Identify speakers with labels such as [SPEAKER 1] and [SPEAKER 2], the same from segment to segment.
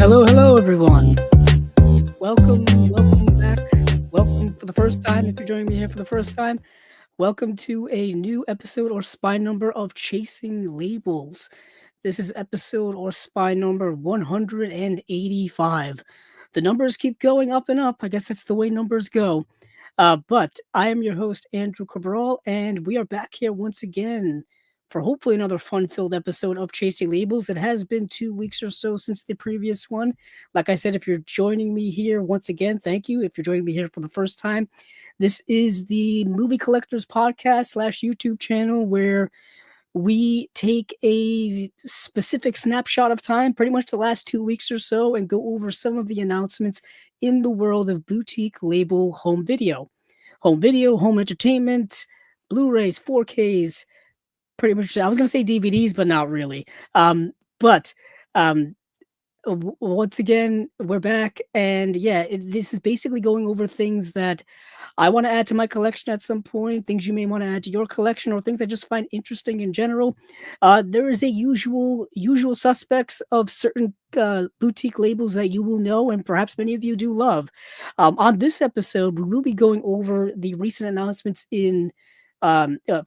[SPEAKER 1] Hello, everyone. Welcome back. Welcome for the first time. If you're joining me here for the first time, welcome to a new episode or spy number of Chasing Labels. This is episode or spy number 185. The numbers keep going up and up. I guess that's the way numbers go. But I am your host, Andrew Cabral, and we are back here once again for hopefully another fun-filled episode of Chasing Labels. It has been 2 weeks or so since the previous one. Like I said, if you're joining me here once again, thank you. If you're joining me here for the first time, this is the Movie Collectors Podcast / YouTube channel where we take a specific snapshot of time, pretty much the last 2 weeks or so, and go over some of the announcements in the world of boutique label home video. Home video, home entertainment, Blu-rays, 4Ks, pretty much. I was going to say DVDs, but not really. But once again, we're back. And yeah, this is basically going over things that I want to add to my collection at some point, things you may want to add to your collection, or things I just find interesting in general. There is a usual suspects of certain boutique labels that you will know, and perhaps many of you do love. On this episode, we will be going over the recent announcements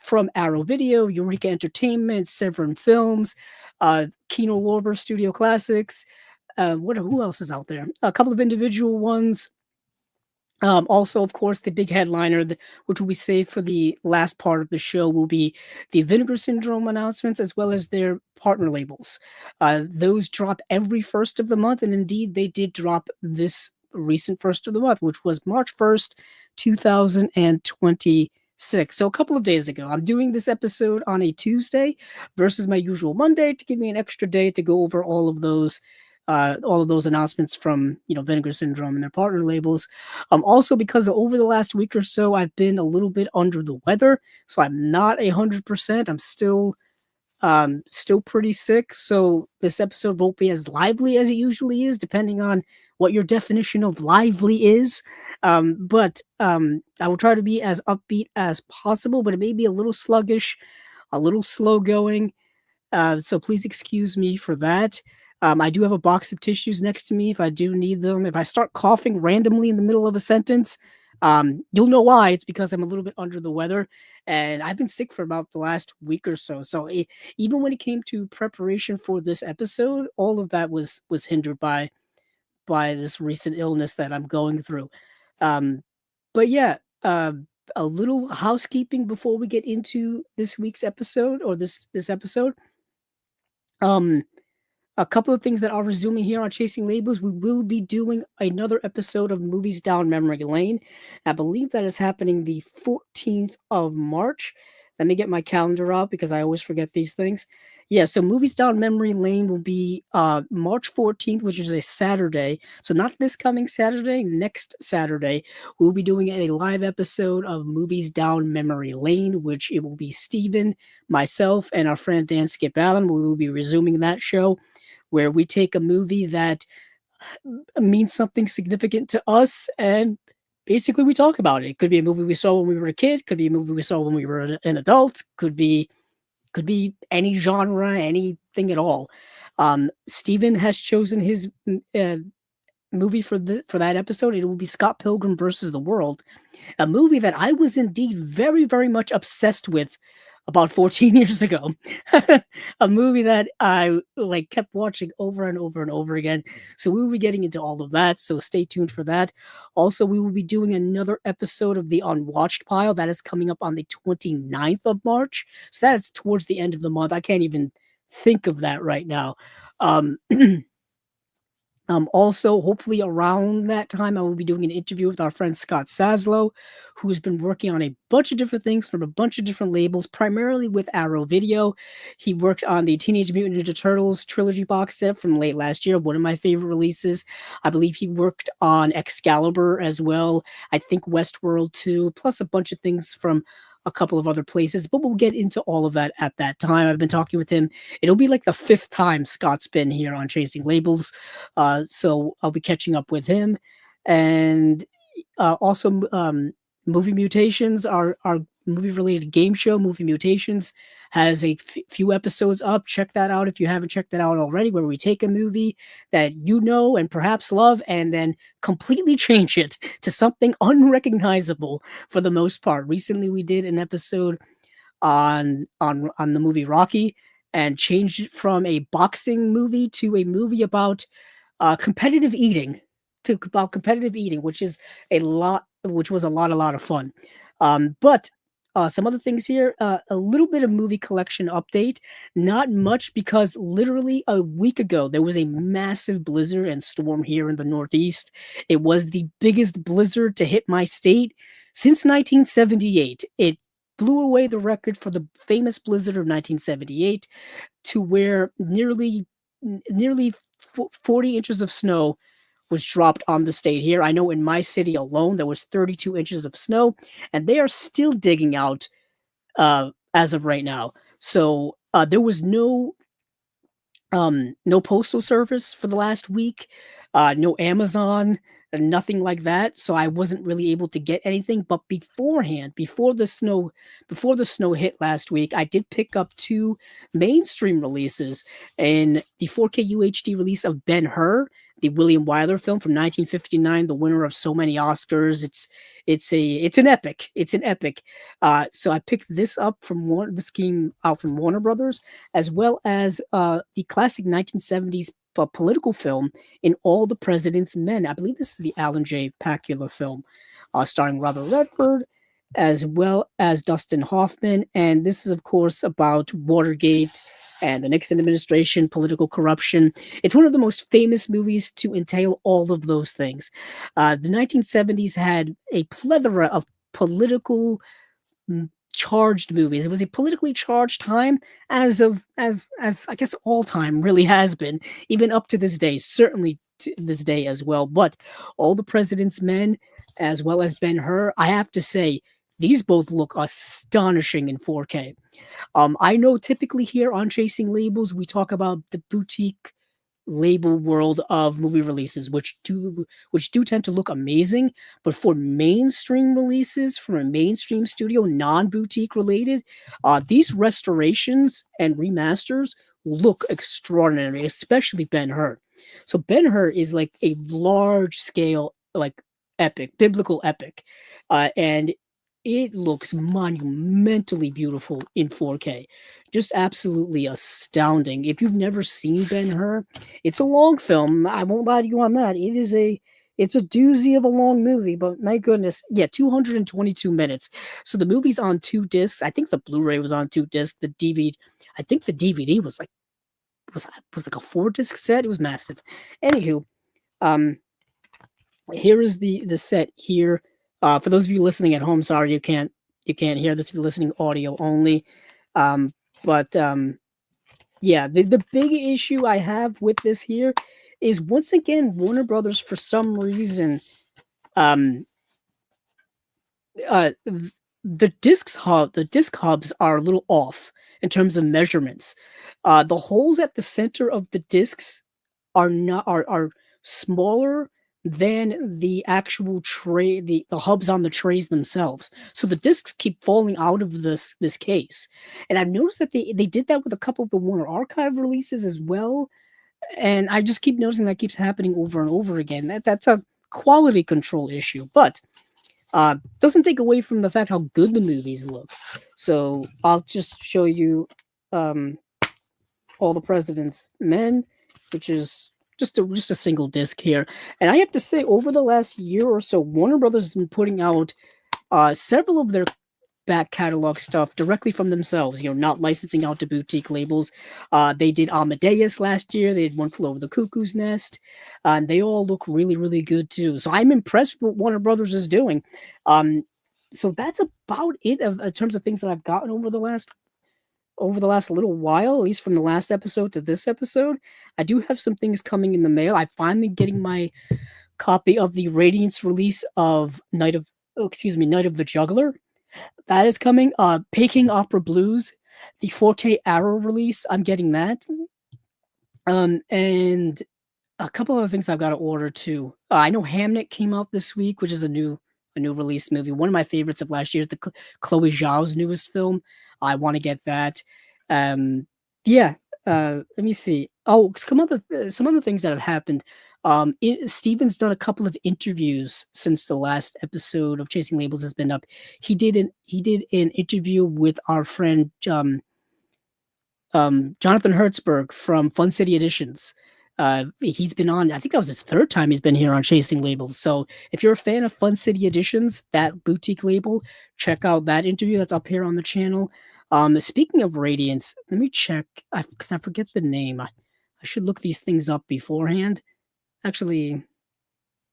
[SPEAKER 1] from Arrow Video, Eureka Entertainment, Severin Films, Kino Lorber Studio Classics. Who else is out there? A couple of individual ones. Also, of course, the big headliner, which will be saved for the last part of the show, will be the Vinegar Syndrome announcements, as well as their partner labels. Those drop every first of the month, and indeed, they did drop this recent first of the month, which was March 1st, 2026. So a couple of days ago. I'm doing this episode on a Tuesday versus my usual Monday to give me an extra day to go over all of those announcements from Vinegar Syndrome and their partner labels. Also because over the last week or so I've been a little bit under the weather, so I'm not 100%. I'm still pretty sick, so this episode won't be as lively as it usually is, depending on what your definition of lively is. But I will try to be as upbeat as possible, but it may be a little sluggish, a little slow going. So please excuse me for that. I do have a box of tissues next to me if I do need them. If I start coughing randomly in the middle of a sentence, you'll know why. It's because I'm a little bit under the weather, and I've been sick for about the last week or so. So even when it came to preparation for this episode, all of that was hindered by this recent illness that I'm going through. But yeah, a little housekeeping before we get into this week's episode, or this episode. A couple of things that are resuming here on Chasing Labels. We will be doing another episode of Movies Down Memory Lane. I believe that is happening the 14th of March. Let me get my calendar out because I always forget these things. Yeah, so Movies Down Memory Lane will be March 14th, which is a Saturday. So not this coming Saturday, next Saturday, we'll be doing a live episode of Movies Down Memory Lane, which it will be Steven, myself, and our friend Dan Skip Allen. We will be resuming that show, where we take a movie that means something significant to us and basically we talk about it. It could be a movie we saw when we were a kid, could be a movie we saw when we were an adult, could be any genre, anything at all. Steven has chosen his movie for that episode. It will be Scott Pilgrim versus the World, a movie that I was indeed very, very much obsessed with about 14 years ago. A movie that I kept watching over and over and over again. So we will be getting into all of that, so stay tuned for that. Also, we will be doing another episode of the Unwatched Pile that is coming up on the 29th of March. So that is towards the end of the month. I can't even think of that right now. Also, hopefully around that time, I will be doing an interview with our friend Scott Saslow, who's been working on a bunch of different things from a bunch of different labels, primarily with Arrow Video. He worked on the Teenage Mutant Ninja Turtles trilogy box set from late last year, one of my favorite releases. I believe he worked on Excalibur as well. I think Westworld 2, plus a bunch of things from a couple of other places, but we'll get into all of that at that time. I've been talking with him. It'll be like the 5th time Scott's been here on Chasing Labels. So I'll be catching up with him. And also Movie Mutations, our movie-related game show, Movie Mutations, has a few episodes up. Check that out if you haven't checked it out already, where we take a movie that you know and perhaps love and then completely change it to something unrecognizable for the most part. Recently, we did an episode on the movie Rocky and changed it from a boxing movie to a movie about competitive eating competitive eating, which was a lot of fun. But some other things here, a little bit of movie collection update. Not much because literally a week ago there was a massive blizzard and storm here in the Northeast. It was the biggest blizzard to hit my state since 1978. It blew away the record for the famous blizzard of 1978 to where nearly 40 inches of snow was dropped on the state here. I know in my city alone there was 32 inches of snow, and they are still digging out as of right now. So there was no postal service for the last week, no Amazon, nothing like that. So I wasn't really able to get anything. But beforehand, before the snow hit last week, I did pick up two mainstream releases, and the 4K UHD release of Ben-Hur, the William Wyler film from 1959, the winner of so many Oscars. It's an epic. It's an epic. So I picked this up this came out from Warner Brothers, as well as the classic 1970s political film In All the President's Men. I believe this is the Alan J. Pakula film, starring Robert Redford as well as Dustin Hoffman. And this is, of course, about Watergate and the Nixon administration, political corruption. It's one of the most famous movies to entail all of those things. The 1970s had a plethora of political charged movies. It was a politically charged time, as I guess all time really has been, even up to this day, certainly to this day as well. But All the President's Men, as well as Ben-Hur, I have to say, these both look astonishing in 4K. I know typically here on Chasing Labels, we talk about the boutique label world of movie releases, which do tend to look amazing. But for mainstream releases from a mainstream studio, non-boutique related, these restorations and remasters look extraordinary, especially Ben-Hur. So Ben-Hur is like a large scale, like epic, biblical epic, and it looks monumentally beautiful in 4K. Just absolutely astounding. If you've never seen Ben-Hur, it's a long film. I won't lie to you on that. It's a doozy of a long movie, but my goodness, yeah, 222 minutes. So the movie's on 2 discs. I think the Blu-ray was on 2 discs. I think the DVD was like a 4 disc set. It was massive. Anywho, um, here is the set here. For those of you listening at home, sorry you can't hear this if you're listening audio only. Um, but yeah, the big issue I have with this here is, once again, Warner Brothers, for some reason, um uh the disc hubs are a little off in terms of measurements. The holes at the center of the discs are smaller than the actual tray, the hubs on the trays themselves. So the discs keep falling out of this case. And I've noticed that they did that with a couple of the Warner Archive releases as well. And I just keep noticing that keeps happening over and over again. That's a quality control issue, but doesn't take away from the fact how good the movies look. So I'll just show you um, All the President's Men, which is just a single disc here. And I have to say, over the last year or so, Warner Brothers has been putting out several of their back catalog stuff directly from themselves, not licensing out to boutique labels. They did Amadeus last year. They did One Flew Over the Cuckoo's Nest, and they all look really, really good too. So I'm impressed with what Warner Brothers is doing. So that's about it in terms of things that I've gotten over the last little while, at least from the last episode to this episode. I do have some things coming in the mail. I'm finally getting my copy of the Radiance release of Night of the Juggler. That is coming. Peking Opera Blues, the 4K Arrow release. I'm getting that. And a couple other things I've got to order too. I know Hamnet came out this week, which is a new a new release movie. One of my favorites of last year is the Chloe Zhao's newest film. I want to get that. Yeah. Let me see. Oh, some other things that have happened. Steven's done a couple of interviews since the last episode of Chasing Labels has been up. He did an interview with our friend Jonathan Hertzberg from Fun City Editions. He's been on, I think that was his third time he's been here on Chasing Labels. So if you're a fan of Fun City Editions, that boutique label, check out that interview that's up here on the channel. Speaking of Radiance, let me check because I forget the name. I should look these things up beforehand. Actually,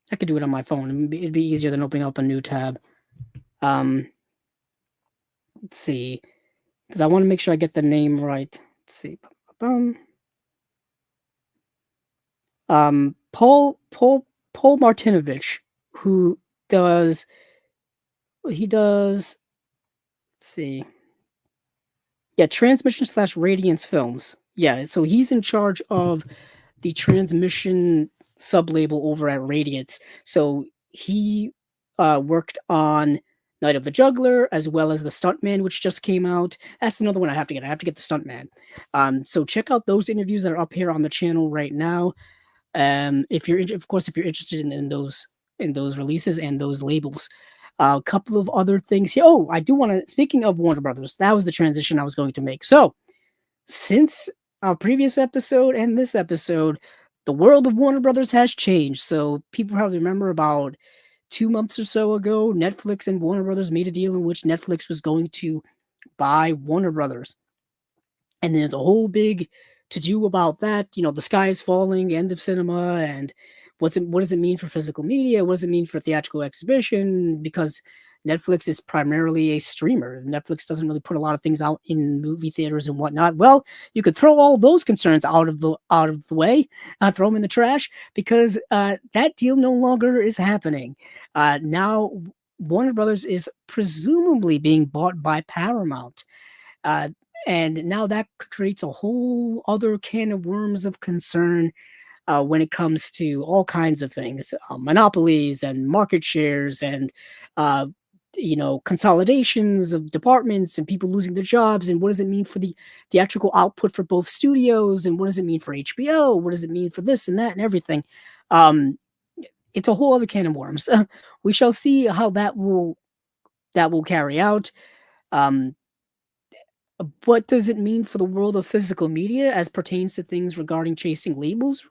[SPEAKER 1] I could do it on my phone. It'd be easier than opening up a new tab. Um, let's see, because I want to make sure I get the name right. Let's see. Paul Martinovich, who does he does let's see. Yeah, Transmission slash Radiance Films. Yeah, so he's in charge of the transmission sub label over at Radiance. So he worked on Night of the Juggler as well as the Stuntman, which just came out. That's another one I have to get. I have to get the Stuntman. So check out those interviews that are up here on the channel right now. If you're, of course, if you're interested in those releases and those labels. A couple of other things here. Oh, I do want to. Speaking of Warner Brothers, that was the transition I was going to make. So, since our previous episode and this episode, the world of Warner Brothers has changed. So, people probably remember about 2 months or so ago, Netflix and Warner Brothers made a deal in which Netflix was going to buy Warner Brothers. And there's a whole big to do about that. The sky is falling, end of cinema, and what does it mean for physical media? What does it mean for theatrical exhibition? Because Netflix is primarily a streamer. Netflix doesn't really put a lot of things out in movie theaters and whatnot. Well, you could throw all those concerns out of the way, throw them in the trash, because that deal no longer is happening. Now, Warner Brothers is presumably being bought by Paramount. Uh, and now that creates a whole other can of worms of concern when it comes to all kinds of things, monopolies and market shares and uh, consolidations of departments and people losing their jobs, and what does it mean for the theatrical output for both studios, and what does it mean for HBO, what does it mean for this and that and everything. It's a whole other can of worms. We shall see how that will carry out. um, what does it mean for the world of physical media as pertains to things regarding chasing labels?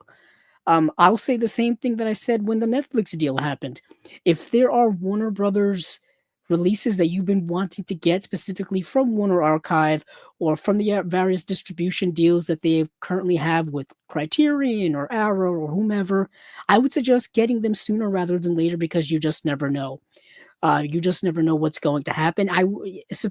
[SPEAKER 1] I'll say the same thing that I said when the Netflix deal happened. If there are Warner Brothers releases that you've been wanting to get specifically from Warner Archive or from the various distribution deals that they currently have with Criterion or Arrow or whomever, I would suggest getting them sooner rather than later, because you just never know. You just never know what's going to happen.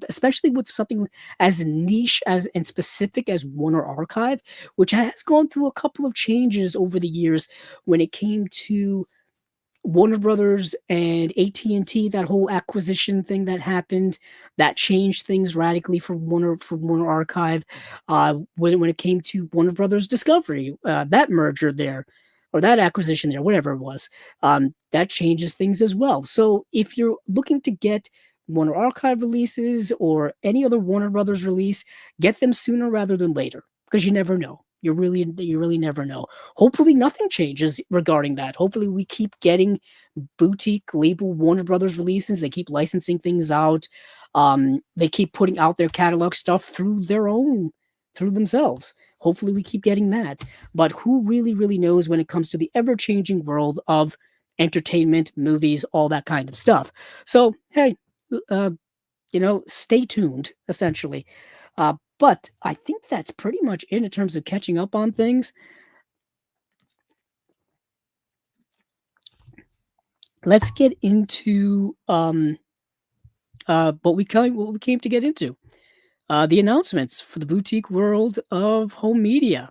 [SPEAKER 1] Especially with something as niche as and specific as Warner Archive, which has gone through a couple of changes over the years when it came to Warner Brothers and AT&T, that whole acquisition thing that happened, that changed things radically for Warner Archive. When it came to Warner Brothers Discovery, that merger there, or that acquisition there, whatever it was, that changes things as well. So if you're looking to get Warner Archive releases or any other Warner Brothers release, get them sooner rather than later, because you never know. You really never know. Hopefully nothing changes regarding that. Hopefully we keep getting boutique label Warner Brothers releases. They keep licensing things out. They keep putting out their catalog stuff through themselves. Hopefully we keep getting that. But who really knows when it comes to the ever-changing world of entertainment, movies, all that kind of stuff. So, hey, uh, stay tuned, essentially. But I think that's pretty much it in terms of catching up on things. Let's get into what we came to get into. The announcements for the boutique world of home media.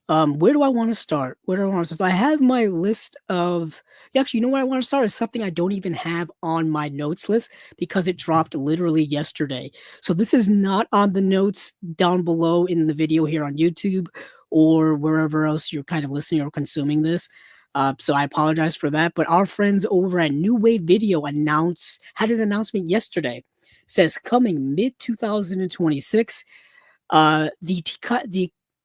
[SPEAKER 1] Where do I want to start? Where do I want to start? I have my list of. Actually, you know where I want to start is something I don't even have on my notes list because it dropped literally yesterday. So this is not on the notes down below in the video here on YouTube or wherever else you're kind of listening or consuming this. So I apologize for that. But our friends over at New Wave Video had an announcement yesterday. Says coming mid 2026, the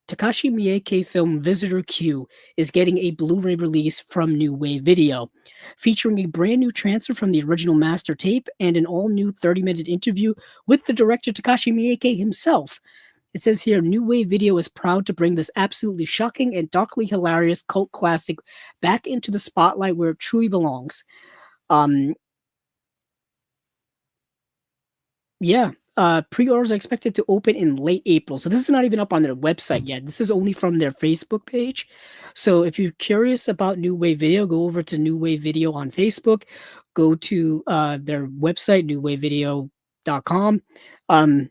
[SPEAKER 1] Takashi Miike film Visitor Q is getting a Blu-ray release from New Wave Video, featuring a brand new transfer from the original master tape and an all-new 30-minute interview with the director Takashi Miike himself. It says here, New Wave Video is proud to bring this absolutely shocking and darkly hilarious cult classic back into the spotlight where it truly belongs. Um, Yeah, pre-orders are expected to open in late April. So this is not even up on their website yet. This is only from their Facebook page. So if you're curious about New Wave Video, go over to New Wave Video on Facebook. Go to their website, newwavevideo.com. Um,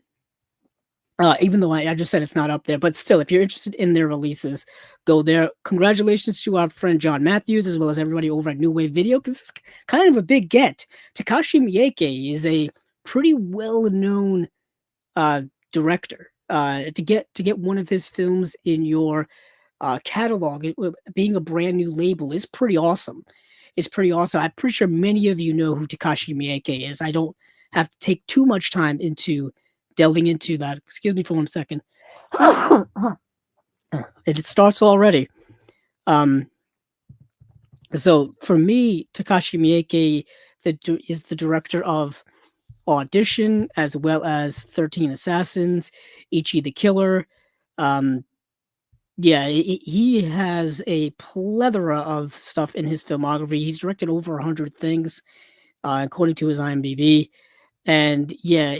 [SPEAKER 1] even though I just said it's not up there, but still, if you're interested in their releases, go there. Congratulations to our friend John Matthews, as well as everybody over at New Wave Video, because this is kind of a big get. Takashi Miike is a pretty well-known director. To get one of his films in your catalog, being a brand new label, is pretty awesome. It's pretty awesome. I'm pretty sure many of you know who Takashi Miike is. I don't have to take too much time into delving into that. Excuse me for 1 second. It starts already. Um, so for me, Takashi Miike is the director of Audition, as well as 13 Assassins, Ichi the Killer. Um, yeah, he has a plethora of stuff in his filmography. He's directed over 100 things, according to his IMDb. And yeah,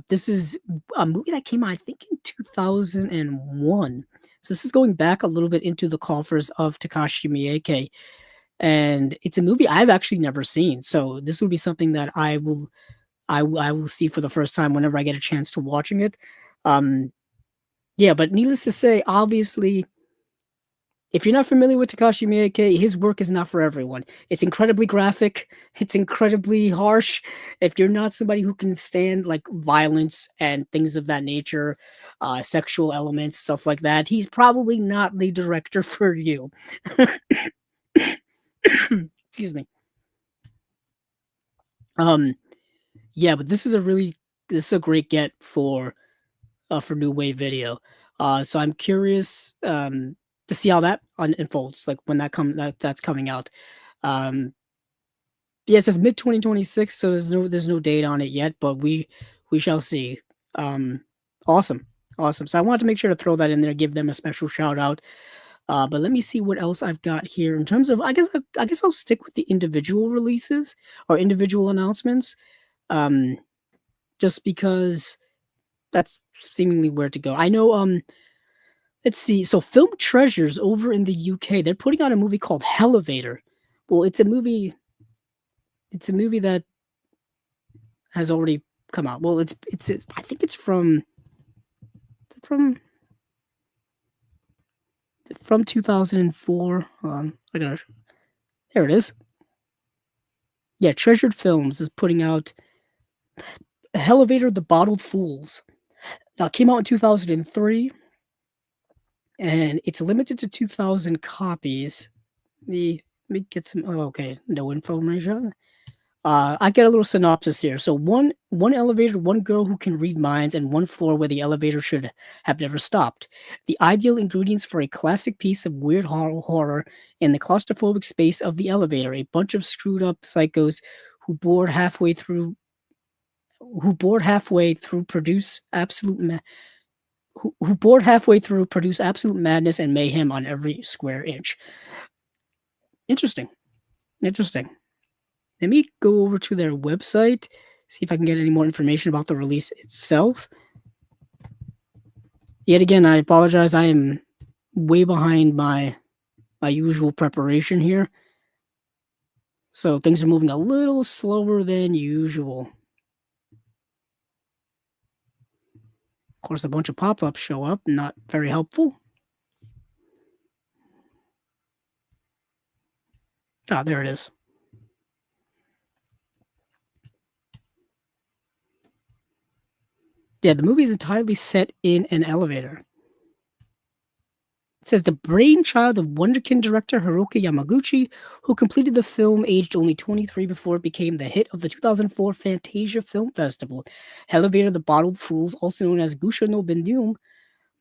[SPEAKER 1] this is a movie that came out, I think, in 2001. So this is going back a little bit into the coffers of Takashi Miike. And it's a movie I've actually never seen. So this will be something that I will see for the first time whenever I get a chance to watching it. Um, yeah, but needless to say, obviously, if you're not familiar with Takashi Miike, his work is not for everyone. It's incredibly graphic. It's incredibly harsh. If you're not somebody who can stand like violence and things of that nature, sexual elements, stuff like that, he's probably not the director for you. Excuse me. Um, yeah, but this is a great get for New Wave Video. So I'm curious to see how that unfolds, like when that's coming out. Um, yeah, it says mid 2026, so there's no date on it yet, but we shall see. Um, awesome, awesome. So I wanted to make sure to throw that in there, give them a special shout out. But let me see what else I've got here in terms of. I guess I'll stick with the individual releases or individual announcements. Um, just because that's seemingly where to go. I know. Let's see. So, Film Treasures over in the UK, they're putting out a movie called Hellevator. Well, it's a movie. It's a movie that has already come out. Well, I think it's from from 2004. I gotta. There it is. Yeah, Treasured Films is putting out Hellevator: The Bottled Fools. Now, it came out in 2003, and it's limited to 2,000 copies. Let me get some. Oh, okay, no information. I get a little synopsis here. So one elevator, one girl who can read minds, and one floor where the elevator should have never stopped. The ideal ingredients for a classic piece of weird horror in the claustrophobic space of the elevator. A bunch of screwed up psychos who bored halfway through produce who bored halfway through produce absolute madness and mayhem on every square inch. Interesting. Interesting. Let me go over to their website, see if I can get any more information about the release itself. Yet again, I apologize. I am way behind my usual preparation here. So things are moving a little slower than usual. Of course, a bunch of pop-ups show up, not very helpful. Ah, there it is. Yeah, the movie is entirely set in an elevator. It says the brainchild of wonderkind director Hiroki Yamaguchi, who completed the film aged only 23 before it became the hit of the 2004 Fantasia Film Festival. Hellevator the Bottled Fools, also known as Gusha no Bendum,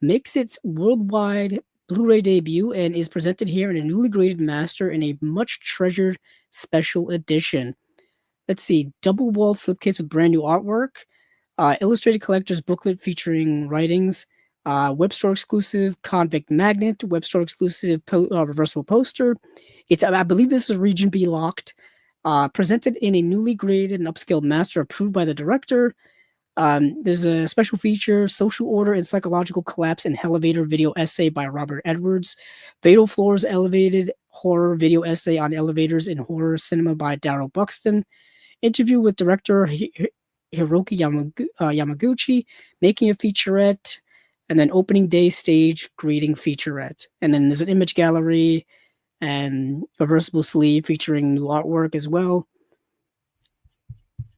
[SPEAKER 1] makes its worldwide Blu-ray debut and is presented here in a newly graded master in a much treasured special edition. Let's see, double-walled slipcase with brand new artwork, illustrated collector's booklet featuring writings, web store exclusive convict magnet, web store exclusive reversible poster. I believe this is region B locked. Presented in a newly graded and upscaled master approved by the director. There's a special feature, Social Order and Psychological Collapse and Hellevator video essay by Robert Edwards. Fatal Floors elevated horror video essay on elevators in horror cinema by Darrell Buxton. Interview with director Hiroki Yamaguchi, making a featurette, and then opening day stage greeting featurette. And then there's an image gallery and reversible sleeve featuring new artwork as well.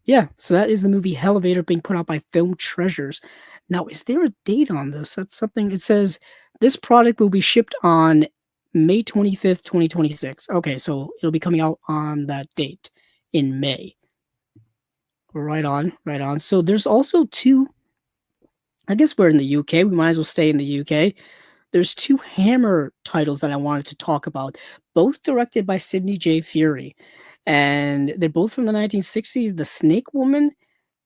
[SPEAKER 1] Yeah, so that is the movie Hellevator being put out by Film Treasures. Now, is there a date on this? That's something it says this product will be shipped on May 25th, 2026. Okay, so it'll be coming out on that date in May. Right on, right on. So there's also two, I guess we're in the UK. We might as well stay in the UK. There's two Hammer titles that I wanted to talk about, both directed by Sidney J. Furie. And they're both from the 1960s, The Snake Woman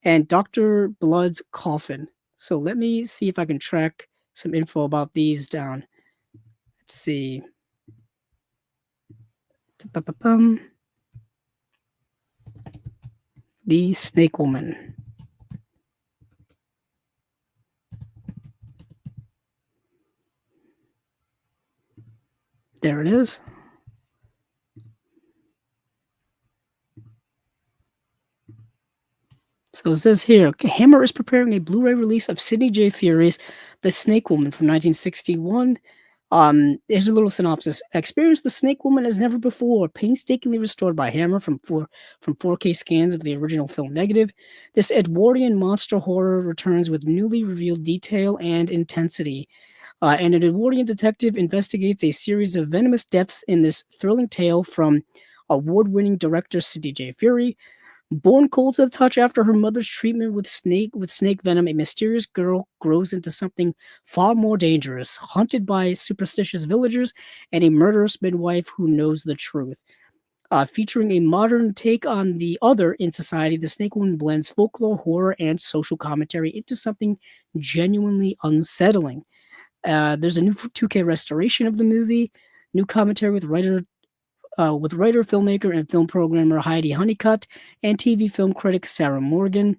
[SPEAKER 1] and Dr. Blood's Coffin. So let me see if I can track some info about these down. Let's see. The Snake Woman. There it is. So it says here, Hammer is preparing a Blu-ray release of Sidney J. Furie's The Snake Woman from 1961. Here's a little synopsis. Experience the Snake Woman as never before, painstakingly restored by Hammer from 4K scans of the original film negative. This Edwardian monster horror returns with newly revealed detail and intensity. And an Edwardian detective investigates a series of venomous deaths in this thrilling tale from award-winning director Sidney J. Furie. Born cold to the touch after her mother's treatment with snake venom, a mysterious girl grows into something far more dangerous, haunted by superstitious villagers and a murderous midwife who knows the truth. Featuring a modern take on the other in society, The Snake Woman blends folklore, horror, and social commentary into something genuinely unsettling. There's a new 2K restoration of the movie, new commentary with writer, filmmaker, and film programmer Heidi Honeycutt, and TV film critic Sarah Morgan.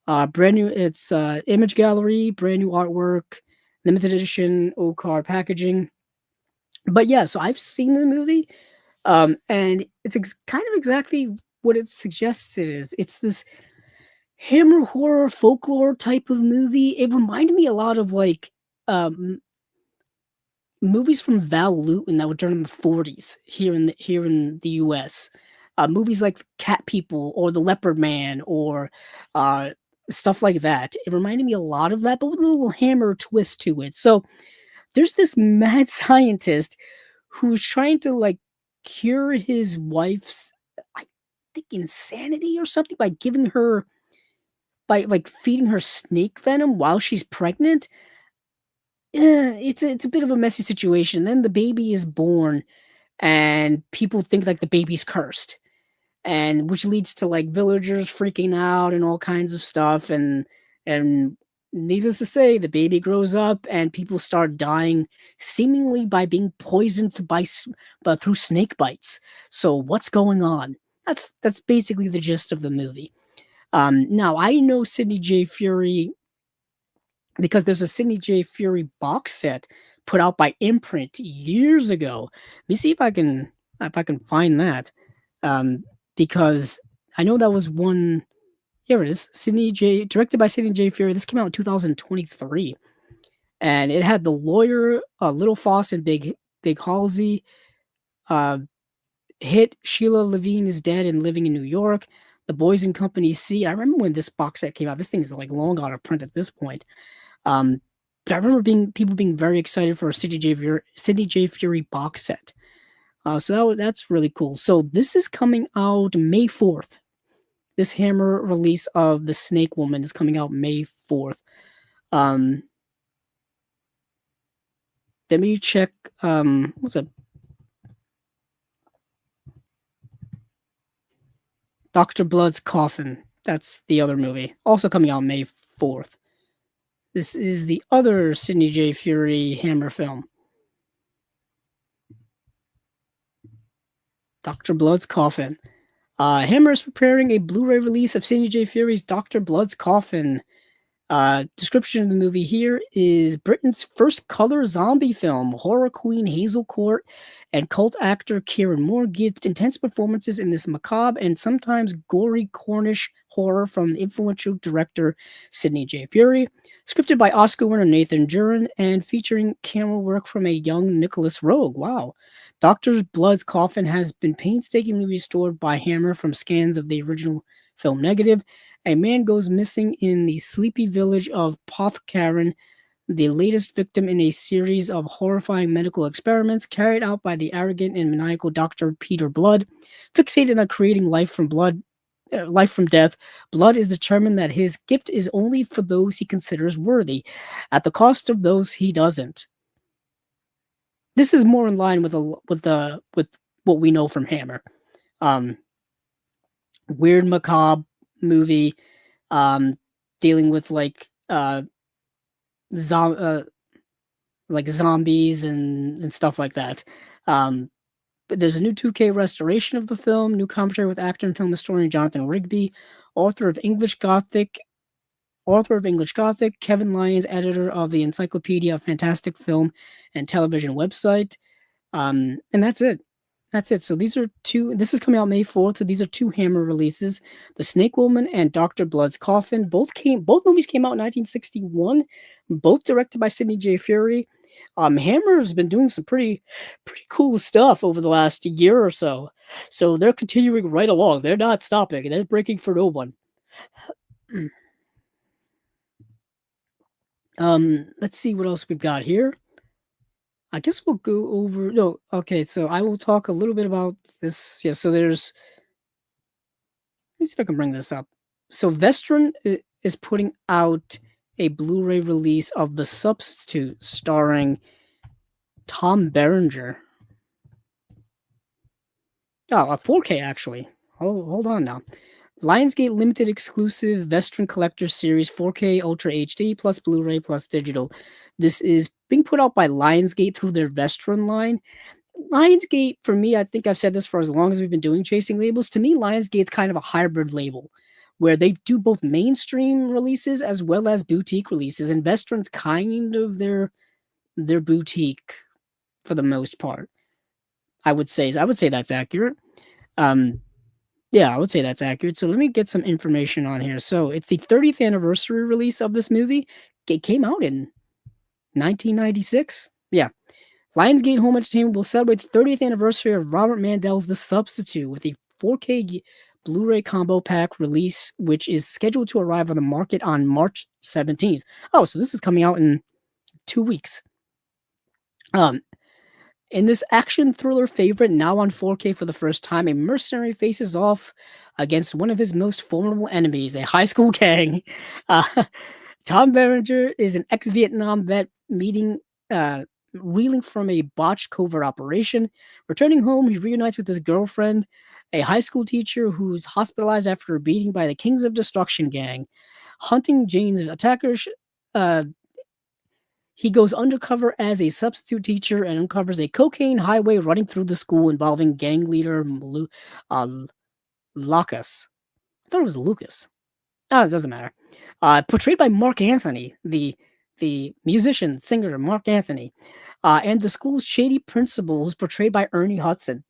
[SPEAKER 1] Brand new, it's image gallery, brand new artwork, limited edition O-card packaging. But yeah, so I've seen the movie, and it's kind of exactly what it suggests it is. It's this Hammer horror folklore type of movie. It reminded me a lot of like movies from Val Lewton that were done in the 40s here in the US. Movies like Cat People or The Leopard Man or stuff like that. It reminded me a lot of that, but with a little Hammer twist to it. So there's this mad scientist who's trying to like cure his wife's, I think, insanity or something by like feeding her snake venom while she's pregnant. Yeah, it's a bit of a messy situation. Then the baby is born, and people think like the baby's cursed, and which leads to like villagers freaking out and all kinds of stuff. And needless to say, the baby grows up, and people start dying, seemingly by being poisoned but through snake bites. So what's going on? That's basically the gist of the movie. Now I know Sidney J. Furie because there's a Sidney J. Furie box set put out by Imprint years ago. Let me see if I can find that, because I know that was one. Here it is, directed by Sidney J. Furie. This came out in 2023, and it had the lawyer, Little Foss and Big Halsey. Hit Sheila Levine is dead and living in New York. The Boys and Company C. I remember when this box set came out. This thing is like long out of print at this point. Um, but I remember being people being very excited for a Sidney J. Fury box set. So that's really cool. So this is coming out May 4th. This Hammer release of the Snake Woman is coming out May 4th. Um, Let me check. What's it? Dr. Blood's Coffin. That's the other movie. Also coming out May 4th. This is the other Sidney J. Fury Hammer film. Dr. Blood's Coffin. Hammer is preparing a Blu-ray release of Sidney J. Fury's Dr. Blood's Coffin. Description of the movie here is Britain's first color zombie film. Horror queen Hazel Court and cult actor Kieran Moore give intense performances in this macabre and sometimes gory Cornish horror from influential director Sidney J. Fury. Scripted by Oscar winner Nathan Juran and featuring camera work from a young Nicholas Rogue. Wow. Dr. Blood's Coffin has been painstakingly restored by Hammer from scans of the original film negative. A man goes missing in the sleepy village of Pothcarin, the latest victim in a series of horrifying medical experiments carried out by the arrogant and maniacal Dr. Peter Blood. Fixated on creating life from death, Blood is determined that his gift is only for those he considers worthy, at the cost of those he doesn't. This is more in line with what we know from Hammer. Um, Weird macabre movie, um, dealing with zom- uh, like zombies and stuff like that. Um, but there's a new 2K restoration of the film, new commentary with actor and film historian Jonathan Rigby, author of English Gothic, Kevin Lyons, editor of the Encyclopedia of Fantastic Film and Television website. And that's it. That's it. So these are two. This is coming out May 4th. So these are two Hammer releases: The Snake Woman and Dr. Blood's Coffin. Both movies came out in 1961. Both directed by Sidney J. Fury. Hammer has been doing some pretty cool stuff over the last year or so. So they're continuing right along. They're not stopping. They're breaking for no one. Let's see what else we've got here. I guess we'll go over. No, okay. So I will talk a little bit about this. Yeah. So there's. Let me see if I can bring this up. So Vestron is putting out a Blu-ray release of The Substitute, starring Tom Berenger. Oh, a 4K actually. Hold on now. Lionsgate limited exclusive Vestron Collector Series 4K Ultra HD plus Blu-ray plus digital. This is being put out by Lionsgate through their Vestron line. Lionsgate, for me, I think I've said this for as long as we've been doing Chasing Labels. To me, Lionsgate's kind of a hybrid label where they do both mainstream releases as well as boutique releases. And Vestron's kind of their boutique for the most part. I would say that's accurate. Um, yeah, I would say that's accurate. So let me get some information on here. So it's the 30th anniversary release of this movie. It came out in 1996. Yeah. Lionsgate Home Entertainment will celebrate the 30th anniversary of Robert Mandel's The Substitute with a 4K Blu-ray combo pack release, which is scheduled to arrive on the market on March 17th. Oh, so this is coming out in 2 weeks. In this action thriller favorite, now on 4K for the first time, a mercenary faces off against one of his most formidable enemies, a high school gang. Uh, Tom Berenger is an ex-Vietnam vet reeling from a botched covert operation. Returning home, he reunites with his girlfriend, a high school teacher who's hospitalized after a beating by the Kings of Destruction gang. Hunting Jane's attackers, uh, he goes undercover as a substitute teacher and uncovers a cocaine highway running through the school involving gang leader uh, Lacus. I thought it was Lucas. Oh, it doesn't matter. Portrayed by Mark Anthony, the musician, singer Mark Anthony, and the school's shady principal, who's portrayed by Ernie Hudson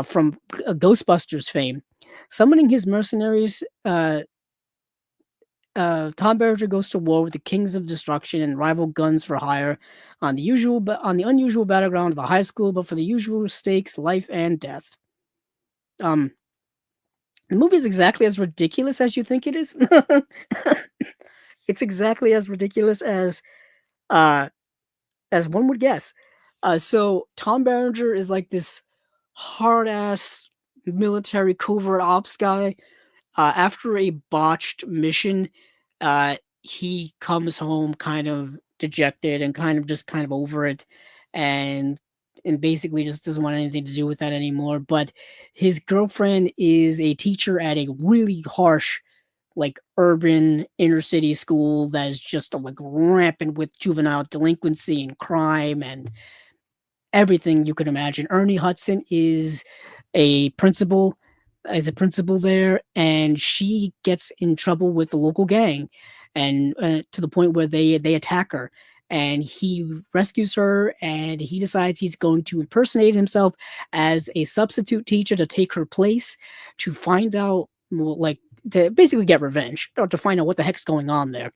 [SPEAKER 1] from Ghostbusters fame. Summoning his mercenaries, Tom Berenger goes to war with the Kings of Destruction and rival guns for hire on the unusual battleground of a high school, but for the usual stakes, life and death. The movie is exactly as ridiculous as you think it is. It's exactly as ridiculous as uh, as one would guess. So Tom Berenger is like this hard ass military covert ops guy. After a botched mission, he comes home kind of dejected and kind of over it, and basically just doesn't want anything to do with that anymore. But his girlfriend is a teacher at a really harsh, like urban inner city school that is just like rampant with juvenile delinquency and crime and everything you could imagine. Ernie Hudson a principal is a principal there, and she gets in trouble with the local gang, and to the point where they attack her. And he rescues her, and he decides he's going to impersonate himself as a substitute teacher to take her place, to find out, well, like to basically get revenge, or to find out what the heck's going on there.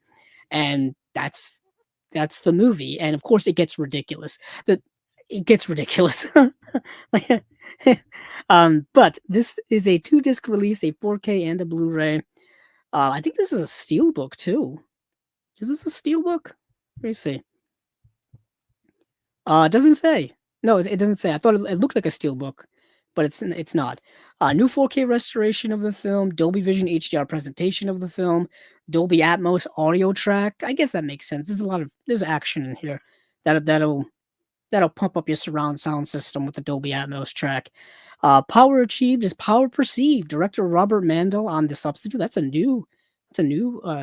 [SPEAKER 1] And that's the movie. And of course, it gets ridiculous. The It gets ridiculous. Like, but this is a 2-disc release, a 4K and a Blu-ray. I think this is a steelbook too. Is this a steelbook? Let me see. It doesn't say. No, it doesn't say. I thought it looked like a steelbook, but it's not. New 4K restoration of the film, Dolby Vision HDR presentation of the film, Dolby Atmos audio track. I guess that makes sense. There's action in here. That'll pump up your surround sound system with the Dolby Atmos track. Power achieved is power perceived. Director Robert Mandel on The Substitute. That's a new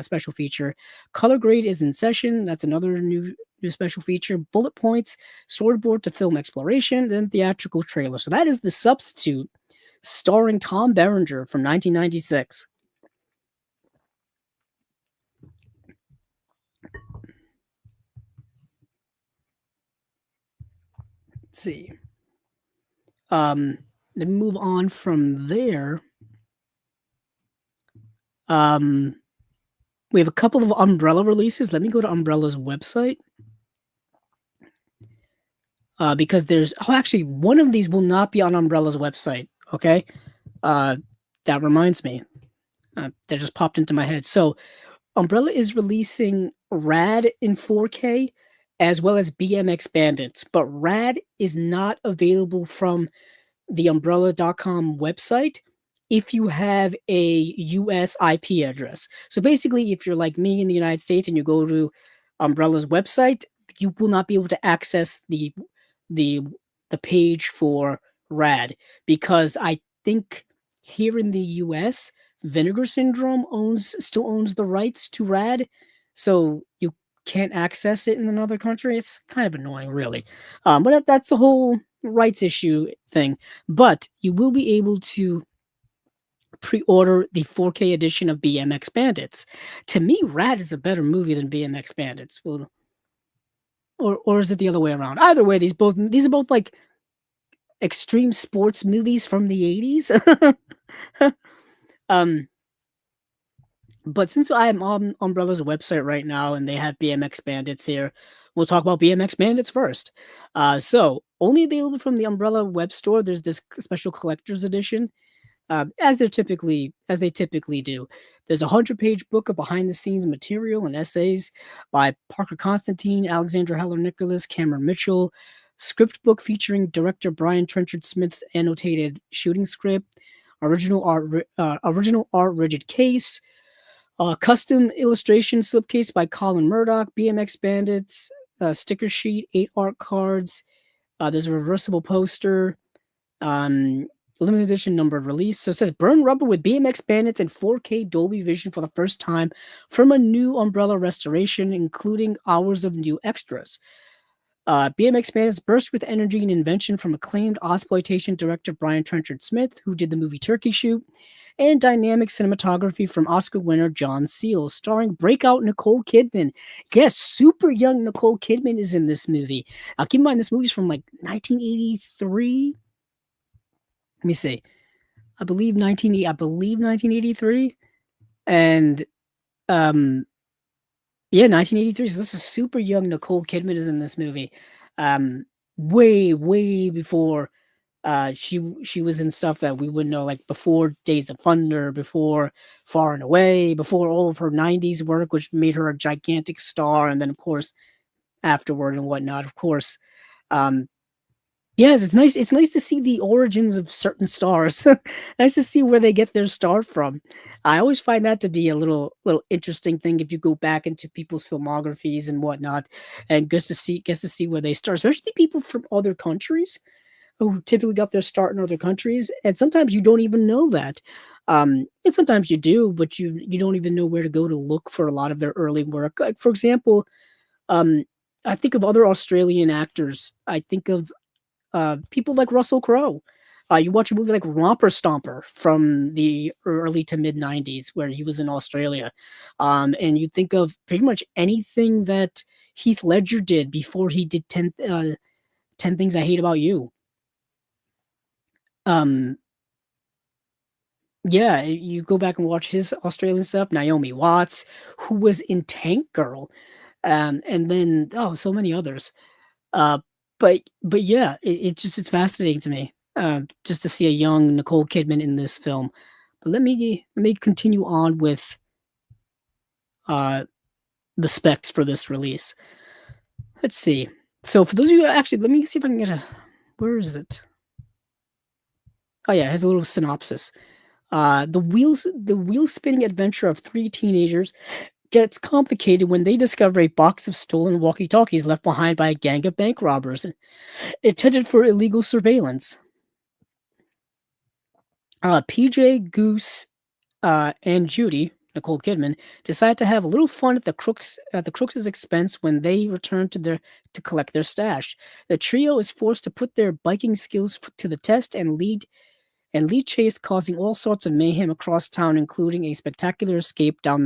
[SPEAKER 1] special feature. Color grade is in session. That's another new special feature. Bullet points, storyboard to film exploration, then theatrical trailer. So that is The Substitute, starring Tom Berenger from 1996. Let's see. Then move on from there. We have a couple of Umbrella releases. Let me go to Umbrella's website. Because actually, one of these will not be on Umbrella's website. Okay. That reminds me. That just popped into my head. So, Umbrella is releasing Rad in 4K as well as BMX Bandits, but Rad is not available from the umbrella.com website if you have a US IP address. So basically, if you're like me in the United States and you go to Umbrella's website, you will not be able to access the the page for Rad, because I think here in the US, Vinegar Syndrome still owns the rights to Rad, so you can't access it in another country. It's kind of annoying, really. But that's the whole rights issue thing. But you will be able to pre-order the 4K edition of BMX Bandits. To me, Rad is a better movie than BMX Bandits. Well, or is it the other way around? Either way, these are both like extreme sports movies from the 80s. um but since I am on Umbrella's website right now and they have BMX Bandits here, we'll talk about BMX Bandits first. So only available from the Umbrella web store. There's this special collector's edition, as they typically do. There's a 100-page book of behind-the-scenes material and essays by Parker Constantine, Alexandra Heller Nicholas, Cameron Mitchell, script book featuring director Brian Trenchard Smith's annotated shooting script, original art rigid case, custom illustration slipcase by Colin Murdoch, BMX Bandits, sticker sheet, 8 art cards. There's a reversible poster. Limited edition numbered release. So it says Burn Rubber with BMX Bandits and 4K Dolby Vision for the first time from a new Umbrella restoration, including hours of new extras. BMX Bandits burst with energy and invention from acclaimed exploitation director Brian Trenchard Smith, who did the movie Turkey Shoot, and dynamic cinematography from Oscar winner John Seale, starring breakout Nicole Kidman. Yes, super young Nicole Kidman is in this movie. Keep in mind, this movie's from like 1983. Let me see. I believe 1983. And yeah, 1983. So this is super young Nicole Kidman is in this movie. Way before she was in stuff that we wouldn't know, like before Days of Thunder, before Far and Away, before all of her 90s work, which made her a gigantic star. And then of course afterward and whatnot, of course. Um, yes, it's nice to see the origins of certain stars. Nice to see where they get their star from. I always find that to be a little interesting thing if you go back into people's filmographies and whatnot, and gets to see where they start, especially people from other countries who typically got their start in other countries, and sometimes you don't even know that. And sometimes you do, but you don't even know where to go to look for a lot of their early work. Like, for example, um, I think of other Australian actors. I think of people like Russell Crowe. You watch a movie like Romper Stomper from the early to mid '90s, where he was in Australia, and you think of pretty much anything that Heath Ledger did before he did 10 Things I Hate About You. Um, yeah, you go back and watch his Australian stuff. Naomi Watts, who was in Tank Girl, and then so many others. Uh, but yeah, it's fascinating to me, just to see a young Nicole Kidman in this film. But let me continue on with uh the specs for this release. Let's see. So for those of you, actually, let me see if I can get a. Where is it? Oh yeah, it has a little synopsis. The wheel spinning adventure of three teenagers gets complicated when they discover a box of stolen walkie-talkies left behind by a gang of bank robbers intended for illegal surveillance. PJ, Goose, and Judy, Nicole Kidman, decide to have a little fun at the crooks' expense when they return to collect their stash. The trio is forced to put their biking skills to the test and lead chase, causing all sorts of mayhem across town, including a spectacular escape down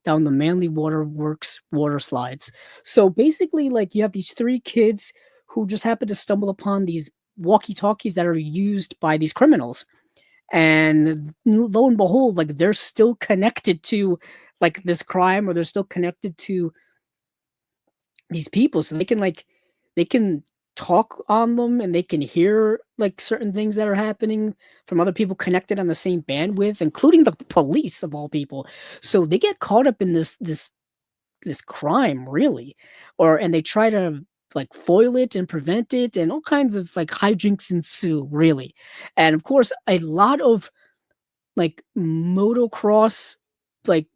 [SPEAKER 1] the Manly Water Works water slides. So basically, like, you have these three kids who just happen to stumble upon these walkie-talkies that are used by these criminals, and lo and behold, like, they're still connected to, like, this crime, or they're still connected to these people, so they can talk on them, and they can hear, like, certain things that are happening from other people connected on the same bandwidth, including the police of all people. So they get caught up in this crime, really, and they try to, like, foil it and prevent it, and all kinds of, like, hijinks ensue, really. And of course, a lot of, like, motocross, like,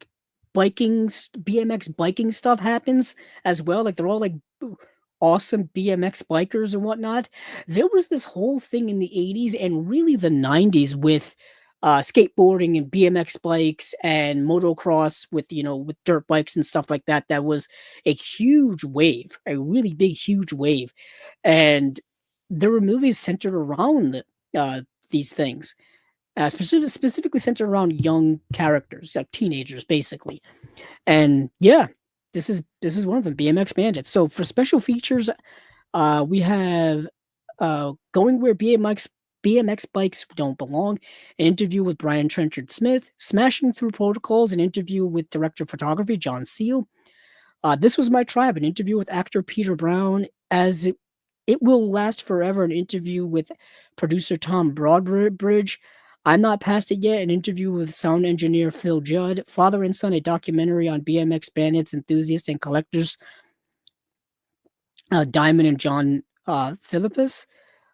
[SPEAKER 1] BMX biking stuff happens as well. Like, they're all, like, awesome BMX bikers and whatnot. There was this whole thing in the '80s and really the '90s with skateboarding and BMX bikes and motocross with dirt bikes and stuff like that. That was a huge wave, a really big, huge wave. And there were movies centered around these things, specifically centered around young characters, like teenagers, basically. And yeah, this is one of them, BMX Bandits. So for special features, we have going where BMX bikes don't belong, an interview with Brian Trenchard Smith, smashing through protocols, an interview with director of photography John Seal. This was my tribe, an interview with actor Peter Brown, as it will last forever, an interview with producer Tom Broadbridge. I'm not past it yet, an interview with sound engineer Phil Judd. Father and Son, a documentary on BMX bandits, enthusiasts, and collectors, Diamond and John Philippus.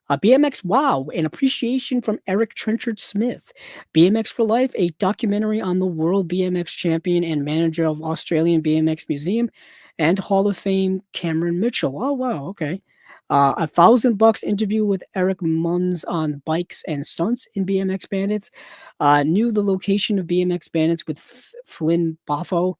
[SPEAKER 1] BMX Wow, an appreciation from Eric Trenchard Smith. BMX for Life, a documentary on the world BMX champion and manager of Australian BMX Museum and Hall of Fame Cameron Mitchell. Oh, wow, okay. $1,000 interview with Eric Munns on bikes and stunts in BMX Bandits. Knew the location of BMX Bandits with Flynn Boffo.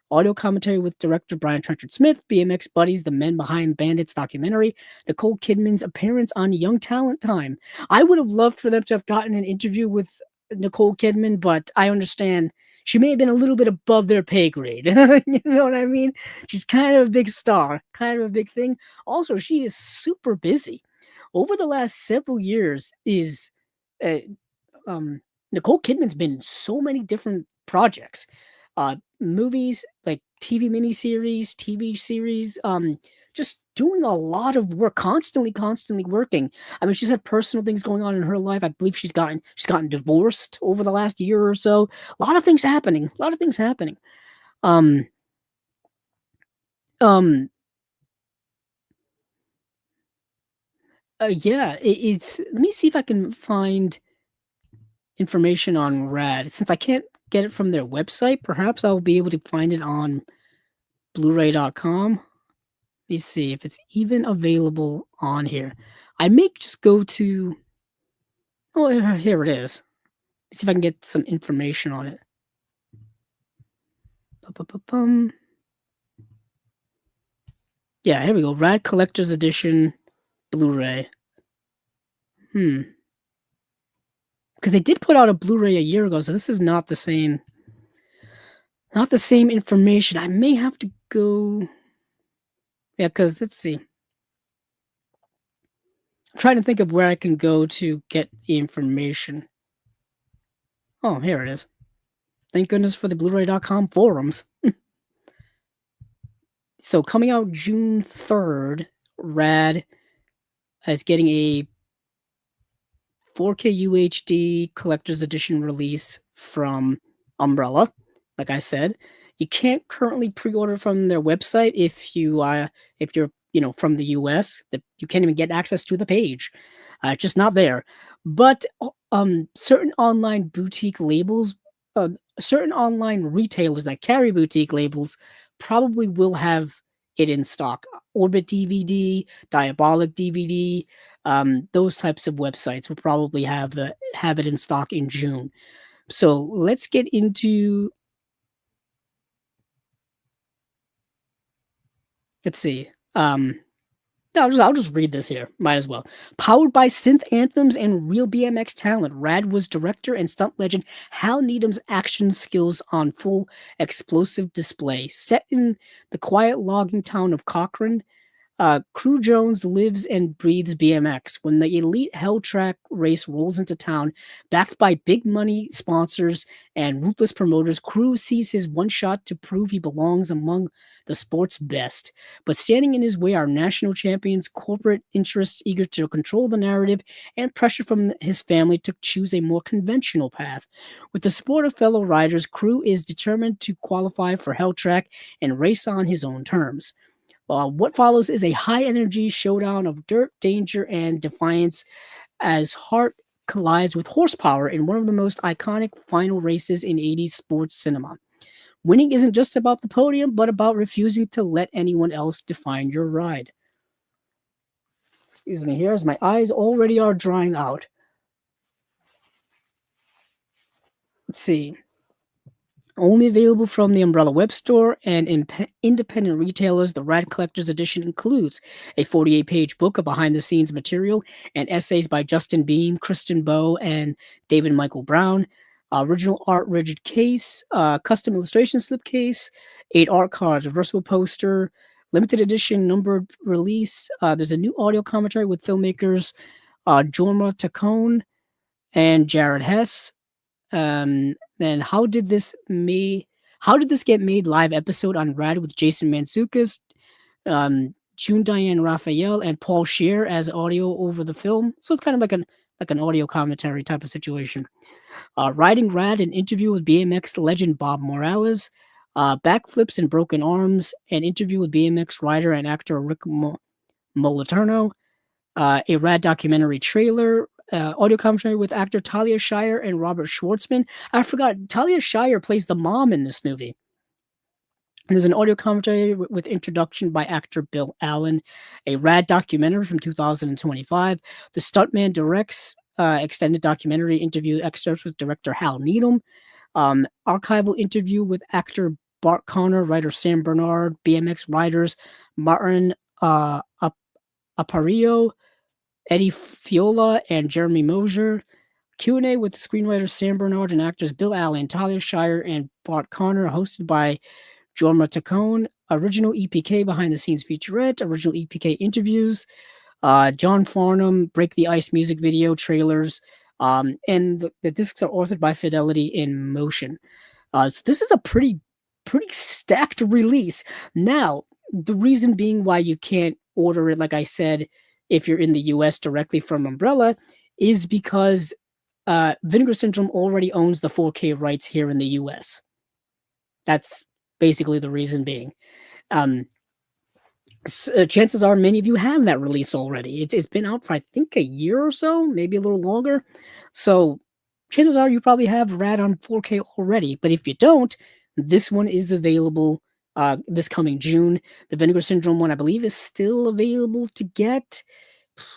[SPEAKER 1] Audio commentary with director Brian Trenchard Smith, BMX Buddies, the men behind Bandits documentary, Nicole Kidman's appearance on Young Talent Time. I would have loved for them to have gotten an interview with Nicole Kidman, but I understand she may have been a little bit above their pay grade. You know what I mean? She's kind of a big star, kind of a big thing. Also, she is super busy. Over the last several years, is uh, Nicole Kidman's been in so many different projects, movies, like TV miniseries, TV series, just doing a lot of work, constantly working. I mean, she's had personal things going on in her life. I believe she's gotten divorced over the last year or so. A lot of things happening. A lot of things happening. Um, um, Yeah, it's let me see if I can find information on Rad. Since I can't get it from their website, perhaps I'll be able to find it on Blu-ray.com. Let me see if it's even available on here. I may just go to oh, here it is. See if I can get some information on it. Ba-ba-ba-bum. Yeah, here we go. Rad Collector's Edition Blu-ray. Because they did put out a Blu-ray a year ago, so this is not the same. Not the same information. I may have to go. Yeah, because let's see. I'm trying to think of where I can go to get the information. Oh, here it is. Thank goodness for the Blu-ray.com forums. So coming out June 3rd, Rad is getting a 4K UHD collector's edition release from Umbrella. Like I said, you can't currently pre-order from their website if you're from the US. That you can't even get access to the page. It's just not there. But certain online boutique labels, certain online retailers that carry boutique labels, probably will have it in stock. Orbit DVD, Diabolic DVD, those types of websites will probably have it in stock in June. So let's get into. Let's see. No, I'll just read this here. Might as well. Powered by synth anthems and real BMX talent, Rad was director and stunt legend Hal Needham's action skills on full explosive display. Set in the quiet logging town of Cochrane, Crew Jones lives and breathes BMX. When the elite Hell Track race rolls into town, backed by big money sponsors and ruthless promoters, Crew sees his one shot to prove he belongs among the sport's best. But standing in his way are national champions, corporate interests eager to control the narrative, and pressure from his family to choose a more conventional path. With the support of fellow riders, Crew is determined to qualify for Hell Track and race on his own terms. What follows is a high energy showdown of dirt, danger, and defiance as heart collides with horsepower in one of the most iconic final races in 80s sports cinema. Winning isn't just about the podium, but about refusing to let anyone else define your ride. Excuse me here, as my eyes already are drying out. Let's see. Only available from the Umbrella Web Store and independent retailers, the Rad Collector's Edition includes a 48-page book of behind-the-scenes material and essays by Justin Beam, Kristen Bowe, and David Michael Brown. Original art rigid case, custom illustration slipcase, 8 art cards, reversible poster, limited edition numbered release. There's a new audio commentary with filmmakers Jorma Tacone and Jared Hess. Then how did this get made live episode on Rad with Jason Mantzoukas, June Diane Raphael, and Paul Scheer as audio over the film. So it's kind of like an audio commentary type of situation. Riding Rad, an interview with BMX legend Bob Morales. Backflips and broken arms, an interview with BMX rider and actor Rick Moliterno. A Rad documentary trailer, audio commentary with actor Talia Shire and Robert Schwartzman. I forgot, Talia Shire plays the mom in this movie. And there's an audio commentary with introduction by actor Bill Allen, a Rad documentary from 2025. The Stuntman directs extended documentary interview excerpts with director Hal Needham. Archival interview with actor Bart Connor, writer Sam Bernard, BMX riders Martin Aparicio, Eddie Fiola, and Jeremy Mosier. Q&A with screenwriter Sam Bernard and actors Bill Allen, Talia Shire, and Bart Connor, hosted by Jorma Tacone. Original EPK behind-the-scenes featurette, original EPK interviews, John Farnham, Break the Ice music video, trailers, and the discs are authored by Fidelity in Motion. So this is a pretty stacked release. Now, the reason being why you can't order it, like I said, if you're in the US directly from Umbrella, is because Vinegar Syndrome already owns the 4K rights here in the US. That's basically the reason being. Chances are many of you have that release already. It's been out for, I think, a year or so, maybe a little longer. So chances are you probably have Rad on 4K already. But if you don't, this one is available this coming June. The Vinegar Syndrome one, I believe, is still available to get.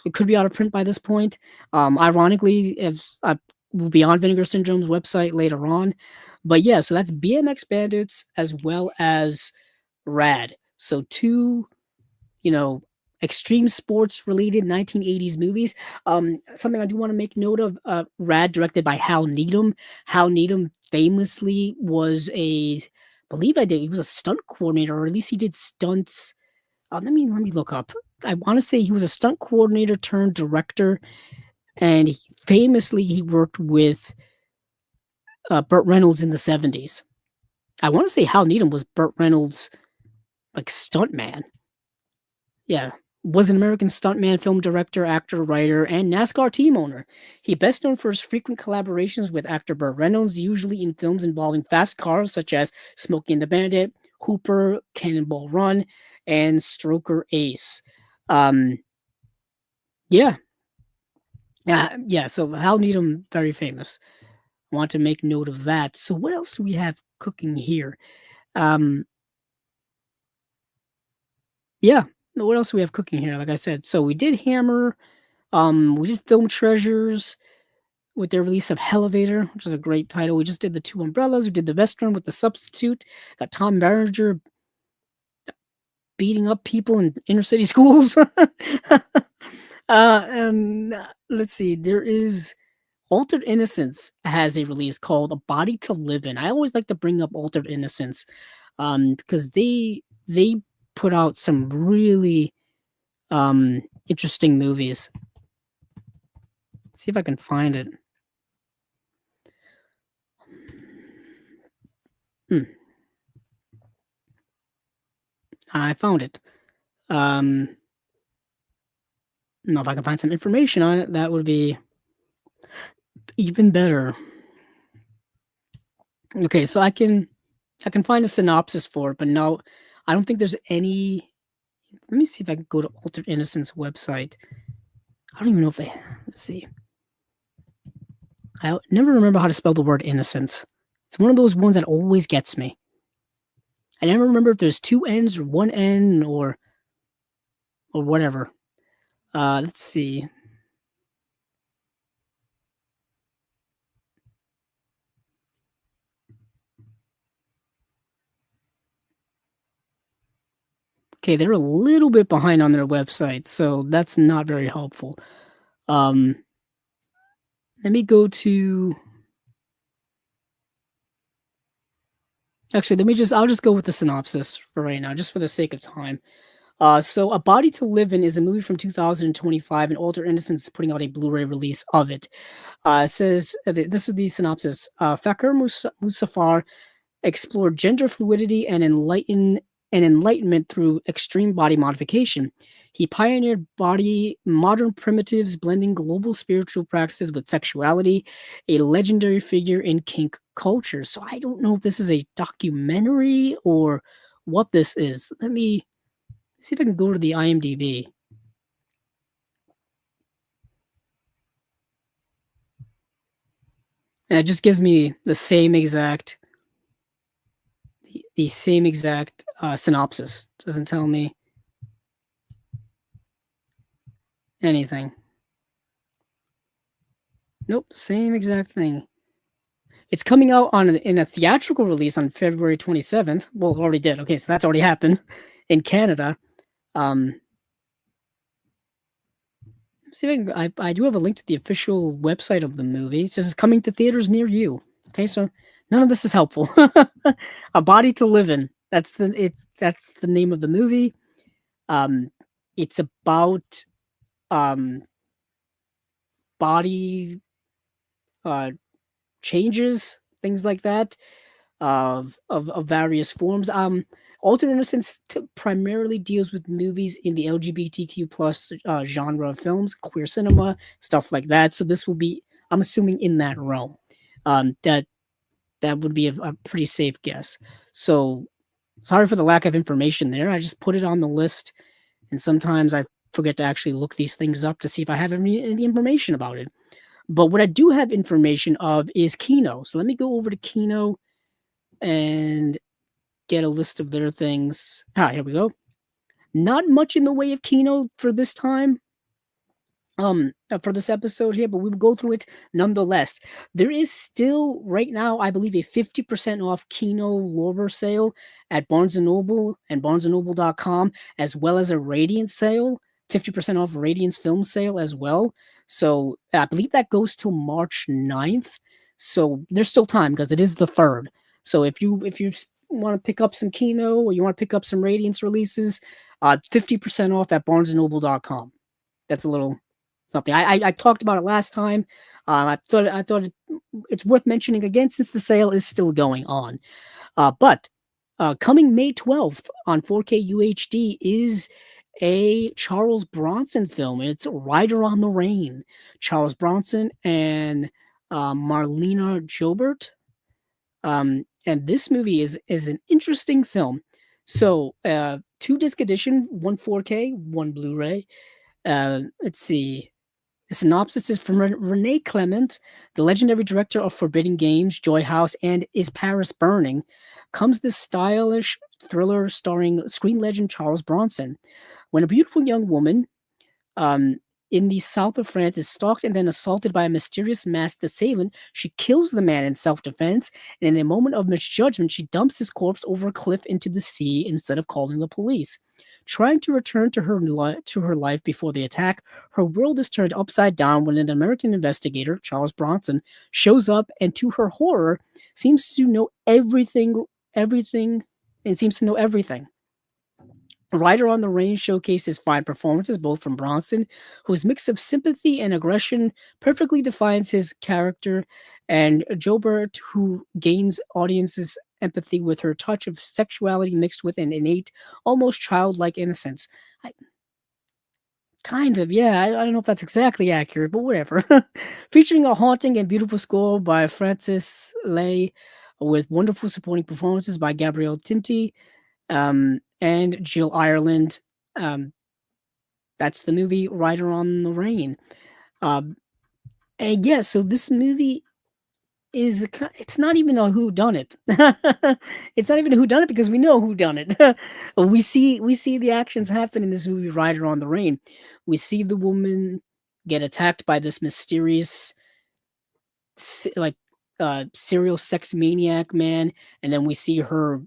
[SPEAKER 1] It could be out of print by this point. Ironically, if will be on Vinegar Syndrome's website later on. But yeah, so that's BMX Bandits as well as Rad. So two, you know, extreme sports related 1980s movies. Something I do want to make note of, Rad, directed by Hal Needham. Hal Needham famously was he was a stunt coordinator, or at least he did stunts. Let me look up. I want to say he was a stunt coordinator turned director, and famously he worked with Burt Reynolds in the 70s. I want to say Hal Needham was Burt Reynolds' like stunt man. Yeah, was an American stuntman, film director, actor, writer, and NASCAR team owner. He best known for his frequent collaborations with actor Burt Reynolds, usually in films involving fast cars such as Smokey and the Bandit, Hooper, Cannonball Run, and Stroker Ace. Um, yeah, yeah. So Hal Needham, very famous. Want to make note of that. So what else do we have cooking here? Um, yeah, what else do we have cooking here? Like I said, so we did Hammer. We did Film Treasures with their release of Hellevator, which is a great title. We just did the Two Umbrellas. We did the Vestron with the Substitute. Got Tom Berenger beating up people in inner city schools. And let's see. There is Altered Innocence has a release called A Body to Live In. I always like to bring up Altered Innocence, because they put out some really interesting movies. Let's see if I can find it. I found it. If I can find some information on it, that would be even better. Okay, so I can find a synopsis for it, but no, I don't think there's any. Let me see if I can go to Altered Innocence website. I don't even know if they. Let's see. I never remember how to spell the word innocence. It's one of those ones that always gets me. I never remember if there's two N's or one N or whatever. Let's see. Okay, they're a little bit behind on their website, so that's not very helpful. Let me go to. Actually, I'll just go with the synopsis for right now, just for the sake of time. So A Body to Live In is a movie from 2025, and Alter Innocence is putting out a Blu-ray release of it. It says, this is the synopsis. Fakir Musafar explored gender fluidity and enlightenment through extreme body modification. He pioneered modern primitives, blending global spiritual practices with sexuality, a legendary figure in kink culture. So I don't know if this is a documentary or what this is. Let me see if I can go to the IMDb. And it just gives me the same exact synopsis. Doesn't tell me anything. Nope, same exact thing. It's coming out in a theatrical release on February 27th. Well, it already did. Okay, so that's already happened in Canada. See if I do have a link to the official website of the movie. It says it's coming to theaters near you. Okay, so none of this is helpful. A Body to Live In. That's the name of the movie. It's about body changes, things like that, of various forms. Altered Innocence primarily deals with movies in the LGBTQ plus genre of films, queer cinema, stuff like that. So this will be, I'm assuming, in that realm. That would be a pretty safe guess. So sorry for the lack of information there. I just put it on the list and sometimes I forget to actually look these things up to see if I have any information about it. But what I do have information of is Kino. So let me go over to Kino and get a list of their things. Here we go. Not much in the way of Kino for this time, for this episode here, but we will go through it nonetheless. There is still right now, I believe, a 50% off Kino Lorber sale at Barnes and Noble and barnesandnoble.com, as well as a Radiant sale, 50% off Radiant's film sale as well. So I believe that goes till March 9th. So there's still time because it is the 3rd. So if you want to pick up some Kino or you want to pick up some Radiance releases, 50% off at barnesandnoble.com. That's a little something. I talked about it last time. I thought it's worth mentioning again since the sale is still going on. But coming May 12th on 4K UHD is a Charles Bronson film, and it's Rider on the Rain. Charles Bronson and Marlena Jobert. And this movie is an interesting film. So, 2-disc edition, one 4K, one Blu-ray. Let's see. The synopsis is from Renee Clement, the legendary director of Forbidden Games, Joy House, and Is Paris Burning, comes this stylish thriller starring screen legend Charles Bronson. When a beautiful young woman um, in the south of France is stalked and then assaulted by a mysterious masked assailant, she kills the man in self-defense, and in a moment of misjudgment, she dumps his corpse over a cliff into the sea instead of calling the police. Trying to return to her life before the attack, her world is turned upside down when an American investigator, Charles Bronson, shows up and, to her horror, seems to know everything, and seems to know everything. Rider on the Range showcases fine performances, both from Bronson, whose mix of sympathy and aggression perfectly defines his character, and Jobert, who gains audiences' empathy with her touch of sexuality mixed with an innate, almost childlike innocence. Kind of, yeah. I don't know if that's exactly accurate, but whatever. Featuring a haunting and beautiful score by Francis Lay, with wonderful supporting performances by Gabrielle Tinti, and Jill Ireland. Um, that's the movie Rider on the Rain. And yeah, so this movie it's not even a who done it. It's not even a who done it because we know who done it. we see the actions happen in this movie Rider on the Rain. We see the woman get attacked by this mysterious like serial sex maniac man, and then we see her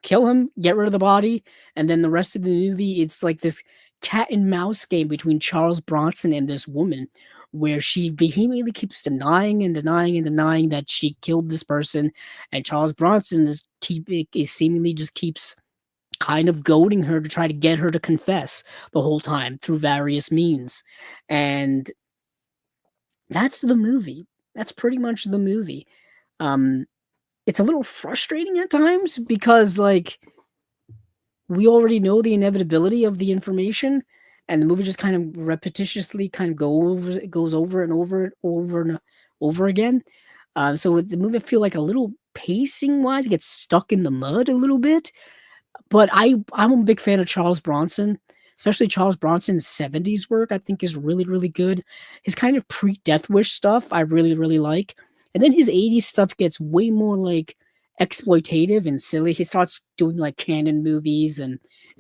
[SPEAKER 1] kill him, get rid of the body, and then the rest of the movie, it's like this cat and mouse game between Charles Bronson and this woman, where she vehemently keeps denying and denying and denying that she killed this person, and Charles Bronson is seemingly just keeps kind of goading her to try to get her to confess the whole time through various means, and that's the movie. That's pretty much the movie. It's a little frustrating at times because, like, we already know the inevitability of the information, and the movie just kind of repetitiously kind of goes over and over again. So the movie feel like a little pacing wise, it gets stuck in the mud a little bit. But I'm a big fan of Charles Bronson, especially Charles Bronson's 70s work. I think is really really good. His kind of pre-Death Wish stuff I really really like. And then his 80s stuff gets way more like exploitative and silly. He starts doing like canon movies and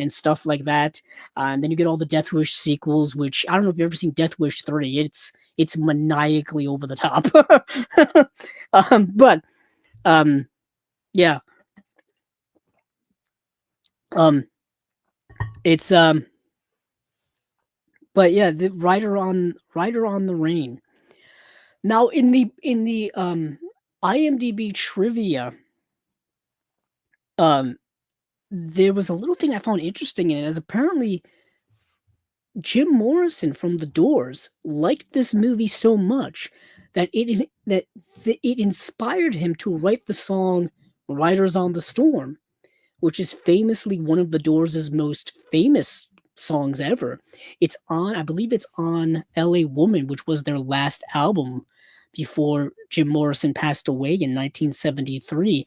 [SPEAKER 1] stuff like that. And then you get all the Death Wish sequels, which I don't know if you've ever seen Death Wish 3. It's maniacally over the top. But yeah. Um it's but yeah, the Rider on the Rain. Now in the IMDb trivia, um, there was a little thing I found interesting in it, as apparently Jim Morrison from The Doors liked this movie so much that it inspired him to write the song "Riders on the Storm," which is famously one of The Doors' most famous songs ever. I believe it's on "L.A. Woman," which was their last album before Jim Morrison passed away in 1973.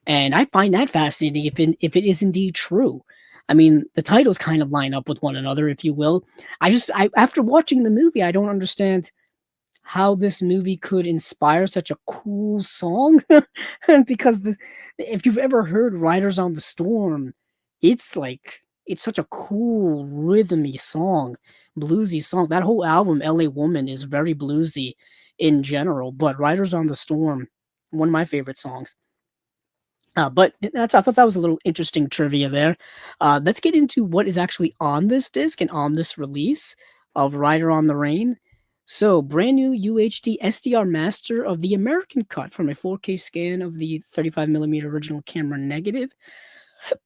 [SPEAKER 1] And I find that fascinating if it is indeed true. I mean, the titles kind of line up with one another, if you will. I after watching the movie, I don't understand how this movie could inspire such a cool song because if you've ever heard Riders on the Storm, it's such a cool rhythmy song, bluesy song. That whole album, LA Woman, is very bluesy in general, but Riders on the Storm, one of my favorite songs. But I thought that was a little interesting trivia there. Let's get into what is actually on this disc and on this release of Rider on the Rain. So, brand new UHD SDR master of the American cut from a 4K scan of the 35mm original camera negative.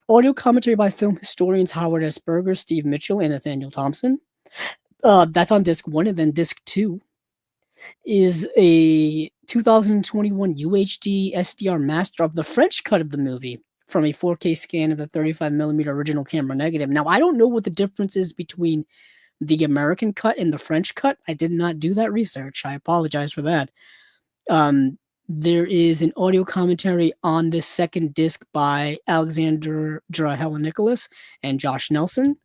[SPEAKER 1] Audio commentary by film historians Howard S. Berger, Steve Mitchell, and Nathaniel Thompson. That's on disc 1, and then disc 2 is a 2021 UHD SDR master of the French cut of the movie from a 4K scan of the 35mm original camera negative. Now, I don't know what the difference is between the American cut and the French cut. I did not do that research. I apologize for that. There is an audio commentary on this second disc by Alexandra Nicholas and Josh Nelson.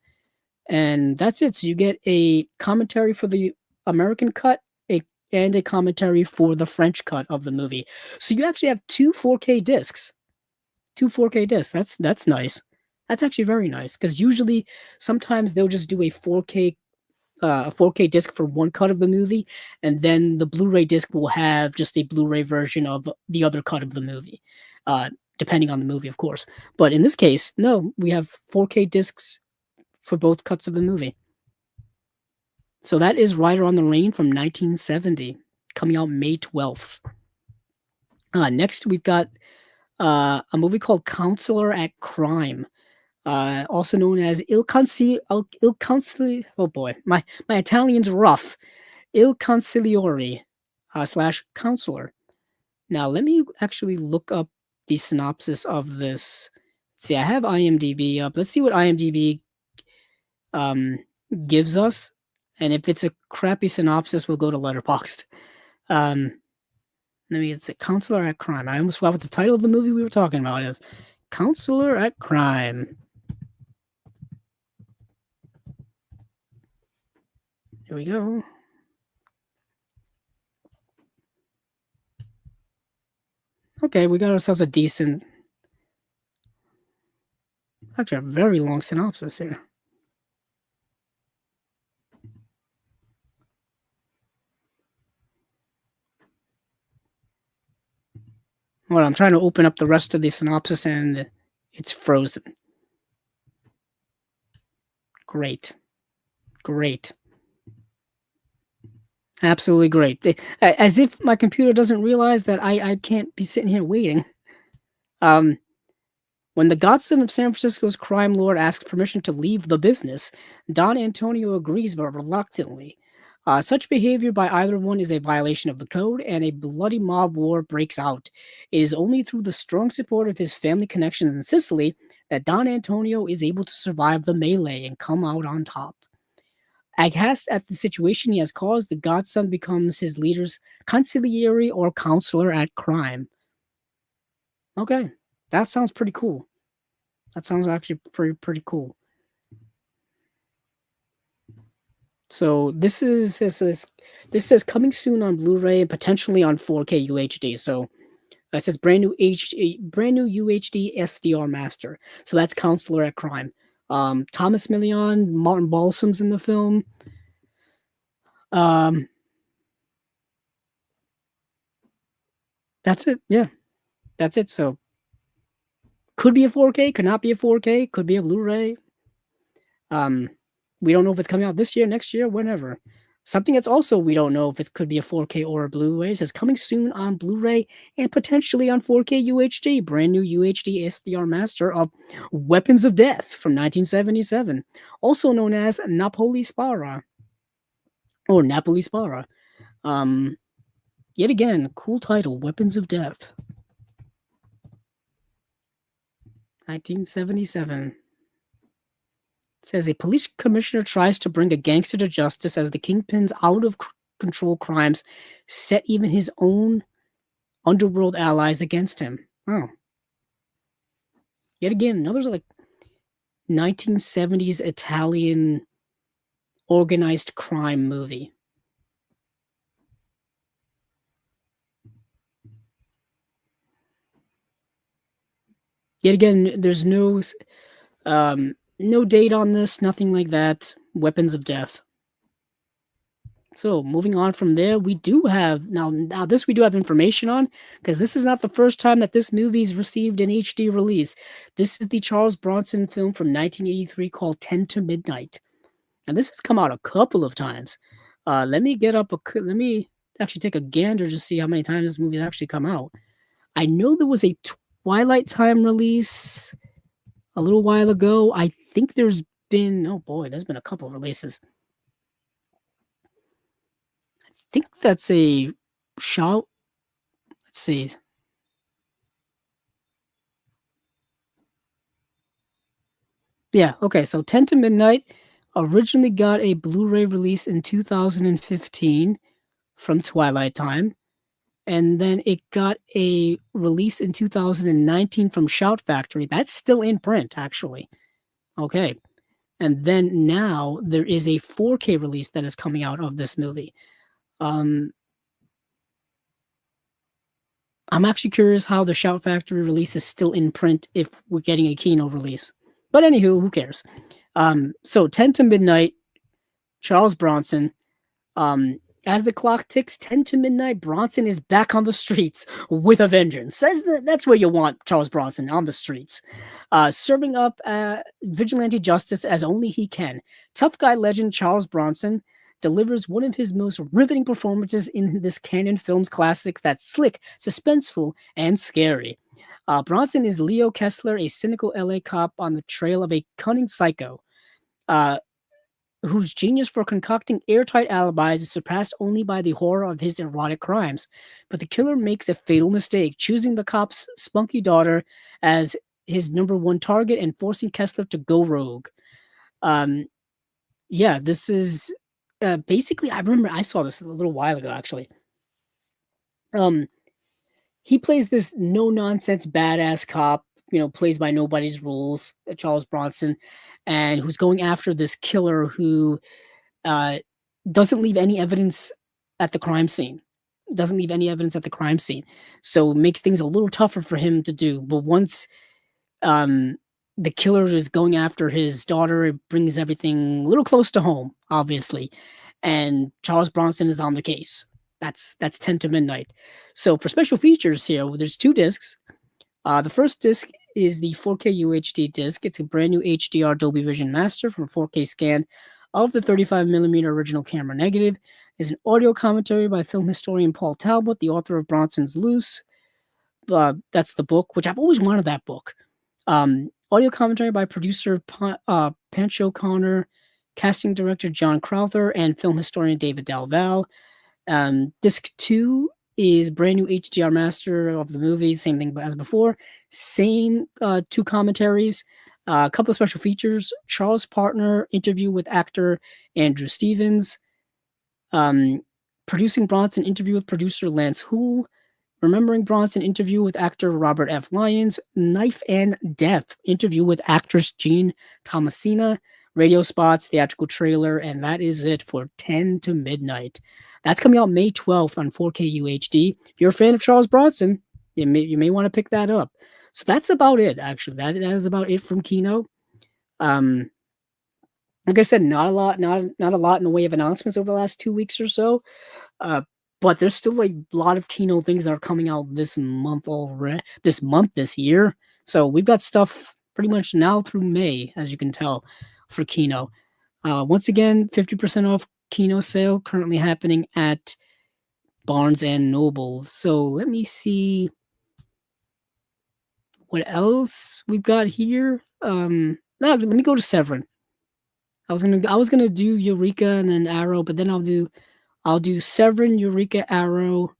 [SPEAKER 1] And that's it. So you get a commentary for the American cut and a commentary for the French cut of the movie. So you actually have two 4K discs. Two 4K discs. That's nice. That's actually very nice because usually sometimes they'll just do a 4K disc for one cut of the movie, and then the Blu-ray disc will have just a Blu-ray version of the other cut of the movie, depending on the movie, of course. But in this case, no, we have 4K discs for both cuts of the movie. So that is Rider on the Rain from 1970, coming out May 12th. Next, we've got a movie called Counselor at Crime, also known as Il Consigliere. Oh boy, my Italian's rough. Il Consigliere slash Counselor. Now, let me actually look up the synopsis of this. Let's see, I have IMDb up. Let's see what IMDb gives us. And if it's a crappy synopsis, we'll go to Letterboxd. It's a Counselor at Crime. I almost forgot what the title of the movie we were talking about is. Counselor at Crime. Here we go. Okay, we got ourselves a decent, actually a very long synopsis here. Well, I'm trying to open up the rest of the synopsis and it's frozen. Great. Absolutely great. As if my computer doesn't realize that I can't be sitting here waiting. When the godson of San Francisco's crime lord asks permission to leave the business, Don Antonio agrees but reluctantly. Such behavior by either one is a violation of the code, and a bloody mob war breaks out. It is only through the strong support of his family connections in Sicily that Don Antonio is able to survive the melee and come out on top. Aghast at the situation he has caused, the godson becomes his leader's consigliere or counselor at crime. Okay, that sounds pretty cool. That sounds actually pretty cool. So this says coming soon on Blu-ray and potentially on 4K UHD. So it says brand new UHD SDR master. So that's Counselor at Crime. Thomas Million, Martin Balsam's in the film. That's it. Yeah, that's it. So could be a 4K, could not be a 4K, could be a Blu-ray. We don't know if it's coming out this year, next year, whenever. Something that's also we don't know if it could be a 4K or a Blu-ray. It says coming soon on Blu-ray and potentially on 4K UHD. Brand new UHD SDR master of Weapons of Death from 1977, also known as Napoli Spara or Napoli Spara. Yet again, cool title, Weapons of Death, 1977. It says a police commissioner tries to bring a gangster to justice as the kingpin's out-of-control crimes set even his own underworld allies against him. Oh. Yet again, another 1970s Italian organized crime movie. Yet again, there's no date on this, nothing like that. Weapons of Death. So moving on from there, we do have now this we do have information on because this is not the first time that this movie's received an HD release. This is the Charles Bronson film from 1983 called 10 to Midnight. And this has come out a couple of times. Let me let me actually take a gander to see how many times this movie has actually come out. I know there was a Twilight Time release a little while ago. I think oh boy, there's been a couple of releases. I think that's a shout. Let's see. Yeah, okay. So 10 to Midnight originally got a Blu-ray release in 2015 from Twilight Time. And then it got a release in 2019 from Shout Factory. That's still in print, actually. Okay. And then now there is a 4K release that is coming out of this movie. Um, I'm actually curious how the Shout Factory release is still in print if we're getting a Kino release. But anywho, who cares? So 10 to Midnight, Charles Bronson. Um, as the clock ticks 10 to midnight, Bronson is back on the streets with a vengeance. That's where you want Charles Bronson, on the streets. Serving up vigilante justice as only he can. Tough guy legend Charles Bronson delivers one of his most riveting performances in this Canon Films classic that's slick, suspenseful, and scary. Bronson is Leo Kessler, a cynical LA cop on the trail of a cunning psycho. Uh, whose genius for concocting airtight alibis is surpassed only by the horror of his erotic crimes. But the killer makes a fatal mistake, choosing the cop's spunky daughter as his number one target and forcing Kessler to go rogue. Um, yeah, this is basically. I remember I saw this a little while ago, actually. Um, he plays this no nonsense badass cop, plays by nobody's rules, Charles Bronson, and who's going after this killer who uh, doesn't leave any evidence at the crime scene. Doesn't leave any evidence at the crime scene, so it makes things a little tougher for him to do. But once um, the killer is going after his daughter, it brings everything a little close to home, obviously. And Charles Bronson is on the case. That's 10 to Midnight. So for special features here, there's two discs. The first disc is the 4K UHD disc. It's a brand new HDR Dolby Vision Master from a 4K scan of the 35mm original camera negative. Is an audio commentary by film historian Paul Talbot, the author of Bronson's Loose. That's the book, which I've always wanted that book. Audio commentary by producer Pancho Connor, casting director John Crowther, and film historian David Dalval. Disc 2 is brand new HDR master of the movie, same thing as before. Same two commentaries, a couple of special features. Charles Partner interview with actor Andrew Stevens. Producing Bronson interview with producer Lance Hool. Remembering Bronson interview with actor Robert F. Lyons. Knife and Death interview with actress Jean Thomasina. Radio spots, theatrical trailer, and that is it for 10 to Midnight. That's coming out May 12th on 4K UHD. If you're a fan of Charles Bronson, you may want to pick that up. So that's about it, actually. That is about it from Kino. Like I said, not a lot in the way of announcements over the last 2 weeks or so. But there's still like a lot of Kino things that are coming out this month already. This year. So we've got stuff pretty much now through May, as you can tell, for Kino. Once again, 50% off Kino sale currently happening at Barnes and Noble. So let me see what else we've got here. No, let me go to Severin. I was gonna do Eureka and then Arrow, but then I'll do Severin, Eureka, Arrow,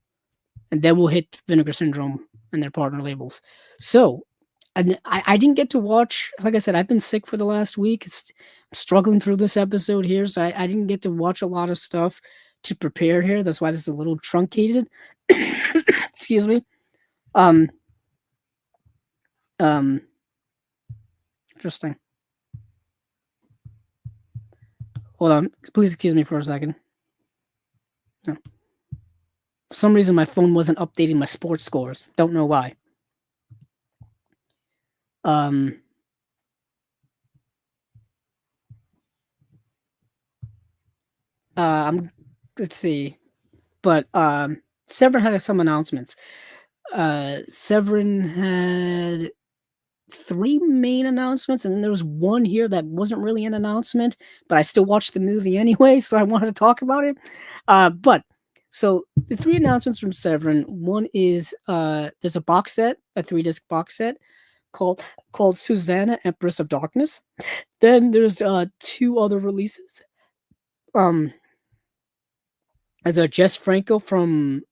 [SPEAKER 1] and then we'll hit Vinegar Syndrome and their partner labels. So, and I didn't get to watch, like I said, I've been sick for the last week. I'm struggling through this episode here, so I didn't get to watch a lot of stuff to prepare here. That's why this is a little truncated. Excuse me. Um, Interesting. Hold on. Please excuse me for a second. No. For some reason, my phone wasn't updating my sports scores. Don't know why. Um, I'm let's see. But Severin had some announcements. Severin had three main announcements, and then there was one here that wasn't really an announcement, but I still watched the movie anyway, so I wanted to talk about it. But so the three announcements from Severin. One is there's a box set, a 3-disc box set called Suzanna Empress of Darkness. Then there's two other releases. Um, as a Jess Franco from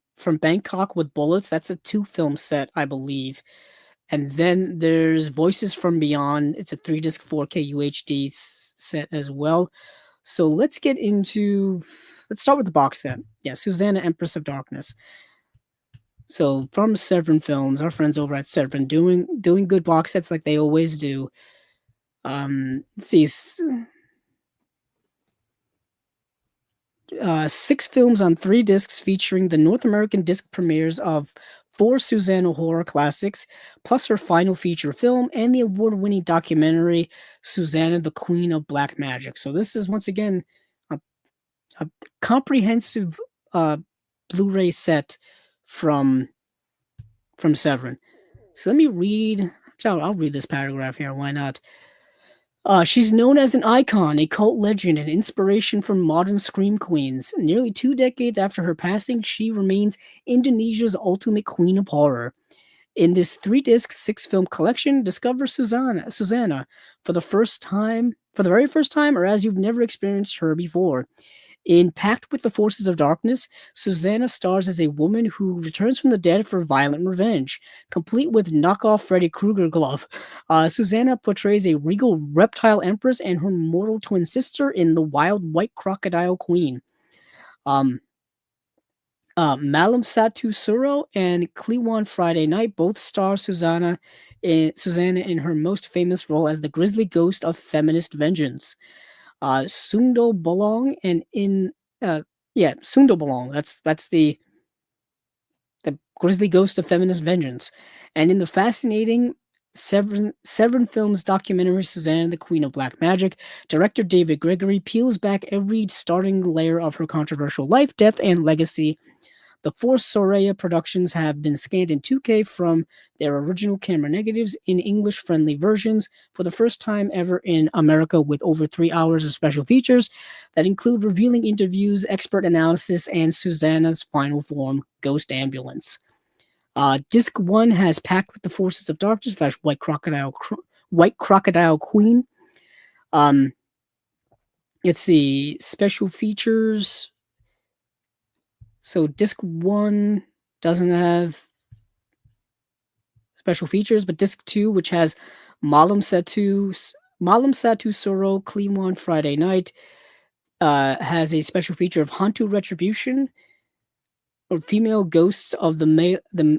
[SPEAKER 1] Bangkok with Bullets. That's a 2-film set, I believe. And then there's Voices from Beyond. It's a 3-disc 4K UHD set as well. So let's start with the box set. Yeah, Susanna Empress of Darkness. So from Severin Films, our friends over at Severin doing good box sets like they always do. Let's see, 6 films on 3 discs featuring the North American disc premieres of 4 Susanna horror classics, plus her final feature film and the award-winning documentary Susanna, the Queen of Black Magic. So this is once again a, a comprehensive uh, Blu-ray set from Severin. So let me read. I'll read this paragraph here. Why not? She's known as an icon, a cult legend, and inspiration for modern scream queens. Nearly 2 decades after her passing, she remains Indonesia's ultimate queen of horror. In this 3-disc, 6-film collection, discover Susanna for the very first time, or as you've never experienced her before. In Pact with the Forces of Darkness, Susanna stars as a woman who returns from the dead for violent revenge, complete with knockoff Freddy Krueger glove. Susanna portrays a regal reptile empress and her mortal twin sister in The Wild White Crocodile Queen. Um, Malam Satu Suro and Kliwon Friday Night both star Susanna in her most famous role as the grisly ghost of feminist vengeance. Sundo Bolong and in Sundo Bolong. That's the grisly ghost of feminist vengeance. And in the fascinating Severin Films documentary Susanna, the Queen of Black Magic, director David Gregory peels back every starting layer of her controversial life, death, and legacy. The 4 Soraya productions have been scanned in 2K from their original camera negatives in English-friendly versions for the first time ever in America, with over 3 hours of special features that include revealing interviews, expert analysis, and Susanna's final form, Ghost Ambulance. Disc 1 has Pact with the Forces of Darkness / White Crocodile Queen. Let's see, special features. So disc 1 doesn't have special features, but disc 2, which has Malam Satu Soro Kliwon Friday Night, has a special feature of Hantu Retribution, or female ghosts of the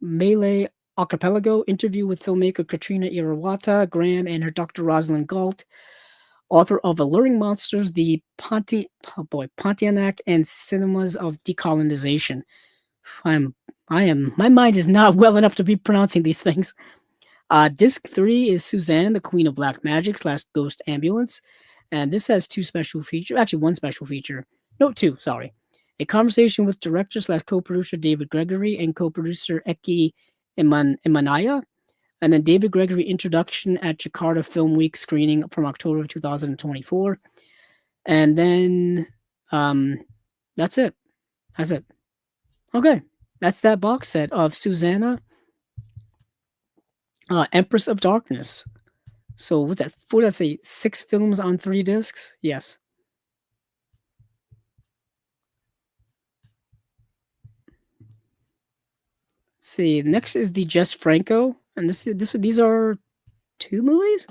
[SPEAKER 1] Malay Archipelago, interview with filmmaker Katrina Irawata Graham and her Dr. Rosalind Galt, author of Alluring Monsters, the Pontianak and Cinemas of Decolonization. My mind is not well enough to be pronouncing these things. Disc 3 is Suzanne, the Queen of Black Magic / Ghost Ambulance. And this has 2 special features. Actually, 1 special feature. No, 2, sorry. A conversation with director / co-producer David Gregory and co-producer Eki Imanaya. And then David Gregory introduction at Jakarta Film Week screening from October of 2024. And then that's it. That's it. Okay. That's that box set of Susanna, Empress of Darkness. So what's that? What did I say? 6 films on 3 discs? Yes. Let's see. Next is the Jess Franco, and these are 2 movies.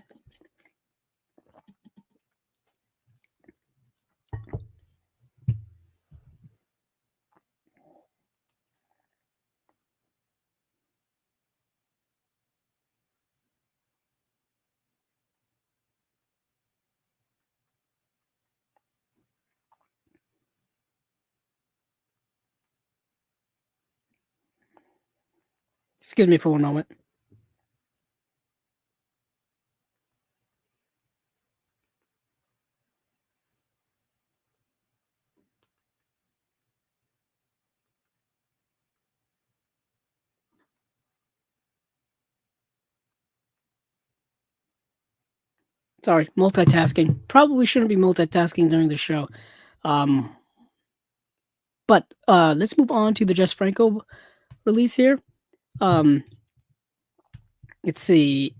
[SPEAKER 1] Excuse me for one moment. Sorry, multitasking. Probably shouldn't be multitasking during the show. Um, but let's move on to the Jess Franco release here. Um, let's see.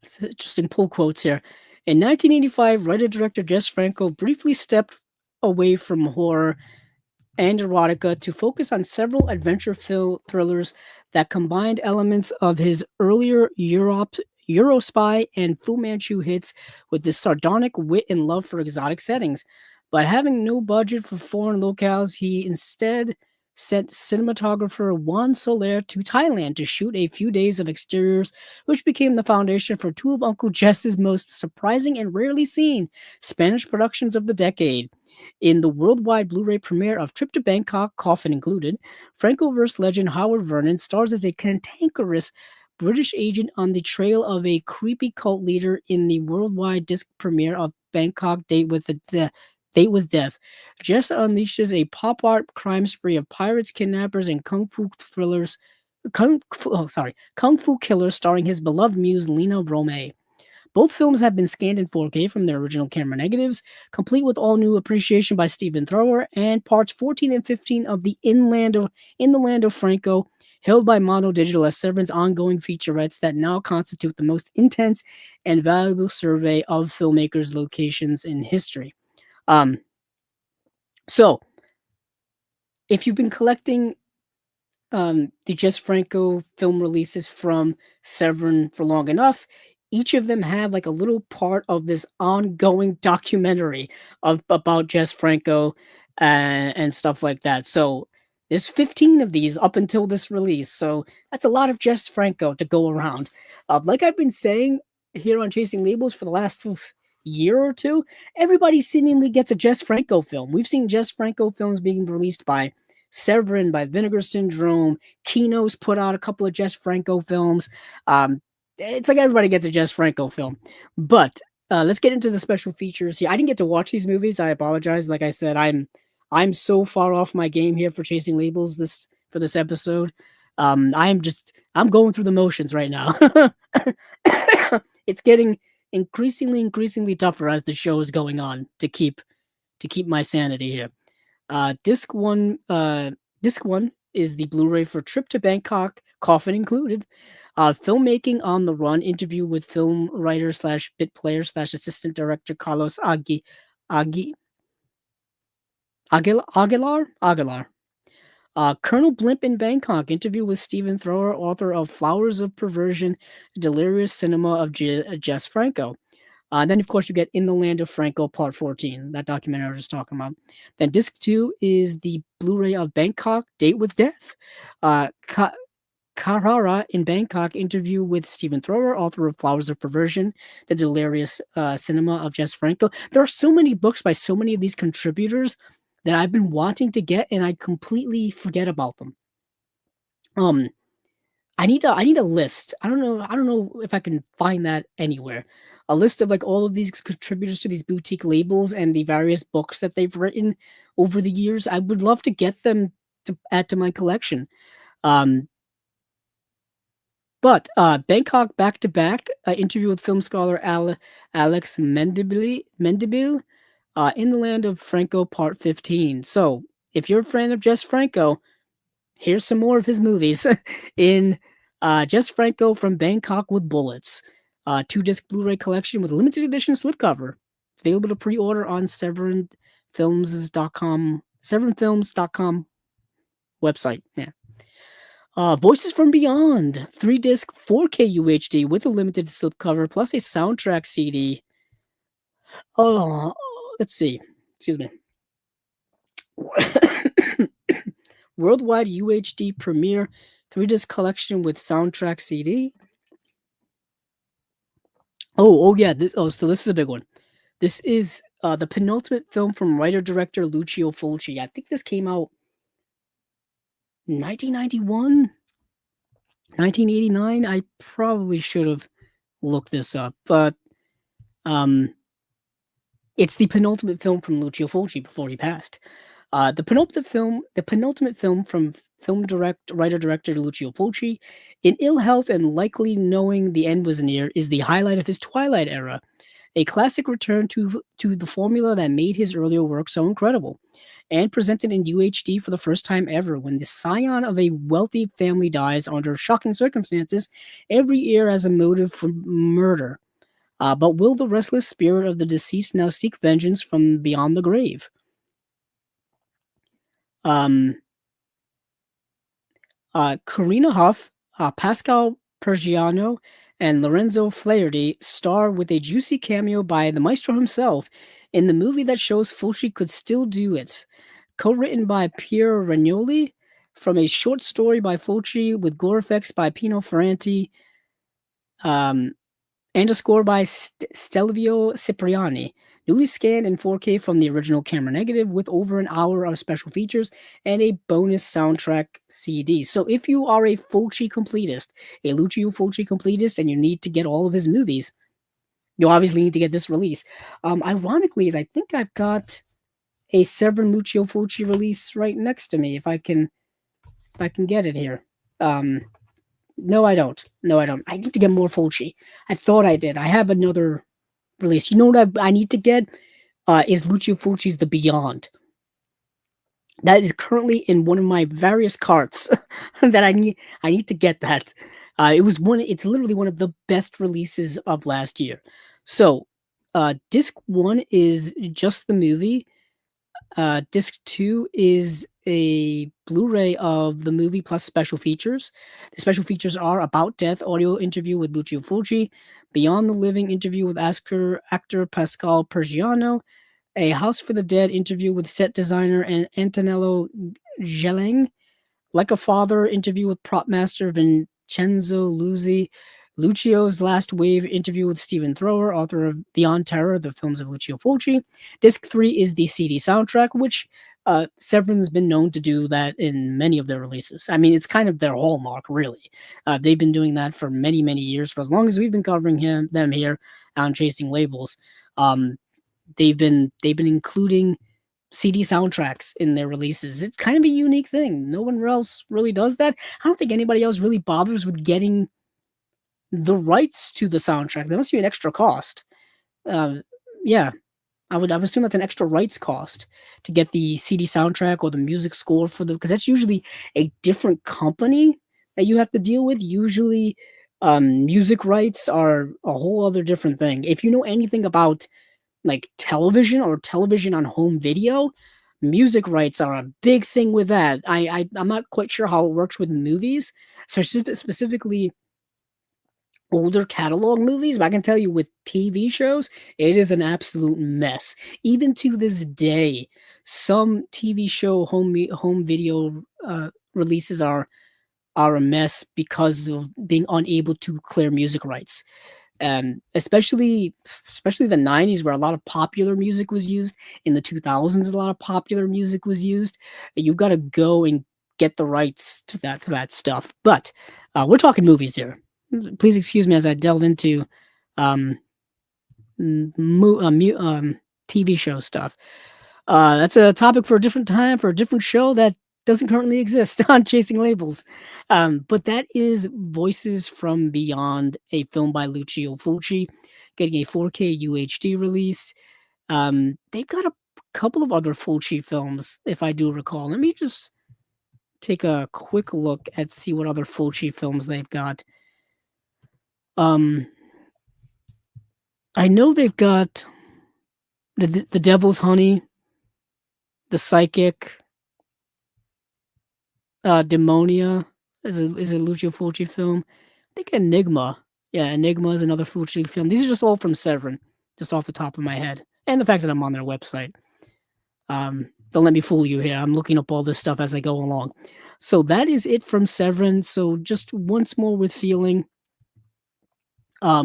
[SPEAKER 1] It's interesting pull quotes here. In 1985, writer director Jess Franco briefly stepped away from horror and erotica to focus on several adventure thrillers that combined elements of his earlier Eurospy and Fu Manchu hits with this sardonic wit and love for exotic settings. But having no budget for foreign locales, he instead sent cinematographer Juan Soler to Thailand to shoot a few days of exteriors, which became the foundation for two of Uncle Jess's most surprising and rarely seen Spanish productions of the decade. In the worldwide Blu-ray premiere of Trip to Bangkok, Coffin included, Franco-verse legend Howard Vernon stars as a cantankerous British agent on the trail of a creepy cult leader in the worldwide disc premiere of Bangkok Date with Death. Jess unleashes a pop art crime spree of pirates, kidnappers, and kung fu killers starring his beloved muse Lena Romay. Both films have been scanned in 4K from their original camera negatives, complete with all new appreciation by Stephen Thrower, and parts 14 and 15 of In the Land of Franco, held by Mono Digital as Severin's ongoing featurettes that now constitute the most intense and valuable survey of filmmakers' locations in history. Um, so, if you've been collecting the Jess Franco film releases from Severin for long enough, each of them have like a little part of this ongoing documentary about Jess Franco and stuff like that. So there's 15 of these up until this release. So that's a lot of Jess Franco to go around. Like I've been saying here on Chasing Labels for the last year or two, everybody seemingly gets a Jess Franco film. We've seen Jess Franco films being released by Severin, by Vinegar Syndrome. Kino's put out a couple of Jess Franco films. It's like everybody gets a Jess Franco film. But let's get into the special features here. I didn't get to watch these movies. I apologize. Like I said, I'm so far off my game here for Chasing Labels for this episode. I'm going through the motions right now. It's getting increasingly tougher as the show is going on to keep my sanity here. Disc one, disc one is the Blu-ray for Trip to Bangkok, Coffin included. Filmmaking on the Run interview with film writer slash bit player slash assistant director Carlos Agi, Aguilar. Colonel Blimp in Bangkok interview with Stephen Thrower, author of Flowers of Perversion, The Delirious Cinema of Jess Franco. Then, of course, you get In the Land of Franco, Part 14, that documentary I was just talking about. Then, Disc 2 is the Blu ray of Bangkok, Date with Death. Carrara in Bangkok interview with Stephen Thrower, author of Flowers of Perversion, The Delirious Cinema of Jess Franco. There are so many books by so many of these contributors that I've been wanting to get, and I completely forget about them. I need a list. I don't know if I can find that anywhere. A list of like all of these contributors to these boutique labels and the various books that they've written over the years. I would love to get them to add to my collection. Um, but Bangkok back to back interview with film scholar Alex Mendibile in the Land of Franco Part 15. So if you're a fan of Jess Franco, here's some more of his movies in Jess Franco from Bangkok with Bullets. 2-disc Blu-ray collection with limited edition slipcover. It's available to pre-order on severinfilms.com website. Yeah. Voices from Beyond, 3-disc 4K UHD with a limited slipcover plus a soundtrack CD. Oh, let's see. Excuse me. Worldwide UHD premiere 3-disc collection with soundtrack CD. Oh yeah. So this is a big one. This is the penultimate film from writer-director Lucio Fulci. I think this came out 1991. 1989. I probably should have looked this up, but um, it's the penultimate film from Lucio Fulci before he passed. The penultimate film from writer director Lucio Fulci, in ill health and likely knowing the end was near, is the highlight of his Twilight era, a classic return to the formula that made his earlier work so incredible, and presented in UHD for the first time ever when the scion of a wealthy family dies under shocking circumstances every year as a motive for murder. But will the restless spirit of the deceased now seek vengeance from beyond the grave? Um, Karina Huff, Pascal Pergiano, and Lorenzo Flaherty star with a juicy cameo by the maestro himself in the movie that shows Fulci could still do it. Co-written by Pier Ragnoli, from a short story by Fulci with gore effects by Pino Ferranti, um, and a score by Stelvio Cipriani. Newly scanned in 4K from the original camera negative with over an hour of special features and a bonus soundtrack CD. So if you are a Fulci completist, a Lucio Fulci completist, and you need to get all of his movies, you obviously need to get this release. Ironically, is I think I've got a Severin Lucio Fulci release right next to me. If I can get it here. Um, no, I don't. No, I don't. I need to get more Fulci. I thought I did. I have another release. You know what I need to get? Is Lucio Fulci's The Beyond. That is currently in one of my various carts that I need to get that. It's literally one of the best releases of last year. So, disc 1 is just the movie. Disc 2 is a Blu-ray of the movie plus special features. The special features are About Death audio interview with Lucio Fulci, Beyond the Living interview with actor Pascal Pergiano, a House for the Dead interview with set designer and Antonello Geleng, Like a Father interview with prop master Vincenzo Luzzi, Lucio's Last Wave interview with Stephen Thrower, author of Beyond Terror, the films of Lucio Fulci. Disc 3 is the CD soundtrack, which Severin's been known to do that in many of their releases. I mean, it's kind of their hallmark, really. They've been doing that for many, many years, for as long as we've been covering them here on Chasing Labels. Um, they've been including CD soundtracks in their releases. It's kind of a unique thing. No one else really does that. I don't think anybody else really bothers with getting the rights to the soundtrack. There must be an extra cost. Uh, yeah, I would assume that's an extra rights cost to get the CD soundtrack or the music score for the, because that's usually a different company that you have to deal with. Usually, music rights are a whole other different thing. If you know anything about like television or television on home video, music rights are a big thing with that. I'm not quite sure how it works with movies, specifically older catalog movies, but I can tell you with TV shows, it is an absolute mess. Even to this day, some TV show home video releases are a mess because of being unable to clear music rights. Especially the 90s, where a lot of popular music was used. In the 2000s, a lot of popular music was used. You got to go and get the rights to that stuff. But we're talking movies here. Please excuse me as I delve into um, TV show stuff. That's a topic for a different time, for a different show that doesn't currently exist on Chasing Labels. But that is Voices from Beyond, a film by Lucio Fulci, getting a 4K UHD release. They've got a couple of other Fulci films, if I do recall. Let me just take a quick look at see what other Fulci films they've got. Um, I know they've got the Devil's Honey, The Psychic, Demonia is a Lucio Fulci film. I think Enigma. Yeah, Enigma is another Fulci film. These are just all from Severin, just off the top of my head. And the fact that I'm on their website. Don't let me fool you here. I'm looking up all this stuff as I go along. So that is it from Severin. So just once more with feeling.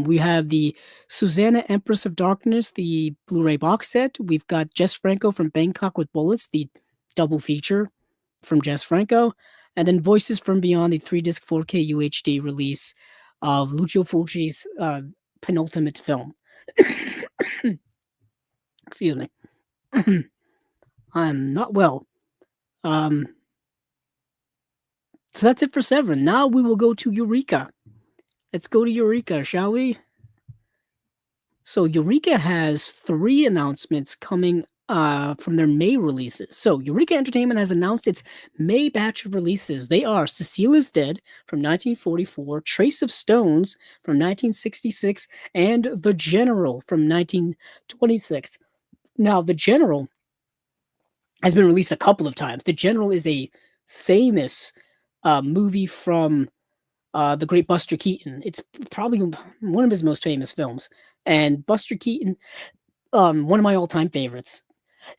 [SPEAKER 1] We have the Suzanna Empress of Darkness, the Blu-ray box set. We've got Jess Franco from Bangkok with Bullets, the double feature from Jess Franco. And then Voices from Beyond, the 3-disc 4K UHD release of Lucio Fulci's penultimate film. Excuse me. I'm not well. So that's it for Severin. Now we will go to Eureka. Let's go to Eureka, shall we? So Eureka has 3 announcements coming from their May releases. So Eureka Entertainment has announced its May batch of releases. They are Cecile is Dead from 1944, Trace of Stones from 1966, and The General from 1926. Now, The General has been released a couple of times. The General is a famous movie from the great Buster Keaton. It's probably one of his most famous films. And Buster Keaton, one of my all-time favorites.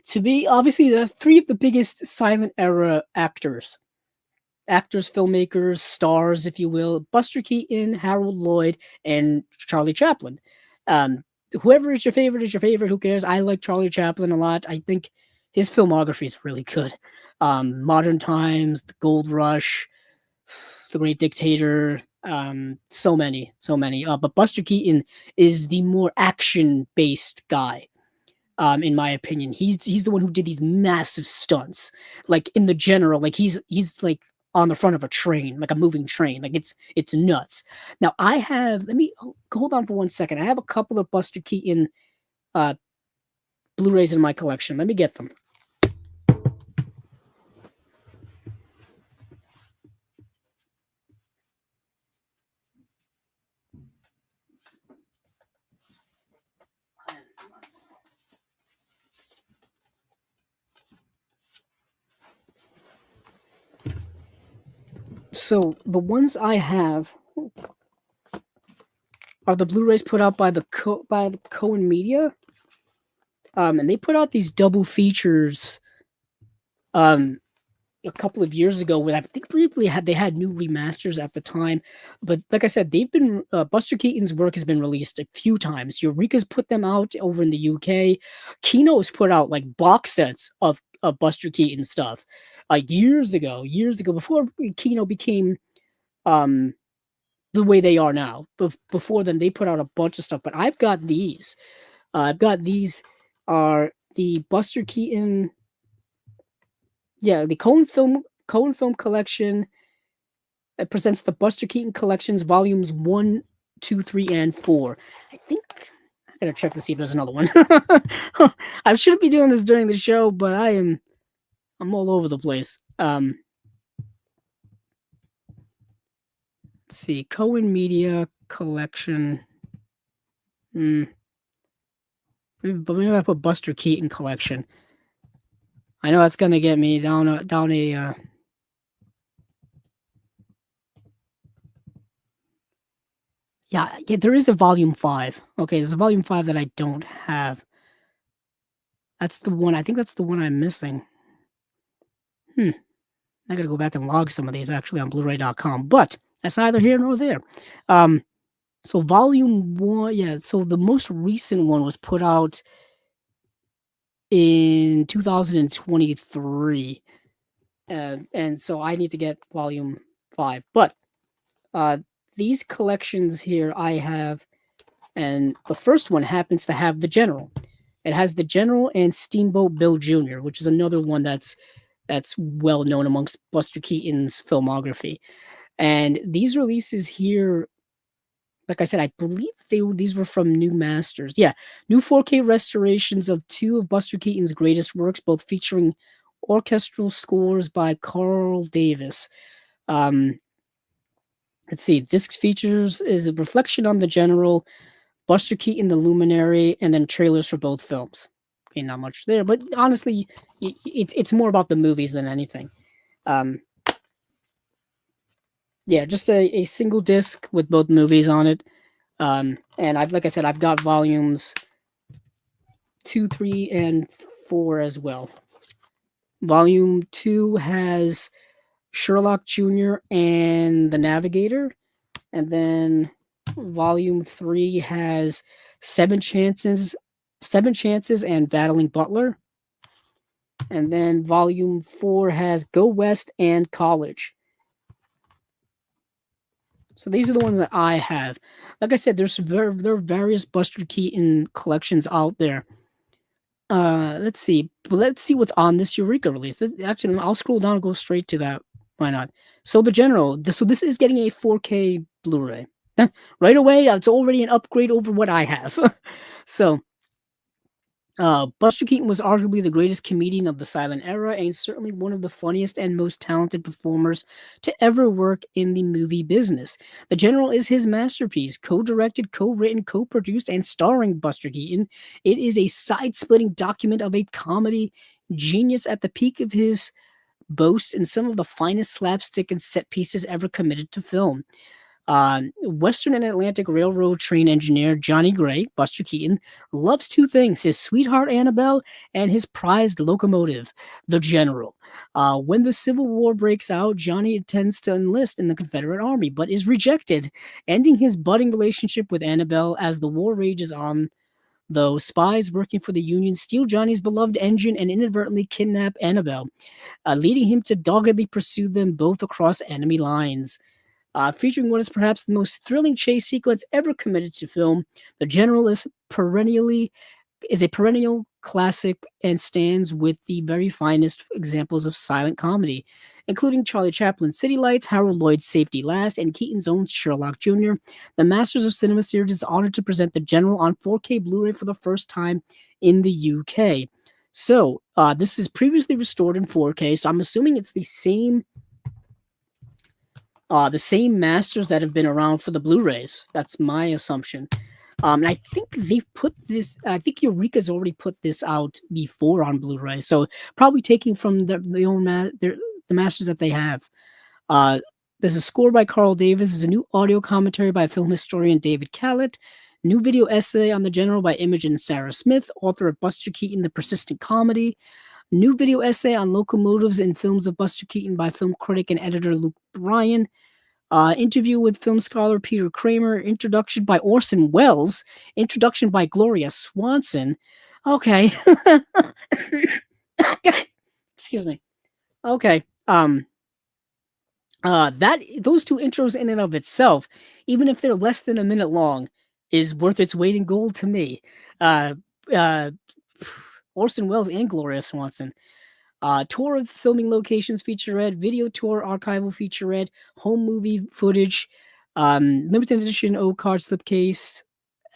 [SPEAKER 1] To me, obviously, the 3 of the biggest silent era actors, filmmakers, stars, if you will: Buster Keaton, Harold Lloyd, and Charlie Chaplin. Whoever is your favorite, who cares? I like Charlie Chaplin a lot. I think his filmography is really good. Modern Times, The Gold Rush, The Great Dictator, so many. But Buster Keaton is the more action-based guy, in my opinion. He's the one who did these massive stunts, like in The General. Like he's like on the front of a train, like a moving train. Like it's nuts. Now I have. Let me hold on for 1 second. I have a couple of Buster Keaton Blu-rays in my collection. Let me get them. So the ones I have are the Blu-rays put out by the Cohen Media, and they put out these double features, a couple of years ago. With I believe they had new remasters at the time, but like I said, they've been Buster Keaton's work has been released a few times. Eureka's put them out over in the UK. Kino's put out like box sets of Buster Keaton stuff, years ago, before Kino became the way they are now. Before then, they put out a bunch of stuff. But I've got these. Are the Buster Keaton. Yeah, the Cohen Film Collection. It presents the Buster Keaton Collections Volumes 1, 2, 3, and 4. I think I gotta check to see if there's another one. I shouldn't be doing this during the show, but I'm all over the place. Let's see, Cohen Media Collection. Maybe I put Buster Keaton Collection. I know that's gonna get me down a. Yeah, there is a volume 5. Okay, there's a volume 5 that I don't have. That's the one. I think that's the one I'm missing. I gotta go back and log some of these actually on Blu-ray.com. But that's neither here nor there. So volume 1, yeah. So the most recent one was put out in 2023, and so I need to get volume 5. But these collections here I have, and the first one happens to have The General. It has The General and Steamboat Bill Jr., which is another one that's well known amongst Buster Keaton's filmography. And these releases here, like I said, I believe these were from new masters. Yeah, new 4K restorations of 2 of Buster Keaton's greatest works, both featuring orchestral scores by Carl Davis. Let's see, disc features is a reflection on The General, Buster Keaton, The Luminary, and then trailers for both films. Okay, not much there, but honestly, it's more about the movies than anything. Yeah, just a single disc with both movies on it. And like I said, I've got volumes 2, 3, and 4 as well. Volume 2 has Sherlock Jr. and The Navigator, and then Volume 3 has Seven Chances and Battling Butler. And then Volume 4 has Go West and College. So these are the ones that I have. Like I said, there are various Buster Keaton collections out there. Let's see. Let's see what's on this Eureka release. Actually, I'll scroll down and go straight to that. Why not? So the general. So this is getting a 4K Blu-ray. Right away, it's already an upgrade over what I have. So Buster Keaton was arguably the greatest comedian of the silent era and certainly one of the funniest and most talented performers to ever work in the movie business. The General is his masterpiece, co-directed, co-written, co-produced, and starring Buster Keaton. It is a side-splitting document of a comedy genius at the peak of his boasts and some of the finest slapstick and set pieces ever committed to film. Western and Atlantic Railroad train engineer Johnny Gray, Buster Keaton, loves two things: his sweetheart Annabelle and his prized locomotive, the General. When the Civil War breaks out, Johnny intends to enlist in the Confederate Army, but is rejected, ending his budding relationship with Annabelle as the war rages on. Though spies working for the Union steal Johnny's beloved engine and inadvertently kidnap Annabelle, leading him to doggedly pursue them both across enemy lines. Featuring what is perhaps the most thrilling chase sequence ever committed to film. The General is a perennial classic and stands with the very finest examples of silent comedy, including Charlie Chaplin's City Lights, Harold Lloyd's Safety Last, and Keaton's own Sherlock Jr. The Masters of Cinema series is honored to present The General on 4K Blu-ray for the first time in the UK. So, this is previously restored in 4K, so I'm assuming it's the same masters that have been around for the Blu-rays. That's my assumption. And I think they've put this. I think Eureka's already put this out before on Blu-ray, so probably taking from the masters that they have. Uh, there's a score by Carl Davis. There's a new audio commentary by film historian David Callett. New video essay on the General by Imogen Sarah Smith, author of Buster Keaton: The Persistent Comedy. New video essay on locomotives in films of Buster Keaton by film critic and editor Luke Bryan. Interview with film scholar Peter Kramer. Introduction by Orson Welles. Introduction by Gloria Swanson. Okay. Okay. Excuse me. Okay. That those two intros in and of itself, even if they're less than a minute long, is worth its weight in gold to me. Uh, uh, Orson Welles and Gloria Swanson. Tour of filming locations featurette, video tour archival featurette, home movie footage, limited edition O card slipcase,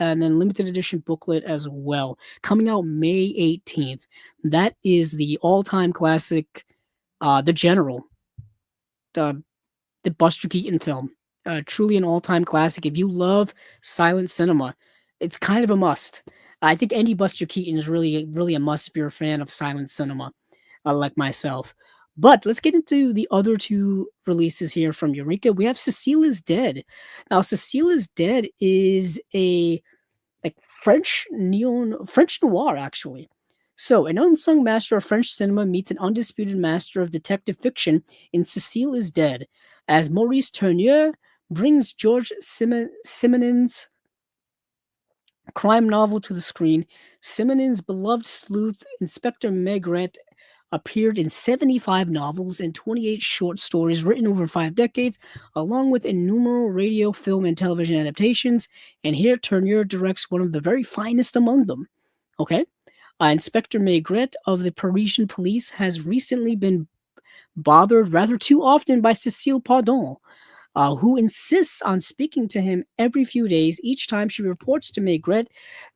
[SPEAKER 1] and then limited edition booklet as well. Coming out May 18th. That is the all-time classic, The General, the the Buster Keaton film. Truly an all-time classic. If you love silent cinema, it's kind of a must. I think any Buster Keaton is really a must if you're a fan of silent cinema, like myself. But let's get into the other two releases here from Eureka. We have Cecile is Dead. Now, Cecile is Dead is a like French noir actually. So, an unsung master of French cinema meets an undisputed master of detective fiction in Cecile is Dead, as Maurice Tournier brings Simonet's crime novel to the screen. Simonet's beloved sleuth, Inspector Maigret, appeared in 75 novels and 28 short stories written over 5 decades, along with innumerable radio, film, and television adaptations. And here Tournier directs one of the very finest among them. Okay? Inspector Maigret of the Parisian police has recently been bothered rather too often by Cecile Pardon, who insists on speaking to him every few days. Each time she reports to Maigret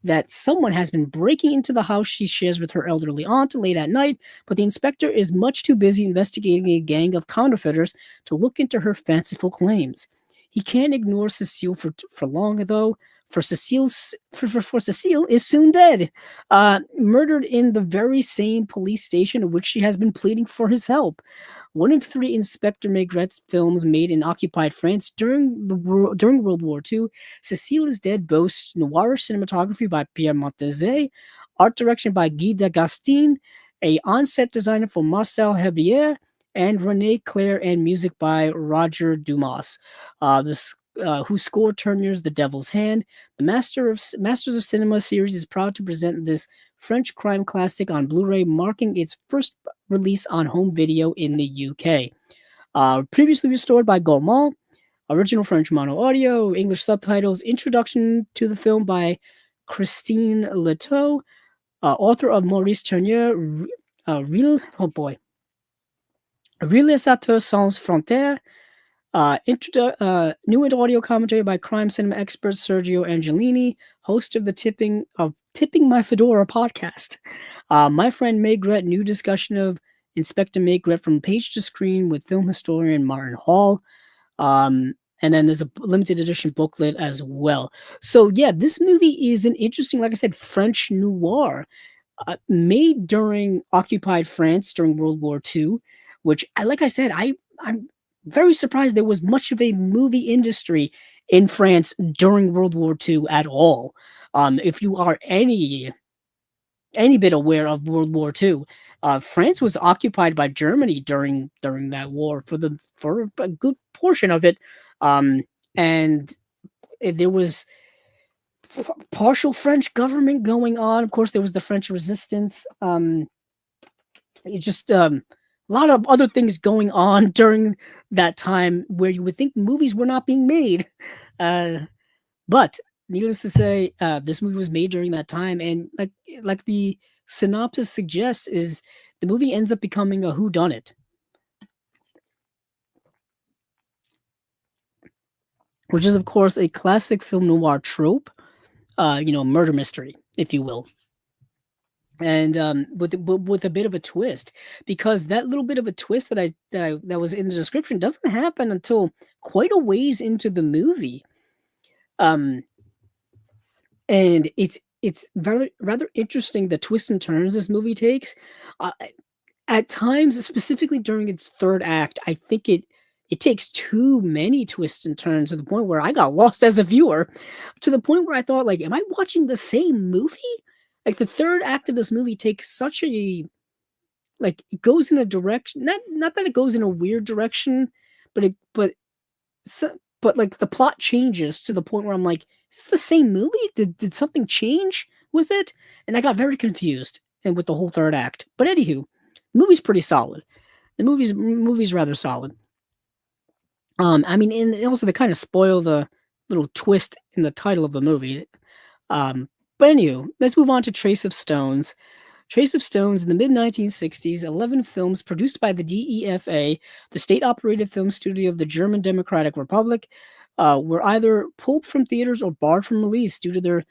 [SPEAKER 1] that someone has been breaking into the house she shares with her elderly aunt late at night, but the inspector is much too busy investigating a gang of counterfeiters to look into her fanciful claims. He can't ignore Cecile for long, though. For Cecile is soon dead, murdered in the very same police station in which she has been pleading for his help. One of three Inspector Maigret's films made in occupied France during World War II, Cecile is Dead boasts noirish cinematography by Pierre Montezet, art direction by Guy D'Agostine, a on-set designer for Marcel Herbier, and René Clair, and music by Roger Dumas. Who scored Tournier's The Devil's Hand. The Masters of Cinema series is proud to present this French crime classic on Blu-ray, marking its first release on home video in the UK. Previously restored by Gaumont, Original French mono audio, English subtitles, introduction to the film by Christine Leteau, author of Maurice Tournier, oh boy, Réalisateur Sans Frontières, new audio commentary by crime cinema expert Sergio Angelini, host of the Tipping My Fedora podcast. My friend Maigret, new discussion of Inspector Maigret from page to screen with film historian Martin Hall. And then there's a limited edition booklet as well. So yeah, this movie is an interesting, like I said, French noir, made during occupied France during World War II, which, like I said, I'm very surprised there was much of a movie industry in France during World War II at all. If you are any bit aware of World War II, France was occupied by Germany during that war for a good portion of it, and there was partial French government going on. Of course, there was the French resistance. It just a lot of other things going on during that time where you would think movies were not being made. Uh, but needless to say, this movie was made during that time, and like the synopsis suggests, is the movie ends up becoming a whodunit, which is of course a classic film noir trope, murder mystery, if you will. And with a bit of a twist, because that little bit of a twist that was in the description doesn't happen until quite a ways into the movie. Um, and it's very rather interesting the twists and turns this movie takes. Uh, at times, specifically during its third act, I think it takes too many twists and turns to the point where I got lost as a viewer, to the point where I thought, like, am I watching the same movie? Like the third act of this movie takes such a like it goes in a direction, not that it goes in a weird direction, but it so, but like the plot changes to the point where I'm like, is this the same movie? Did something change with it? And I got very confused and with the whole third act. But anywho, the movie's pretty solid. The movie's rather solid. I mean, and also they kind of spoil the little twist in the title of the movie. Um, but anywho, let's move on to Trace of Stones. Trace of Stones in the mid 1960s, 11 films produced by the DEFA, the state operated film studio of the German Democratic Republic, were either pulled from theaters or barred from release due to their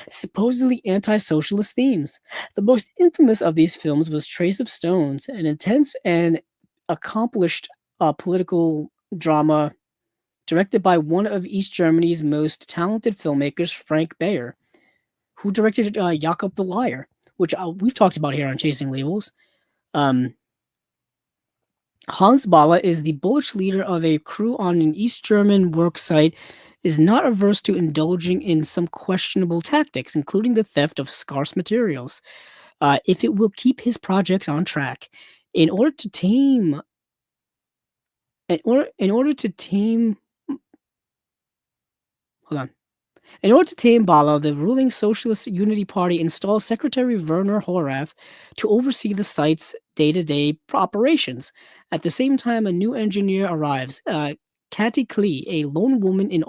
[SPEAKER 1] supposedly anti socialist themes. The most infamous of these films was Trace of Stones, an intense and accomplished political drama directed by one of East Germany's most talented filmmakers, Frank Bayer, who directed Jakob the Liar, which we've talked about here on Chasing Labels. Um, Hans Bala is the bullish leader of a crew on an East German work site, is not averse to indulging in some questionable tactics, including the theft of scarce materials, if it will keep his projects on track. In order to tame, in order to tame, hold on. In order to tame Bala, the ruling Socialist Unity Party installs Secretary Werner Horath to oversee the site's day-to-day operations. At the same time, a new engineer arrives, Katty Klee, a lone woman in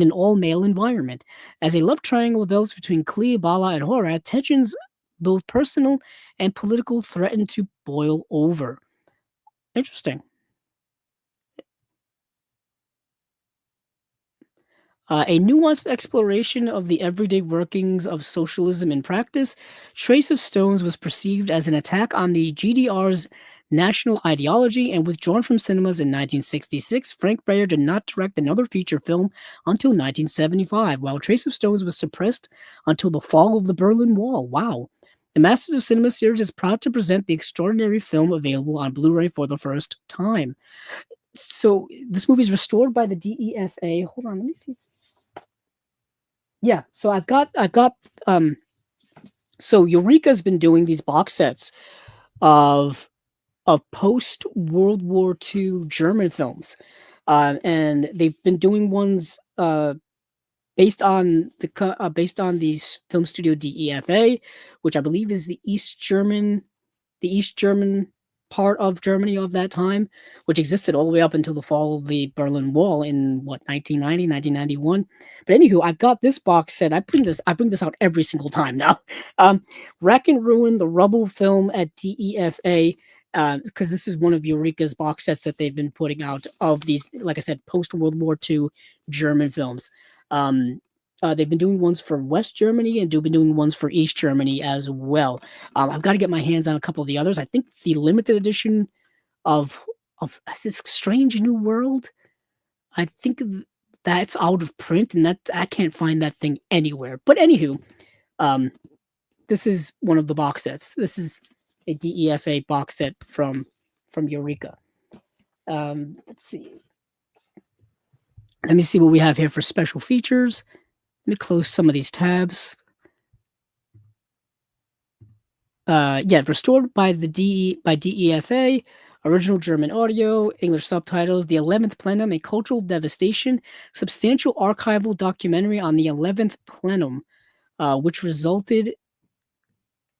[SPEAKER 1] an all-male environment. As a love triangle develops between Klee, Bala, and Horath, tensions, both personal and political, threaten to boil over. Interesting. A nuanced exploration of the everyday workings of socialism in practice, Trace of Stones was perceived as an attack on the GDR's national ideology and withdrawn from cinemas in 1966. Frank Bayer did not direct another feature film until 1975, while Trace of Stones was suppressed until the fall of the Berlin Wall. Wow. The Masters of Cinema series is proud to present the extraordinary film available on Blu-ray for the first time. So this movie is restored by the DEFA. Hold on, let me see. Yeah, so I've got so Eureka's been doing these box sets of post World War II German films. And they've been doing ones based on these film studio DEFA, which I believe is the East German part of Germany of that time, which existed all the way up until the fall of the Berlin Wall in what 1990, 1991. But anywho, I've got this box set. I bring this out every single time now. Um, Wreck and Ruin, the Rubble film at DEFA, because this is one of Eureka's box sets that they've been putting out of these, like I said, post World War II German films. Um, they've been doing ones for West Germany and they've been doing ones for East Germany as well. I've got to get my hands on a couple of the others. I think the limited edition of this Strange New World, I think that's out of print, and that I can't find that thing anywhere. But anywho, um, this is one of the box sets. This is a DEFA box set from Eureka. Let's see. Let me see what we have here for special features. Let me close some of these tabs. Yeah, restored by DEFA, original German audio, English subtitles, the 11th Plenum, a cultural devastation, substantial archival documentary on the 11th Plenum, which resulted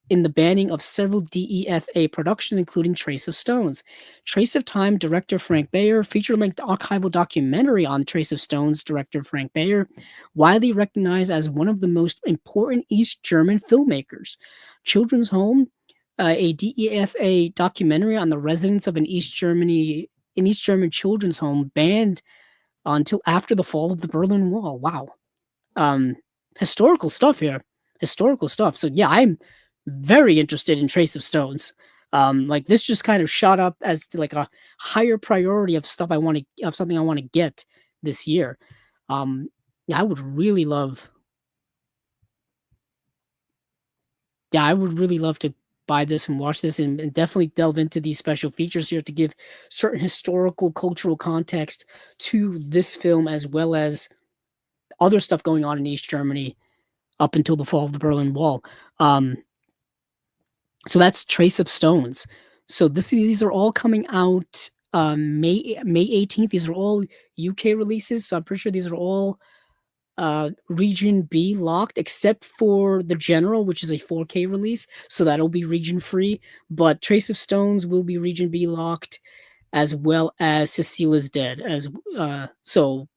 [SPEAKER 1] in the banning of several DEFA productions, including Trace of Stones. Trace of Time director Frank Bayer, feature-length archival documentary on Trace of Stones director Frank Bayer, widely recognized as one of the most important East German filmmakers. Children's Home, a DEFA documentary on the residents of an East German children's home banned until after the fall of the Berlin Wall. Wow. Um, Historical stuff here. Historical stuff. So yeah, I'm very interested in Trace of Stones. Like this just kind of shot up as to like a higher priority of something I want to get this year. Yeah, I would really love. Yeah, I would really love to buy this and watch this and definitely delve into these special features here to give certain historical cultural context to this film as well as other stuff going on in East Germany up until the fall of the Berlin Wall. Um, so that's Trace of Stones. So these are all coming out May 18th. These are all UK releases. So I'm pretty sure these are all region B locked, except for the General, which is a 4K release. So that'll be region free. But Trace of Stones will be region B locked, as well as Cecile is Dead. So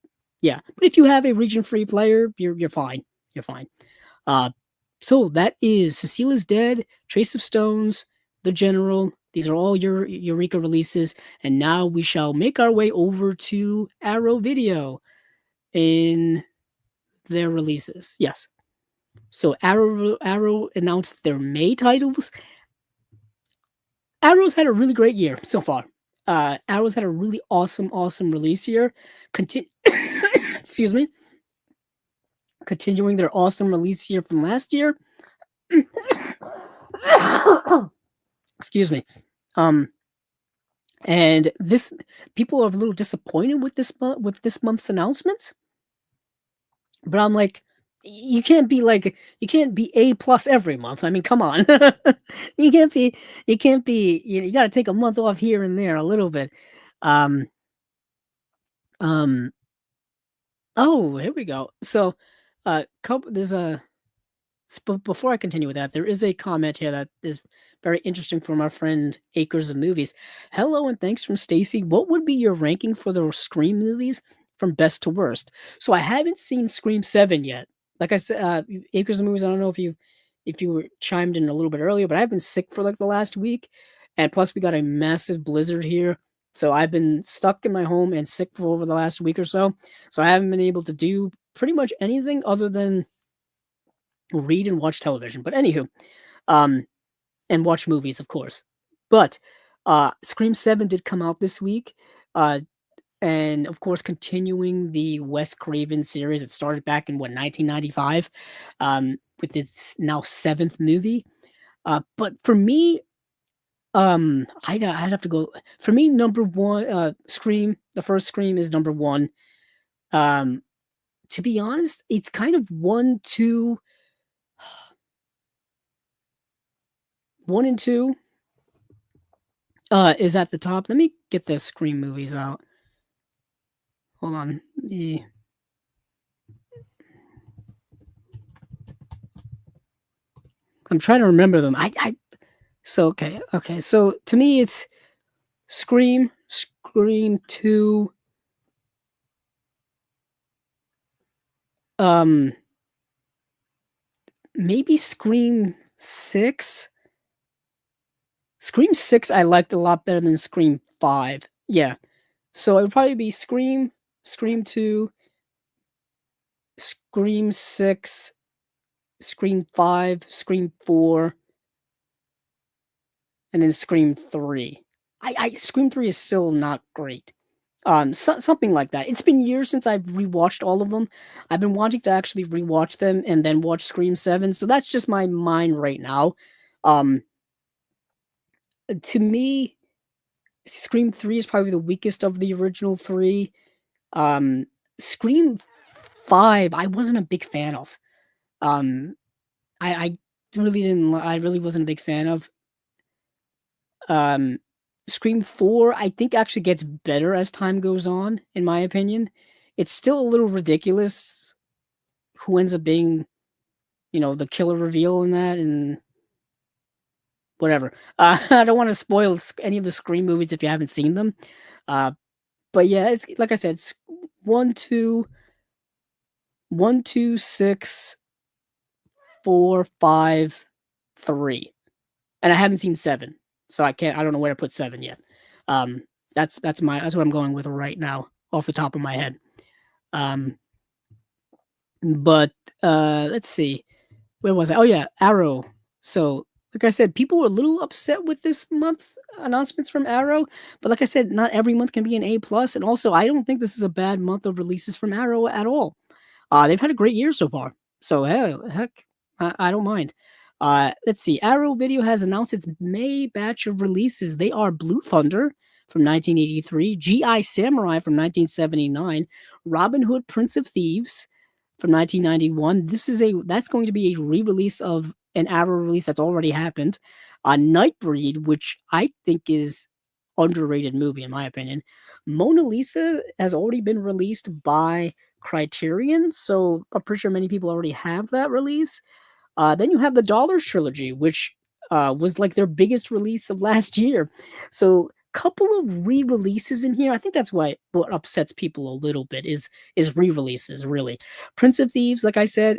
[SPEAKER 1] yeah. But if you have a region free player, you're fine. You're fine. Uh, so that is Cecile is Dead, Trace of Stones, The General. These are all your Eureka releases. And now we shall make our way over to Arrow Video in their releases. Yes. So Arrow announced their May titles. Arrow's had a really great year so far. Arrow's had a really awesome release year. Excuse me. Continuing their awesome release year from last year. Excuse me. And this people are a little disappointed with this month's announcements. But I'm like, you can't be A plus every month. I mean, come on. you can't be you got to take a month off here and there a little bit. Um oh, here we go. So there's a before I continue with that, there is a comment here that is very interesting from our friend Acres of Movies. Hello and thanks from Stacy. What would be your ranking for the Scream movies from best to worst? So I haven't seen Scream 7 yet. Like I said, Acres of Movies, I don't know if you were chimed in a little bit earlier, but I've been sick for like the last week. And plus we got a massive blizzard here. So I've been stuck in my home and sick for over the last week or so. So I haven't been able to do pretty much anything other than read and watch television. But anywho, and watch movies, of course. But Scream 7 did come out this week. And of course, continuing the Wes Craven series. It started back in 1995, with its now 7th movie. But for me, I'd have to go. For me, number one, Scream. The first Scream is number one. To be honest, it's kind of 1, 2. 1 and 2 is at the top. Let me get the Scream movies out. Hold on. I'm trying to remember them. So okay. So to me, it's Scream 2, um, maybe Scream 6? Scream 6 I liked a lot better than Scream 5. Yeah. So it would probably be Scream 2, Scream 6, Scream 5, Scream 4, and then Scream 3. I Scream 3 is still not great. Something like that. It's been years since I've rewatched all of them. I've been wanting to actually rewatch them and then watch Scream 7, so that's just my mind right now. Um, to me, Scream 3 is probably the weakest of the original 3. Um, Scream 5, I wasn't a big fan of. Um, I really didn't li I really wasn't a big fan of. Um, Scream 4, I think actually gets better as time goes on, in my opinion. It's still a little ridiculous who ends up being, the killer reveal in that and whatever. I don't wanna spoil any of the Scream movies if you haven't seen them. Uh, but yeah, it's like I said, 1, 2, 1, 2, 6, 4, 5, 3. And I haven't seen 7, so I don't know where to put 7 yet. Um, that's what I'm going with right now off the top of my head. Um, but, let's see, where was I? Oh, yeah, Arrow. So, like I said, people were a little upset with this month's announcements from Arrow, but like I said, not every month can be an A+, plus. And also, I don't think this is a bad month of releases from Arrow at all. They've had a great year so far. So heck, I don't mind. Let's see. Arrow Video has announced its May batch of releases. They are Blue Thunder from 1983, G.I. Samurai from 1979, Robin Hood, Prince of Thieves from 1991. That's going to be a re-release of an Arrow release that's already happened. Nightbreed, which I think is underrated movie in my opinion. Mona Lisa has already been released by Criterion, so I'm pretty sure many people already have that release. Then you have the Dollars Trilogy, which was like their biggest release of last year. So couple of re-releases in here. I think that's what upsets people a little bit is re-releases, really. Prince of Thieves, like I said,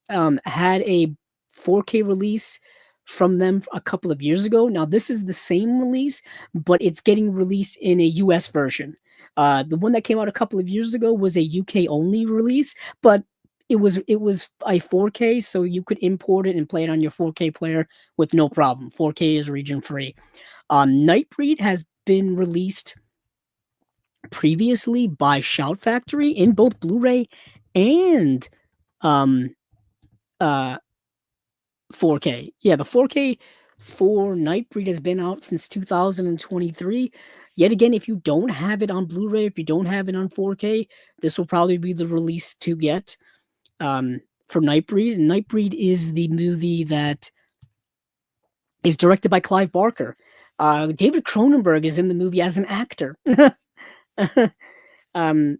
[SPEAKER 1] had a 4K release from them a couple of years ago. Now this is the same release, but it's getting released in a US version. The one that came out a couple of years ago was a UK only release, but it was a 4K, so you could import it and play it on your 4K player with no problem. 4K is region free. Nightbreed has been released previously by Shout Factory in both Blu-ray and um, uh, 4K. Yeah, the 4K for Nightbreed has been out since 2023. Yet again, if you don't have it on Blu-ray, if you don't have it on 4K, this will probably be the release to get for Nightbreed. And Nightbreed is the movie that is directed by Clive Barker. David Cronenberg is in the movie as an actor. um,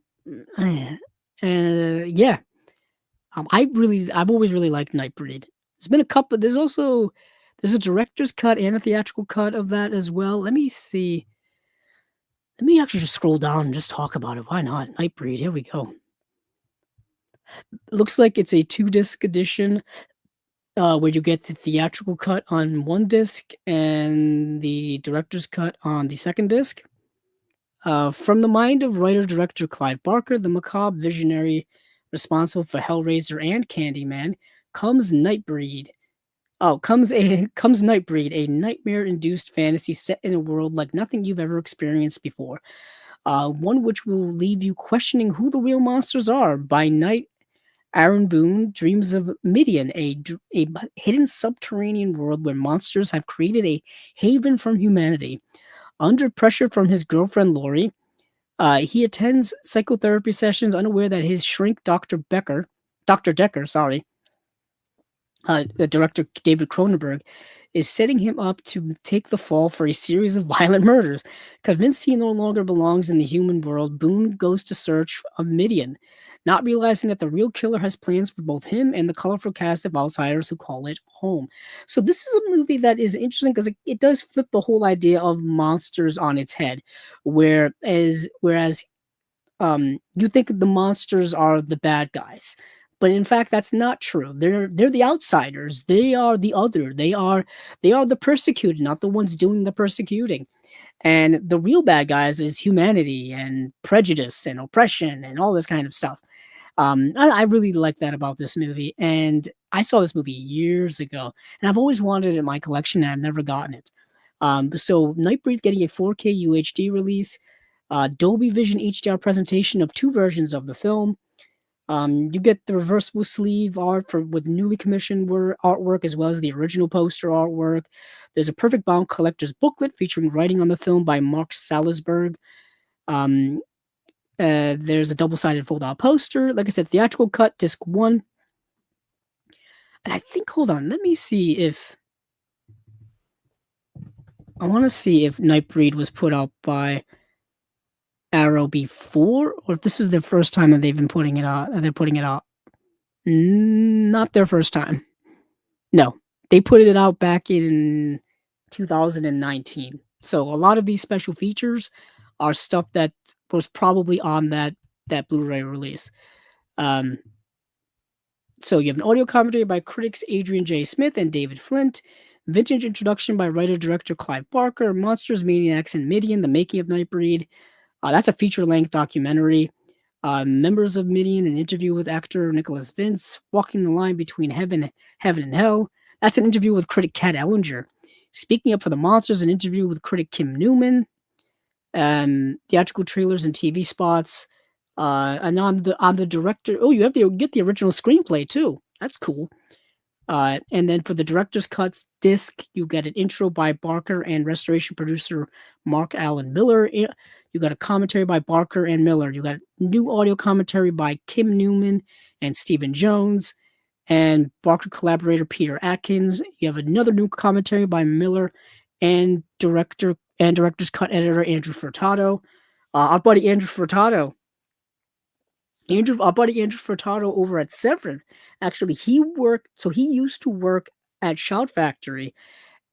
[SPEAKER 1] yeah, I've always really liked Nightbreed. There's been a couple. There's a director's cut and a theatrical cut of that as well. Let me see. Let me actually just scroll down and just talk about it. Why not? Nightbreed. Here we go. It looks like it's a 2-disc edition, where you get the theatrical cut on one disc and the director's cut on the second disc. From the mind of writer-director Clive Barker, the macabre visionary responsible for Hellraiser and Candyman, comes Nightbreed. Comes Nightbreed, a nightmare-induced fantasy set in a world like nothing you've ever experienced before. One which will leave you questioning who the real monsters are. By night, Aaron Boone dreams of Midian, a hidden subterranean world where monsters have created a haven from humanity. Under pressure from his girlfriend Lori, he attends psychotherapy sessions, unaware that his shrink, Dr. Decker, the director David Cronenberg is setting him up to take the fall for a series of violent murders. Convinced he no longer belongs in the human world, Boone goes to search a Midian, not realizing that the real killer has plans for both him and the colorful cast of outsiders who call it home. So this is a movie that is interesting because it does flip the whole idea of monsters on its head, whereas you think the monsters are the bad guys, but in fact that's not true. They're the outsiders. They are the other. They are the persecuted, not the ones doing the persecuting. And the real bad guys is humanity and prejudice and oppression and all this kind of stuff. I really like that about this movie, and I saw this movie years ago, and I've always wanted it in my collection, and I've never gotten it. So Nightbreed's getting a 4K UHD release, Dolby Vision HDR presentation of two versions of the film. You get the reversible sleeve art with newly commissioned artwork as well as the original poster artwork. There's a perfect bound collector's booklet featuring writing on the film by Mark Salisbury. Um, there's a double-sided fold-out poster. Like I said, theatrical cut, disc 1. And I think, hold on, let me see if... I want to see if Nightbreed was put out by Arrow before, or if this is the first time that they've been putting it out. They're putting it out. Not their first time. No, they put it out back in 2019. So a lot of these special features are stuff that was probably on that Blu-ray release. So you have an audio commentary by critics Adrian J. Smith and David Flint, vintage introduction by writer-director Clive Barker, Monsters, Maniacs, and Midian, The Making of Nightbreed. That's a feature-length documentary. Members of Midian, an interview with actor Nicholas Vince, Walking the Line Between Heaven and Hell. That's an interview with critic Kat Ellinger. Speaking Up for the Monsters, an interview with critic Kim Newman. Theatrical trailers and TV spots. And on the director, you get the original screenplay too. That's cool. And then for the director's cuts disc, you get an intro by Barker and restoration producer Mark Allen Miller. You got a commentary by Barker and Miller. You got new audio commentary by Kim Newman and Stephen Jones, and Barker collaborator Peter Atkins. You have another new commentary by Miller and director's cut editor Andrew Furtado. Our buddy Andrew Furtado over at Severin. Actually, he used to work at Shout Factory,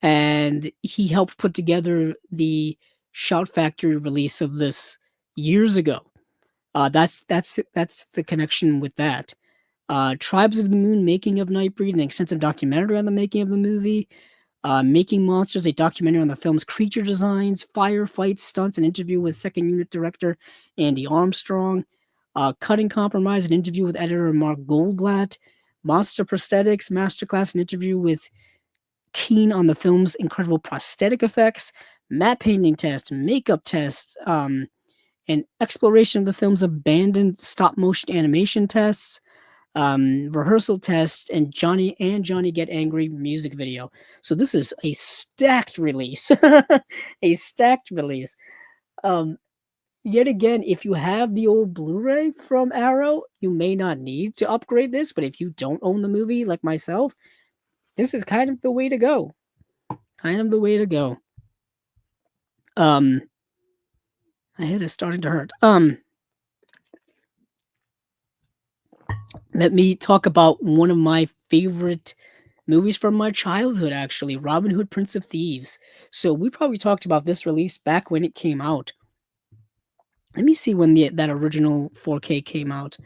[SPEAKER 1] and he helped put together the Shout Factory release of this years ago. That's the connection with that. Tribes of the Moon, Making of Nightbreed, an extensive documentary on the making of the movie. Making Monsters, a documentary on the film's creature designs, firefights, stunts, an interview with second unit director Andy Armstrong. Cutting Compromise, an interview with editor Mark Goldblatt. Monster Prosthetics, Masterclass, an interview with Keen on the film's incredible prosthetic effects. Matte painting test, makeup test, an exploration of the film's abandoned stop-motion animation tests, rehearsal test, and Johnny Get Angry music video. So this is a stacked release. A stacked release. Yet again, if you have the old Blu-ray from Arrow, you may not need to upgrade this, but if you don't own the movie like myself, this is kind of the way to go. Kind of the way to go. My head is starting to hurt. Let me talk about one of my favorite movies from my childhood, actually, Robin Hood, Prince of Thieves. So we probably talked about this release back when it came out. Let me see when that original 4K came out.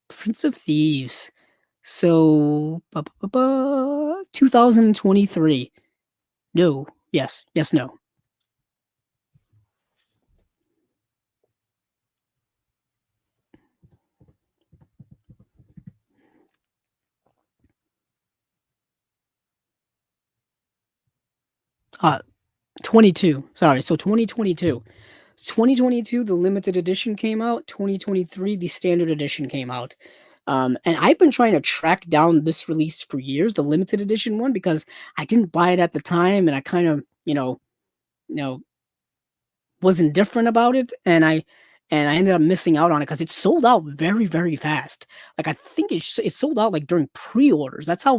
[SPEAKER 1] Prince of Thieves. So 2023. No. Yes, no. Uh 22. Sorry. So 2022. 2022, the limited edition came out. 2023, the standard edition came out. And I've been trying to track down this release for years, the limited edition one, because I didn't buy it at the time, and I kind of, was indifferent about it. And and I ended up missing out on it because it sold out very, very fast. Like, I think it sold out, like, during pre-orders. That's how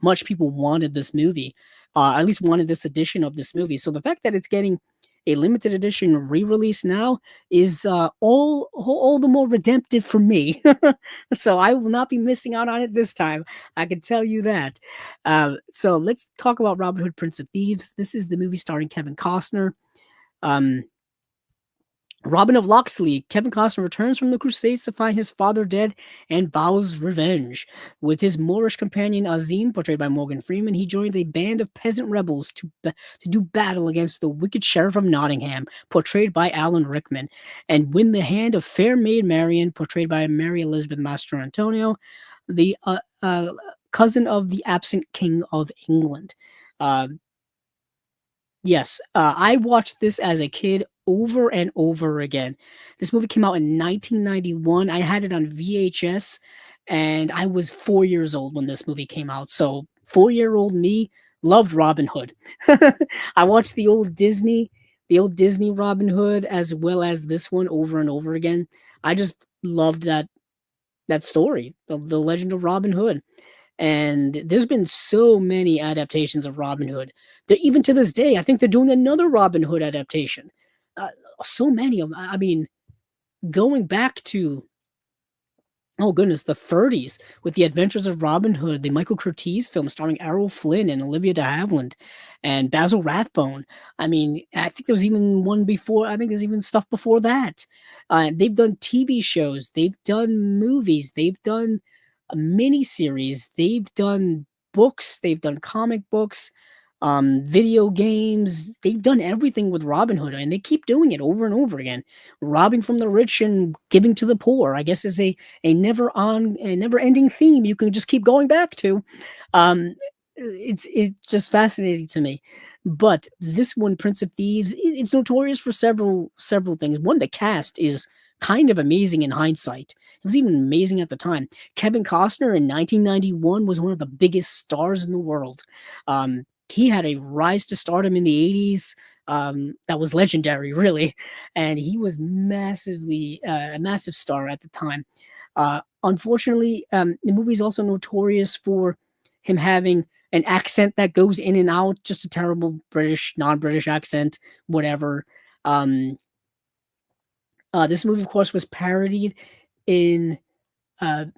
[SPEAKER 1] much people wanted this movie, at least wanted this edition of this movie. So the fact that it's getting a limited edition re-release now is, all the more redemptive for me. So I will not be missing out on it this time, I can tell you that. So let's talk about Robin Hood, Prince of Thieves. This is the movie starring Kevin Costner. Um, Robin of Locksley, Kevin Costner returns from the Crusades to find his father dead and vows revenge. With his Moorish companion Azim, portrayed by Morgan Freeman, he joins a band of peasant rebels to do battle against the wicked Sheriff of Nottingham, portrayed by Alan Rickman, and win the hand of fair maid Marian, portrayed by Mary Elizabeth Mastro Antonio, the cousin of the absent King of England. Uh, Yes, I watched this as a kid over and over again. This movie came out in 1991. I had it on VHS, and I was 4 years old when this movie came out. So 4-year-old me loved Robin Hood. I watched the old Disney Robin Hood, as well as this one over and over again. I just loved that story, the Legend of Robin Hood. And there's been so many adaptations of Robin Hood that even to this day, I think they're doing another Robin Hood adaptation. Uh, so many of them. I mean, going back to, oh goodness, the 30s with The Adventures of Robin Hood, the Michael Curtiz film starring Errol Flynn and Olivia de Havilland and Basil Rathbone. I mean, I think there was even one before. I think there's even stuff before that. They've done TV shows, they've done movies, they've done a mini series, they've done books, they've done comic books, video games. They've done everything with Robin Hood, and they keep doing it over and over again. Robbing from the rich and giving to the poor, I guess, is a never ending theme you can just keep going back to. It's just fascinating to me. But this one, Prince of Thieves, it's notorious for several things. One, the cast is kind of amazing in hindsight. It was even amazing at the time. Kevin Costner in 1991 was one of the biggest stars in the world. He had a rise to stardom in the 80s, that was legendary, really, and he was a massive star at the time. Unfortunately, the movie is also notorious for him having an accent that goes in and out, just a terrible British, non-British accent, whatever. Um, this movie, of course, was parodied in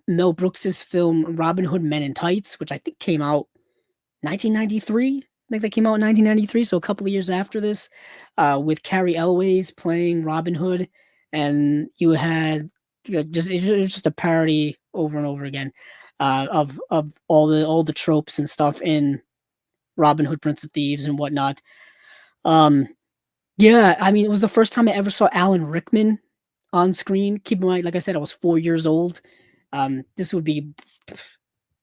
[SPEAKER 1] Mel Brooks's film Robin Hood Men in Tights, which I think came out 1993. I think that came out in 1993, so a couple of years after this, with Carrie Elways playing Robin Hood, and you had it was just a parody over and over again, of all the tropes and stuff in Robin Hood, Prince of Thieves, and whatnot. Um, yeah, I mean, it was the first time I ever saw Alan Rickman on screen. Keep in mind, like I said, I was 4 years old. This would be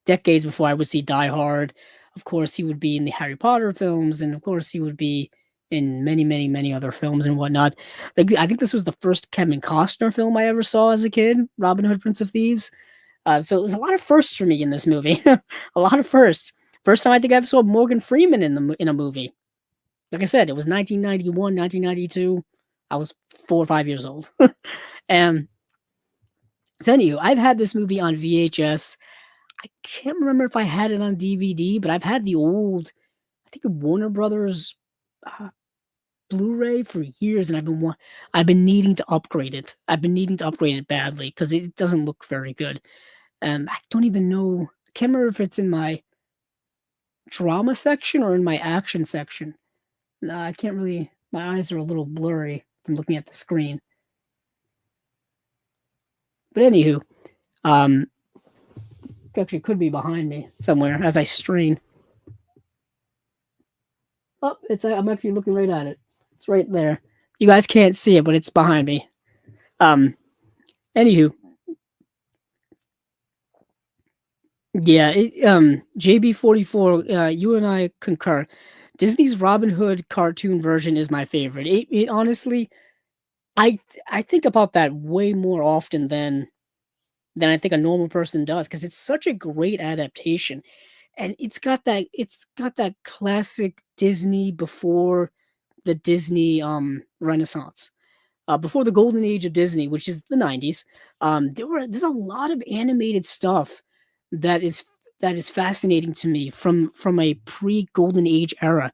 [SPEAKER 1] decades before I would see Die Hard. Of course, he would be in the Harry Potter films, and of course, he would be in many, many, many other films and whatnot. Like, I think this was the first Kevin Costner film I ever saw as a kid, Robin Hood, Prince of Thieves. So it was a lot of firsts for me in this movie, a lot of firsts. First time I think I ever saw Morgan Freeman in a movie. Like I said, it was 1991, 1992. I was 4 or 5 years old. And so anywho, I've had this movie on VHS. I can't remember if I had it on DVD, but I've had the old, I think Warner Brothers uh, Blu-ray for years, and I've been needing to upgrade it. I've been needing to upgrade it badly because it doesn't look very good. I don't even know. I can't remember if it's in my drama section or in my action section. No, I can't really. My eyes are a little blurry from looking at the screen. But anywho, um, it actually could be behind me somewhere as I strain. Oh, I'm actually looking right at it. It's right there. You guys can't see it, but it's behind me. Um, Anywho, yeah, JB44, you and I concur. Disney's Robin Hood cartoon version is my favorite. It honestly, I I think about that way more often than I think a normal person does because it's such a great adaptation, and it's got that classic Disney before the Disney Renaissance. before the golden age of Disney, which is the 90s. There's a lot of animated stuff that is that is fascinating to me from a pre-golden age era.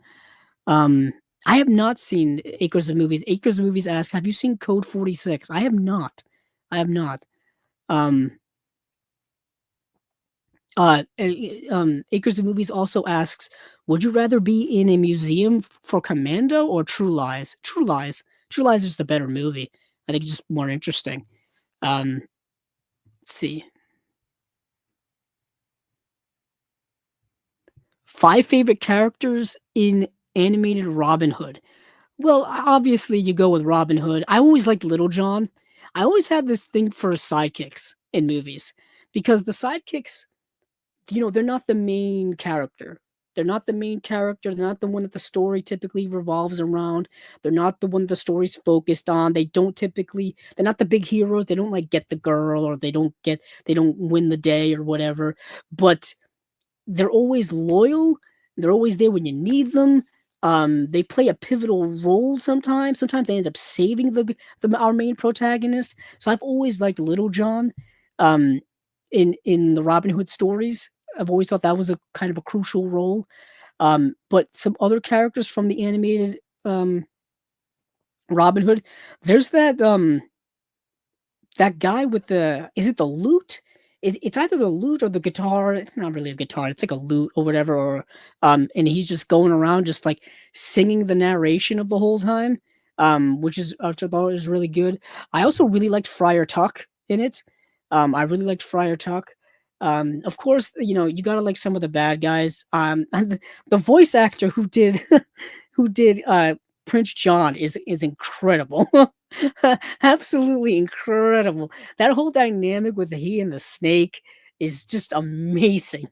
[SPEAKER 1] Um, I have not seen Acres of Movies. Acres of Movies asks, "Have you seen Code 46?" I have not. I have not. Um, Acres of Movies also asks, "Would you rather be in a museum for Commando or True Lies?" True Lies. True Lies is the better movie. I think it's just more interesting. Um, let's see. 5 favorite characters in animated Robin Hood. Well, obviously, you go with Robin Hood. I always liked Little John. I always had this thing for sidekicks in movies because the sidekicks, they're not the main character. They're not the main character. They're not the one that the story typically revolves around. They're not the one the story's focused on. They're not the big heroes. They don't like get the girl or they don't win the day or whatever. But they're always loyal. They're always there when you need them. They play a pivotal role sometimes. Sometimes they end up saving our main protagonist. So I've always liked Little John, um, in the Robin Hood stories. I've always thought that was a kind of a crucial role. But some other characters from the animated Robin Hood, there's that guy with the is it the lute? It's either the lute or the guitar. It's not really a guitar. It's like a lute or whatever. Or and he's just going around just like singing the narration of the whole time, which I thought was really good. I also really liked Friar Tuck in it. I really liked Friar Tuck. Of course, you gotta like some of the bad guys. And the voice actor who did who did Prince John is incredible. Absolutely incredible. That whole dynamic with he and the snake is just amazing.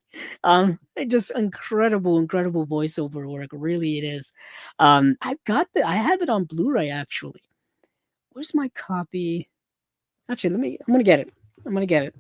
[SPEAKER 1] Just incredible, incredible voiceover work. Really, it is. I have it on Blu-ray actually. Where's my copy? Actually, I'm gonna get it. I'm gonna get it.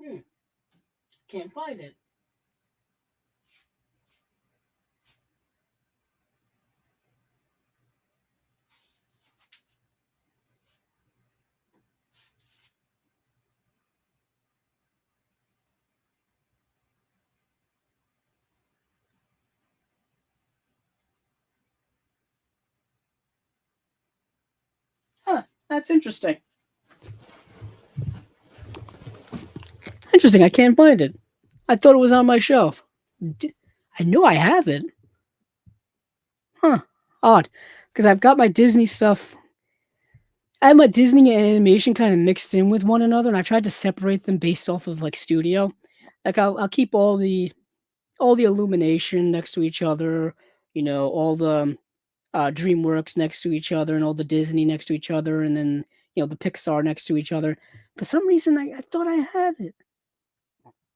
[SPEAKER 1] Hmm, can't find it. Huh, that's interesting. Interesting, I can't find it. I thought it was on my shelf. I know I have it. Huh, odd. Because I've got my Disney stuff. I have my Disney and animation kind of mixed in with one another, and I tried to separate them based off of like studio. Like I'll keep all the Illumination next to each other, all the DreamWorks next to each other, and all the Disney next to each other, and then the Pixar next to each other. For some reason, I thought I had it.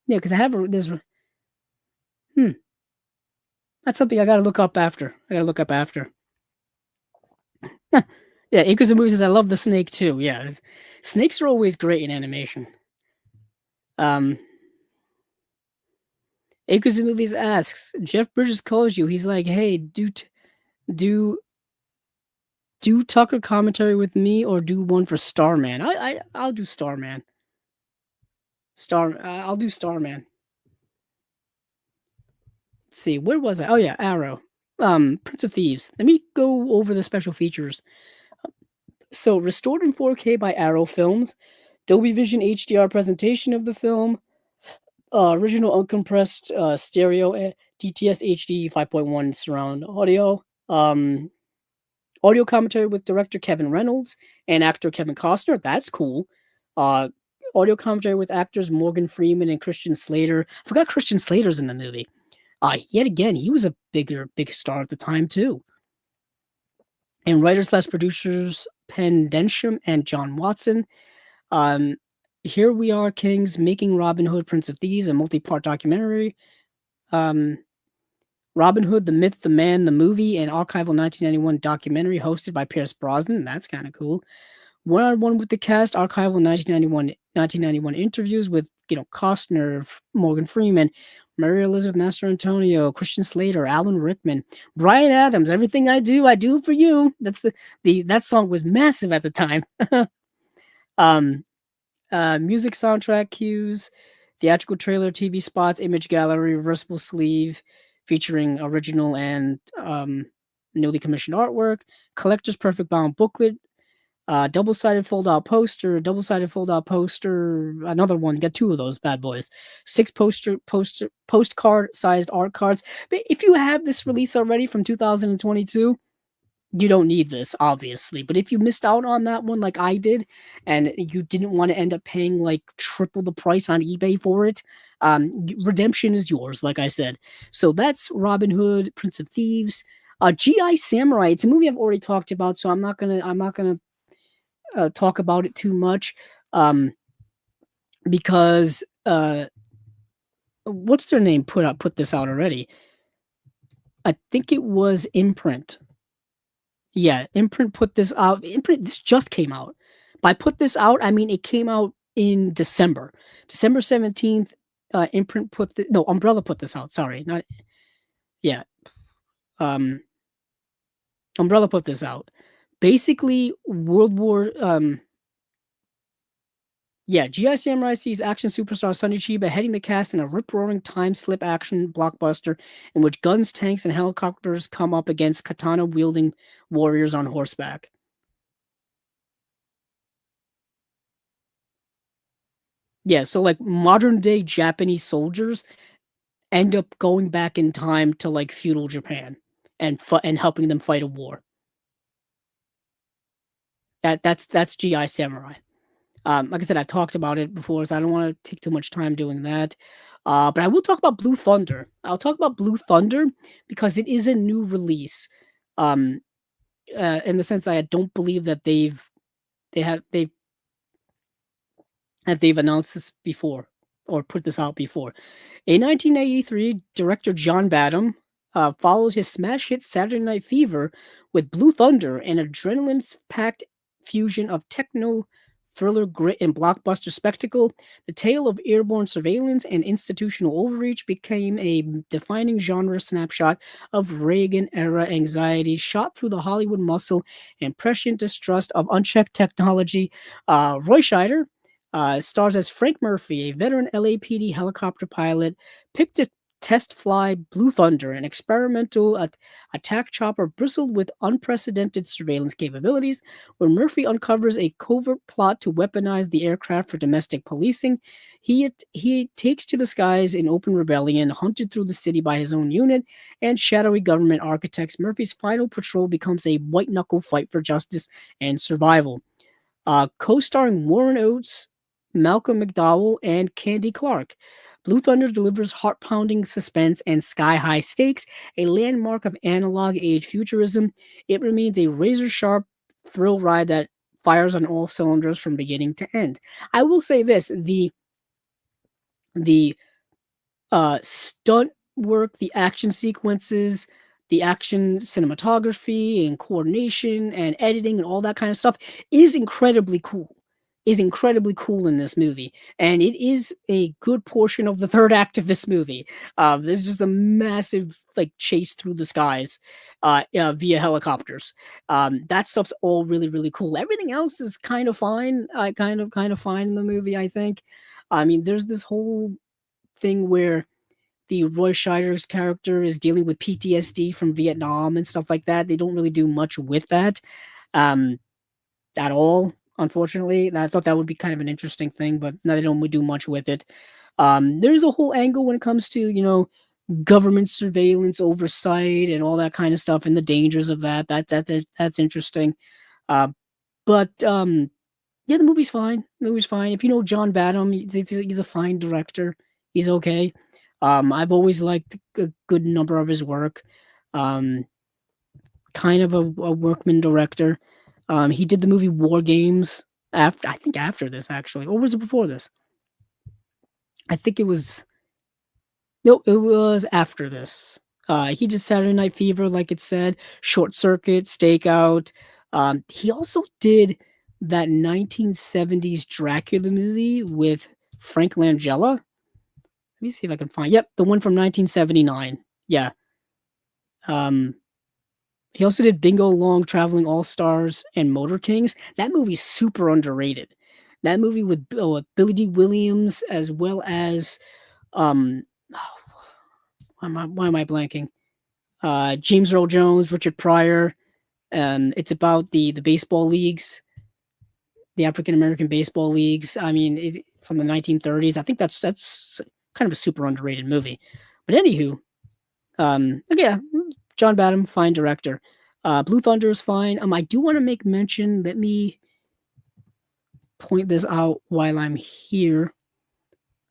[SPEAKER 1] Yeah, because I have there's hmm. That's something I got to look up after. I got to look up after. Yeah, Acres and Movies says I love the snake too. Yeah, snakes are always great in animation. Um, Acres and Movies asks Jeff Bridges calls you. He's like, hey, do do Tucker commentary with me or do one for Starman. I'll do Starman. I'll do Starman. Let's see, where was I? Oh yeah, Arrow. Prince of Thieves. Let me go over the special features. So restored in 4K by Arrow Films, Dolby Vision HDR presentation of the film, original uncompressed stereo DTS HD 5.1 surround audio, audio commentary with director Kevin Reynolds and actor Kevin Costner. That's cool. Uh, audio commentary with actors Morgan Freeman and Christian Slater. I forgot Christian Slater's in the movie. Yet again, he was a big star at the time too. And writers slash producers Penn Densham and John Watson. Um, Here We Are Kings, Making Robin Hood, Prince of Thieves, a multi-part documentary. Robin Hood, The Myth, the Man, the movie, and archival 1991 documentary hosted by Pierce Brosnan. That's kind of cool. One-on-one with the cast, archival 1991 interviews with Costner, Morgan Freeman, Mary Elizabeth Master Antonio, Christian Slater, Alan Rickman, Brian Adams. Everything I do for you. That's the that song was massive at the time. um, music soundtrack cues, theatrical trailer, TV spots, image gallery, reversible sleeve featuring original and newly commissioned artwork, collector's perfect bound booklet, double-sided fold-out poster, another one, get two of those bad boys. Six postcard-sized art cards. But if you have this release already from 2022, you don't need this, obviously. But if you missed out on that one like I did, and you didn't want to end up paying like triple the price on eBay for it, redemption is yours, like I said. So that's Robin Hood, Prince of Thieves. GI Samurai. It's a movie I've already talked about, so I'm not gonna talk about it too much, um, because what's their name put this out already? I think it was Imprint. Yeah, Imprint put this out. Imprint this just came out. By put this out, I mean it came out in December 17th. Imprint put no Umbrella put this out. Sorry, not yeah. Um, Umbrella put this out. Basically, World War Yeah, G.I. Samurai sees action superstar Sonny Chiba heading the cast in a rip-roaring time-slip action blockbuster in which guns, tanks, and helicopters come up against katana-wielding warriors on horseback. Yeah, so like modern-day Japanese soldiers end up going back in time to like feudal Japan and helping them fight a war. That's G.I. Samurai. Like I said, I've talked about it before, so I don't want to take too much time doing that. But I will talk about Blue Thunder. I'll talk about Blue Thunder because it is a new release. Um, in the sense that I don't believe that they have they've that they've announced this before or put this out before. In 1983, director John Badham followed his smash hit Saturday Night Fever with Blue Thunder, an adrenaline packed fusion of techno, thriller, grit, and blockbuster spectacle. The tale of airborne surveillance and institutional overreach became a defining genre snapshot of Reagan era anxiety, shot through the Hollywood muscle and prescient distrust of unchecked technology. Roy Scheider stars as Frank Murphy, a veteran LAPD helicopter pilot, picked to test fly Blue Thunder, an experimental attack chopper bristled with unprecedented surveillance capabilities. When Murphy uncovers a covert plot to weaponize the aircraft for domestic policing, he takes to the skies in open rebellion, hunted through the city by his own unit and shadowy government architects. Murphy's final patrol becomes a white knuckle fight for justice and survival. Co-starring Warren Oates, Malcolm McDowell, and Candy Clark. Blue Thunder delivers heart-pounding suspense and sky-high stakes, a landmark of analog age futurism. It remains a razor-sharp thrill ride that fires on all cylinders from beginning to end. I will say this: the stunt work, the action sequences, the action cinematography and coordination and editing and all that kind of stuff is incredibly cool. Is incredibly cool in this movie, and it is a good portion of the third act of this movie. There's just a massive like chase through the skies, via helicopters. That stuff's all really really cool. Everything else is kind of fine. Kind of fine in the movie. I think. I mean, there's this whole thing where the Roy Scheider's character is dealing with PTSD from Vietnam and stuff like that. They don't really do much with that, um, at all, unfortunately. I thought that would be kind of an interesting thing, but no, they don't do much with it. There's a whole angle when it comes to, government surveillance, oversight, and all that kind of stuff, and the dangers of that. That's interesting. Uh, but yeah, the movie's fine. The movie's fine. If you know John Badham, he's a fine director. He's okay. I've always liked a good number of his work. Um, kind of a workman director. He did the movie War Games after I think after this actually, or was it before this? I think it was no, it was after this. He did Saturday Night Fever, like it said, Short Circuit, Stakeout. He also did that 1970s Dracula movie with Frank Langella. Let me see if I can find. Yep, the one from 1979. Yeah. Um, he also did Bingo Long, Traveling All Stars, and Motor Kings. That movie's super underrated. That movie with Billy D. Williams as well as um, why am I blanking? James Earl Jones, Richard Pryor. It's about the baseball leagues, the African American baseball leagues. I mean, from the 1930s. I think that's kind of a super underrated movie. But anywho, yeah, John Badham, fine director. Blue Thunder is fine. I do want to make mention. Let me point this out while I'm here.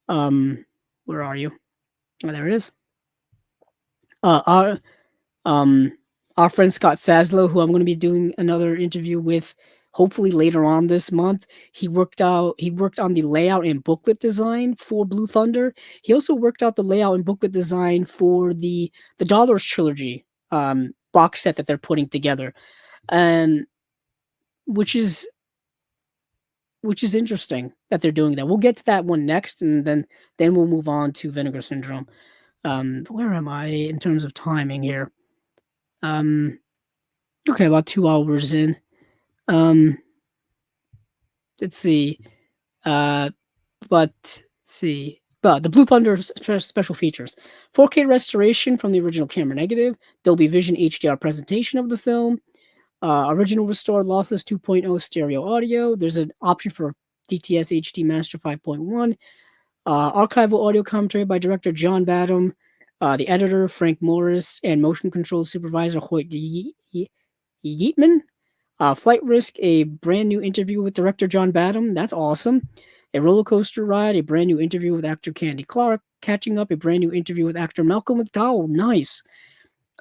[SPEAKER 1] Where are you? Oh, there it is. Our um, our friend Scott Saslow, who I'm going to be doing another interview with, hopefully later on this month. He worked on the layout and booklet design for Blue Thunder. He also worked out the layout and booklet design for the Dollars trilogy box set that they're putting together, um, which is which is interesting that they're doing that. We'll get to that one next, and then we'll move on to Vinegar Syndrome. Where am I in terms of timing here? Um, okay, about 2 hours in. Um, let's see. Uh, but let's see. But the Blue Thunder special features: 4K restoration from the original camera negative, Dolby Vision HDR presentation of the film, original restored lossless 2.0 stereo audio. There's an option for DTS HD Master 5.1. Archival audio commentary by director John Badham, the editor Frank Morris, and motion control supervisor Hoyt Yeatman. Flight Risk, a brand new interview with director John Badham. That's awesome. A roller coaster ride, a brand new interview with actor Candy Clark. Catching Up, a brand new interview with actor Malcolm McDowell. Nice.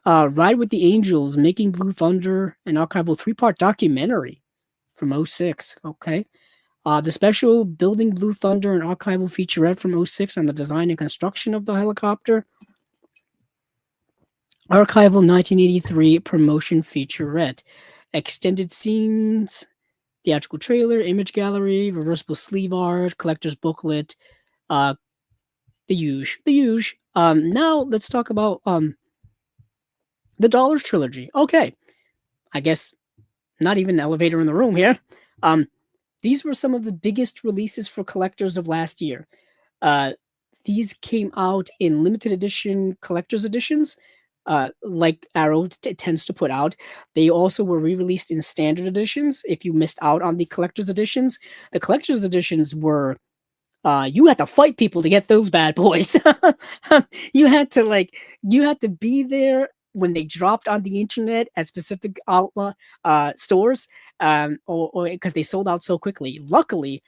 [SPEAKER 1] Ride with the Angels, Making Blue Thunder, an archival 3-part documentary from '06. Okay. The special Building Blue Thunder, an archival featurette from '06 on the design and construction of the helicopter. Archival 1983 promotion featurette. Extended scenes, theatrical trailer, image gallery, reversible sleeve art, collector's booklet, uh, the huge. Now let's talk about the Dollars trilogy. Okay, I guess not even an elevator in the room here. These were some of the biggest releases for collectors of last year. Uh, these came out in limited edition collector's editions, like Arrow tends to put out. They also were re-released in standard editions. If you missed out on the collector's editions, the collector's editions were you had to fight people to get those bad boys. You had to be there when they dropped on the internet at specific outlaw stores, or because they sold out so quickly. Luckily,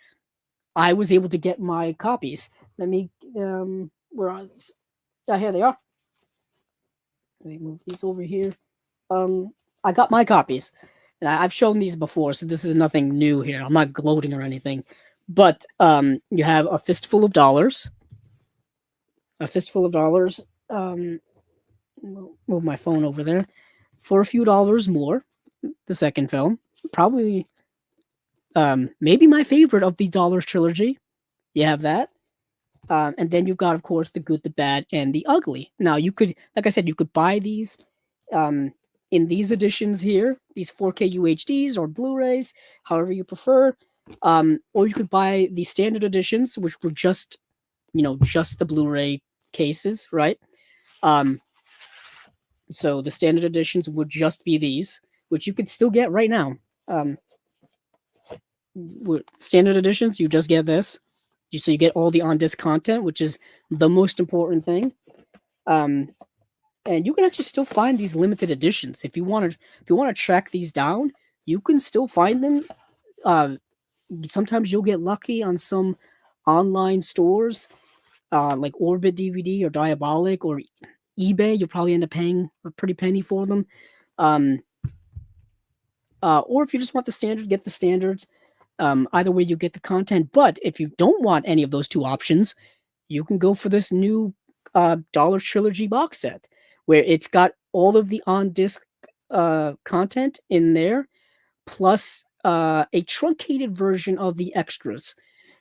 [SPEAKER 1] I was able to get my copies. Let me where are these? Here they are. Let me move these over here. I got my copies, and I've shown these before, so this is nothing new here. I'm not gloating or anything. But you have a fistful of dollars. A fistful of dollars. Move my phone over there. For a few dollars more, the second film, probably maybe my favorite of the Dollars trilogy. You have that. And then you've got, of course, the good, the bad, and the ugly. Now, you could, like I said, you could buy these in these editions here, these 4K UHDs or Blu-rays, however you prefer. Or you could buy the standard editions, which were just, just the Blu-ray cases, right? So the standard editions would just be these, which you could still get right now. Standard editions, you just get this. So you get all the on-disc content, which is the most important thing. And you can actually still find these limited editions if you want to track these down. You can still find them. Sometimes you'll get lucky on some online stores, like Orbit DVD or Diabolic or eBay. You'll probably end up paying a pretty penny for them. Or if you just want the standard, get the standards. Either way, you get the content. But if you don't want any of those two options, you can go for this new Dollars Trilogy box set, where it's got all of the on disc content in there, plus a truncated version of the extras.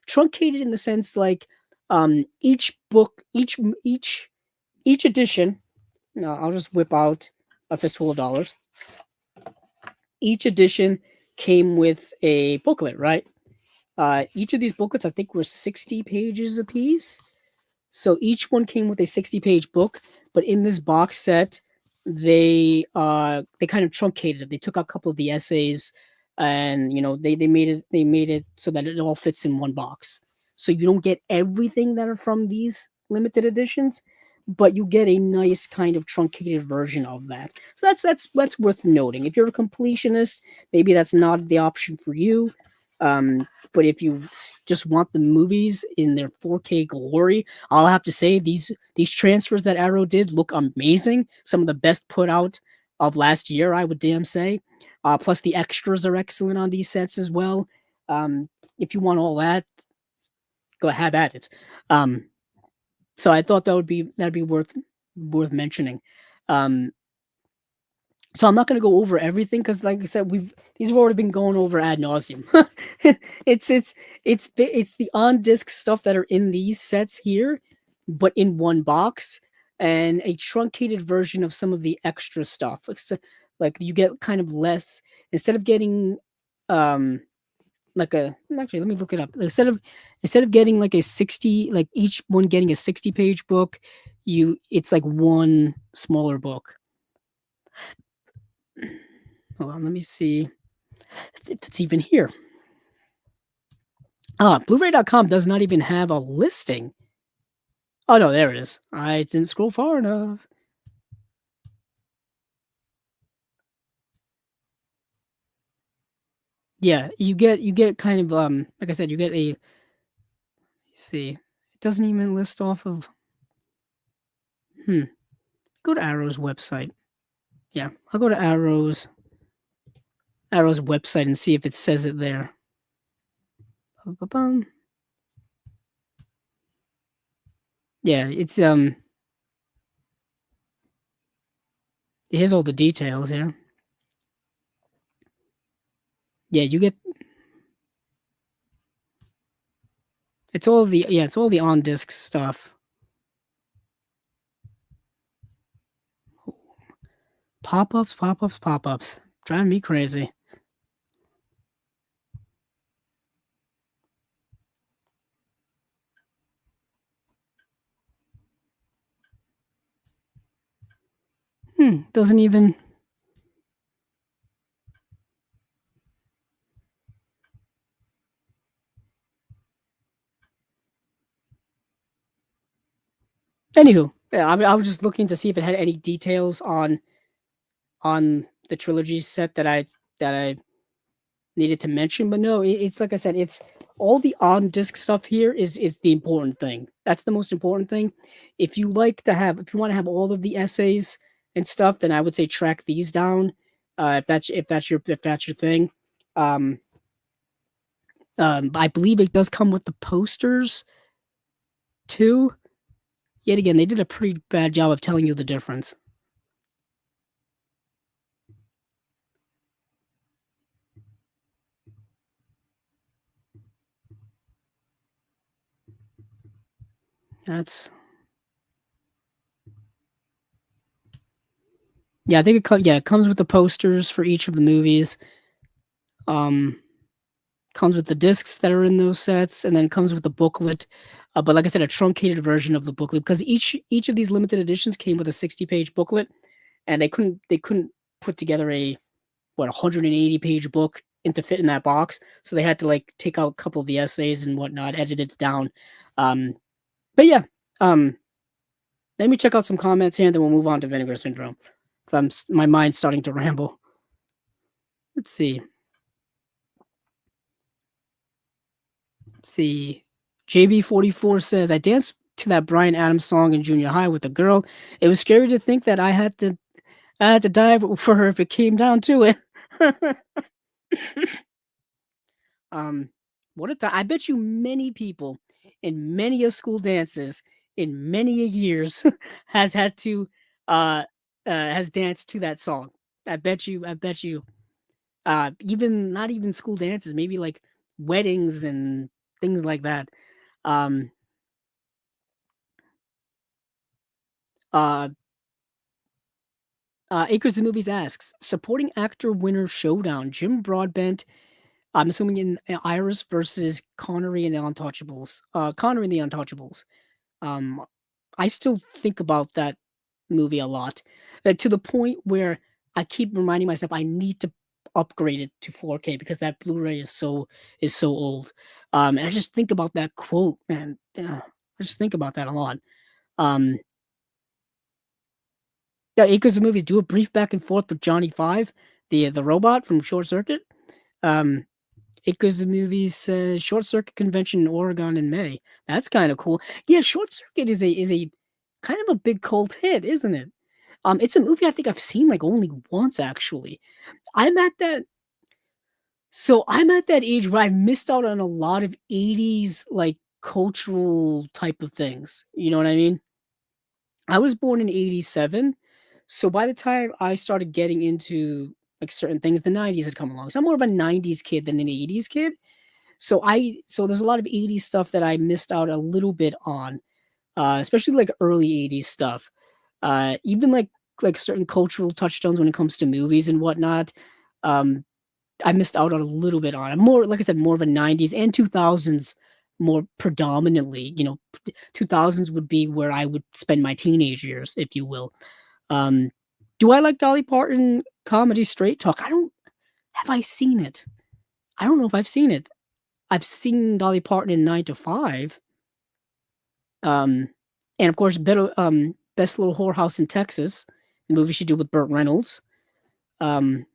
[SPEAKER 1] Truncated in the sense like each book, each edition. No, I'll just whip out a fistful of dollars. Each edition came with a booklet, right? Each of these booklets, I think, were 60 pages apiece. So each one came with a 60-page book, but in this box set, they kind of truncated it. They took out a couple of the essays, and they made it so that it all fits in one box. So you don't get everything that are from these limited editions, but you get a nice kind of truncated version of that. So that's worth noting. If you're a completionist, maybe that's not the option for you. But if you just want the movies in their 4K glory, I'll have to say these transfers that Arrow did look amazing. Some of the best put out of last year, I would damn say. Plus the extras are excellent on these sets as well. If you want all that, go have at it. Um, so I thought that'd be worth mentioning. Um, so I'm not going to go over everything because, like I said, these have already been going over ad nauseum. It's the on disc stuff that are in these sets here, but in one box, and a truncated version of some of the extra stuff. Like you get kind of less instead of getting um like a actually let me look it up. Instead of getting like a 60, like each one getting a 60-page book, it's like one smaller book. Hold on, let me see if it's even here. Blu-ray.com does not even have a listing. Oh no, there it is. I didn't scroll far enough. Yeah, you get kind of like I said, you get a see. It doesn't even list off of hmm. Go to Arrow's website. Yeah, I'll go to Arrow's website and see if it says it there. Ba-ba-bum. Yeah, here's all the details here. Yeah, you get it's all the on disc stuff. Pop-ups, pop-ups, pop-ups. Driving me crazy. Doesn't even Anywho, yeah, I was just looking to see if it had any details on the trilogy set that I needed to mention, but no, it's like I said, it's all the on disc stuff here is the important thing. That's the most important thing. If you want to have all of the essays and stuff, then I would say track these down. If that's your thing. Um, I believe it does come with the posters too. Yet again, they did a pretty bad job of telling you the difference. That's Yeah, I think it comes with the posters for each of the movies. Um, comes with the discs that are in those sets, and then comes with the booklet. But like I said, a truncated version of the booklet because each of these limited editions came with a 60-page booklet, and they couldn't put together a 180-page book into fit in that box, so they had to like take out a couple of the essays and whatnot, edit it down. Um, but yeah, um, let me check out some comments here, and then we'll move on to Vinegar Syndrome because my mind's starting to ramble. Let's see. See. JB44 says, I danced to that Brian Adams song in junior high with a girl. It was scary to think that I had to dive for her if it came down to it. um, what a time. I bet you many people in many of school dances in many a years has had to uh, has danced to that song. I bet you, even not even school dances, maybe like weddings and things like that. Um, uh, Acres of Movies asks, supporting actor winner showdown, Jim Broadbent, I'm assuming in Iris versus Connery and the Untouchables. Connery and the Untouchables. Um, I still think about that movie a lot, to the point where I keep reminding myself I need to upgrade it to 4K because that Blu-ray is so old. And I just think about that quote, man. I just think about that a lot. Um, yeah, Acres of Movies do a brief back and forth with Johnny Five, the robot from Short Circuit. Um, Acres of Movies Short Circuit convention in Oregon in May. That's kind of cool. Yeah, Short Circuit is a kind of a big cult hit, isn't it? It's a movie I think I've seen like only once actually. I'm at that I'm at that age where I've missed out on a lot of 80s like cultural type of things. You know what I mean? I was born in 87. So by the time I started getting into like certain things, the 90s had come along. So I'm more of a 90s kid than an 80s kid. So there's a lot of 80s stuff that I missed out a little bit on, especially like early 80s stuff. Even like certain cultural touchstones when it comes to movies and whatnot. Um, I missed out on a little bit on. I'm more, like I said, more of a 90s and 2000s more predominantly. 2000s would be where I would spend my teenage years, if you will. Um, do I like Dolly Parton comedy Straight Talk? I don't. Have I seen it? I don't know if I've seen it. I've seen Dolly Parton in 9 to 5. Um, and of course, Best Little Whorehouse in Texas, the movie she did with Burt Reynolds. Um,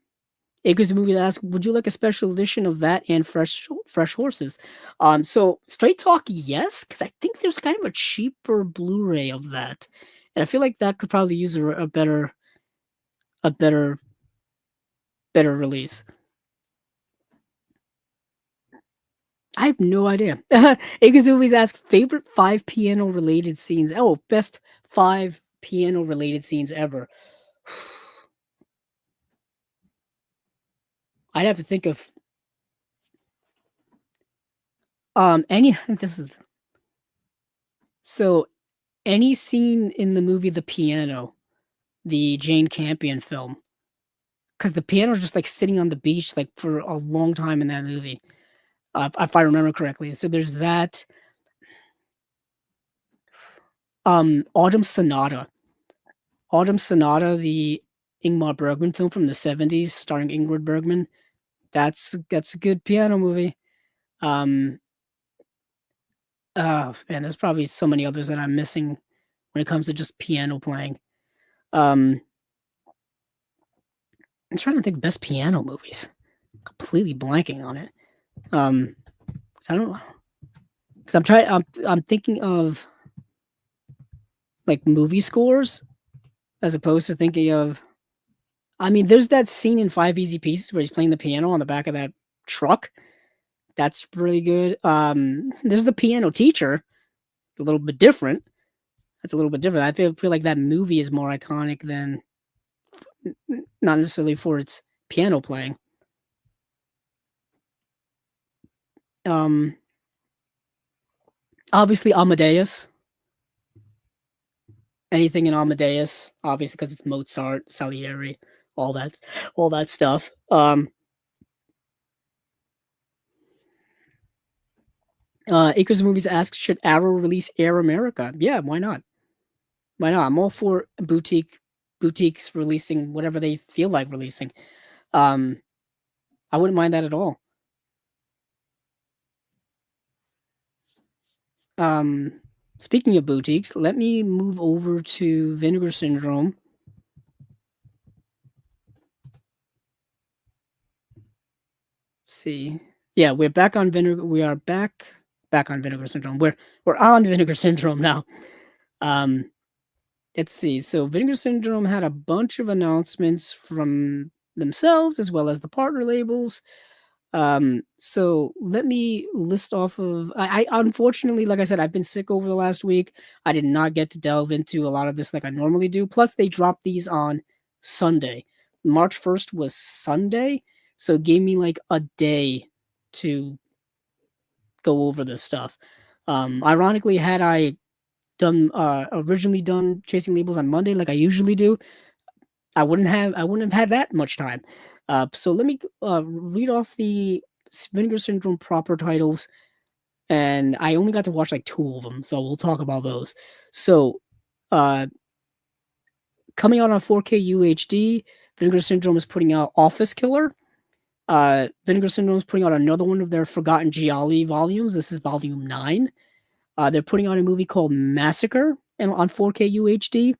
[SPEAKER 1] Acres the movie to ask, would you like a special edition of that and Fresh Horses? So Straight Talk, yes, because I think there's kind of a cheaper Blu-ray of that, and I feel like that could probably use a better release. I have no idea. Acres movies ask favorite 5 piano related scenes. Oh, best 5 piano related scenes ever. I'd have to think of any this is so any scene in the movie The Piano, the Jane Campion film, because the piano's just like sitting on the beach like for a long time in that movie, if I remember correctly. So there's that. Autumn Sonata, the Ingmar Bergman film from the '70s, starring Ingrid Bergman. That's a good piano movie. Um, man, there's probably so many others that I'm missing when it comes to just piano playing. Um, I'm trying to think of best piano movies. Completely blanking on it. Um, I don't know because I'm thinking of like movie scores as opposed to thinking of. I mean, there's that scene in Five Easy Pieces where he's playing the piano on the back of that truck. That's really good. There's the piano teacher, a little bit different. That's a little bit different. I feel like that movie is more iconic than not necessarily for its piano playing. Um, Obviously Amadeus. Anything in Amadeus, obviously because it's Mozart, Salieri, all that, all that stuff. Acres of Movies asks, should Arrow release Air America? Yeah, why not? Why not? I'm all for boutiques releasing whatever they feel like releasing. Um, I wouldn't mind that at all. Um, Speaking of boutiques, let me move over to Vinegar Syndrome. Let's see. Yeah, we're back on Vinegar. We are back on Vinegar Syndrome. We're on Vinegar Syndrome now. Um, let's see. So Vinegar Syndrome had a bunch of announcements from themselves as well as the partner labels. So let me list off of I unfortunately, like I said, I've been sick over the last week. I did not get to delve into a lot of this like I normally do. Plus, they dropped these on Sunday. March 1st was Sunday, so it gave me like a day to go over this stuff. Ironically, had I done originally done chasing labels on Monday like I usually do, I wouldn't have had that much time. So let me read off the Vinegar Syndrome proper titles, and I only got to watch like two of them, so we'll talk about those. So, uh, coming out on 4K UHD, Vinegar Syndrome is putting out Office Killer. Vinegar Syndrome is putting out another one of their Forgotten Gialli volumes. This is volume 9. They're putting out a movie called Massacre and on 4K UHD,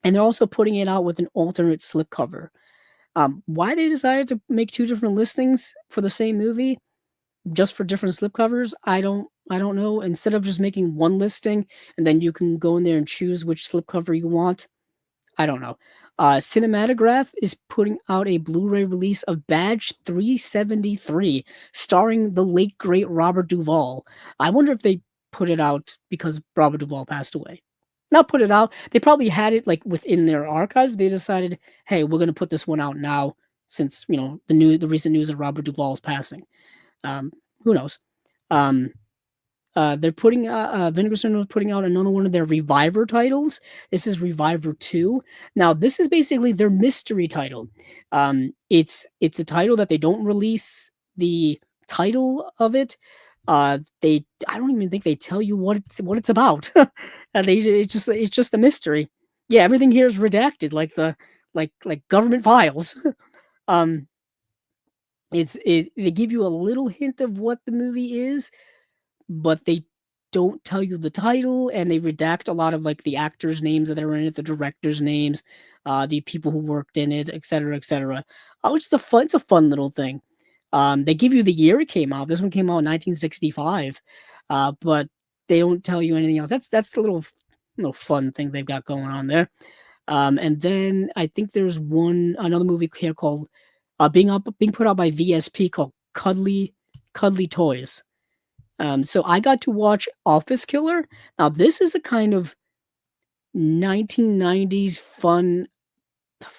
[SPEAKER 1] and they're also putting it out with an alternate slipcover. Why they decided to make two different listings for the same movie, just for different slipcovers, I don't know. Instead of just making one listing and then you can go in there and choose which slipcover you want, I don't know. Cinématographe is putting out a Blu-ray release of Badge 373, starring the late great Robert Duvall. I wonder if they put it out because Robert Duvall passed away. Not put it out. They probably had it like within their archives. They decided, hey, we're gonna put this one out now since the recent news of Robert Duvall's passing. Um, who knows? Um, they're putting Vinegar Syndrome is putting out another one of their Reviver titles. This is Reviver 2. Now, this is basically their mystery title. It's a title that they don't release the title of it. I don't even think they tell you what it's about. It's just a mystery. Yeah, everything here is redacted, like the like government files. um, they give you a little hint of what the movie is, but they don't tell you the title, and they redact a lot of like the actors' names that are in it, the directors' names, the people who worked in it, etc., etc. Which is it's a fun little thing. They give you the year it came out. This one came out in 1965, but they don't tell you anything else. That's the little fun thing they've got going on there. And then I think there's another movie here called being put out by VSP called Cuddly Toys. So I got to watch Office Killer. Now this is a kind of 1990s fun.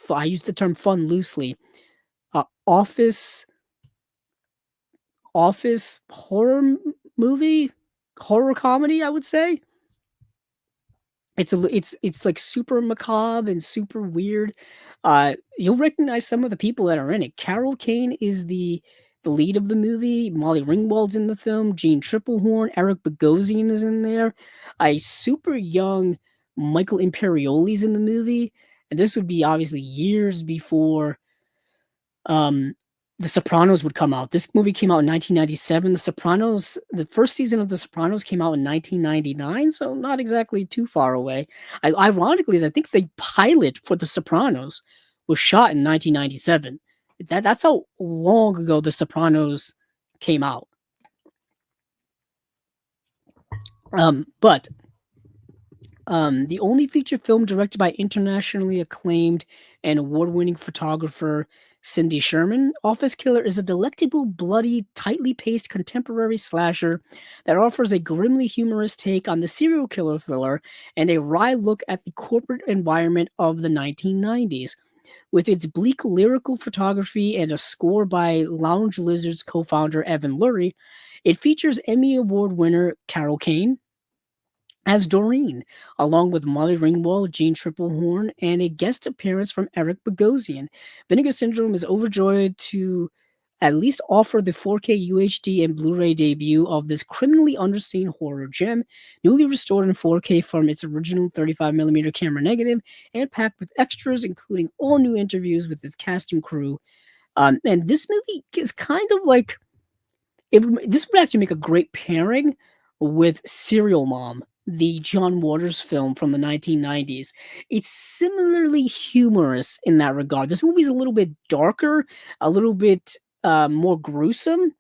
[SPEAKER 1] I use the term fun loosely. Uh, office office movie, horror comedy. I would say it's like super macabre and super weird. You'll recognize some of the people that are in it. Carol Kane is the lead of the movie. Molly Ringwald's in the film. Gene Triplehorn, Eric Bogosian is in there. A super young Michael Imperioli's in the movie, and this would be obviously years before um, The Sopranos would come out. This movie came out in 1997. The first season of The Sopranos came out in 1999, so not exactly too far away. Ironically, I think the pilot for The Sopranos was shot in 1997. That's how long ago The Sopranos came out. But the only feature film directed by internationally acclaimed and award-winning photographer Cindy Sherman, Office Killer is a delectable, bloody, tightly paced contemporary slasher that offers a grimly humorous take on the serial killer thriller and a wry look at the corporate environment of the 1990s. With its bleak lyrical photography and a score by Lounge Lizard's co-founder Evan Lurie, it features Emmy Award winner Carol Kane as Doreen, along with Molly Ringwald, Gene Triplehorn, and a guest appearance from Eric Bogosian. Vinegar Syndrome is overjoyed to at least offer the 4K UHD and Blu-ray debut of this criminally underseen horror gem, newly restored in 4K from its original 35mm camera negative, and packed with extras, including all new interviews with its cast and crew. And this movie is kind of like this would actually make a great pairing with Serial Mom, the John Waters film from the 1990s. It's similarly humorous in that regard. This movie's a little bit darker, a little bit more gruesome,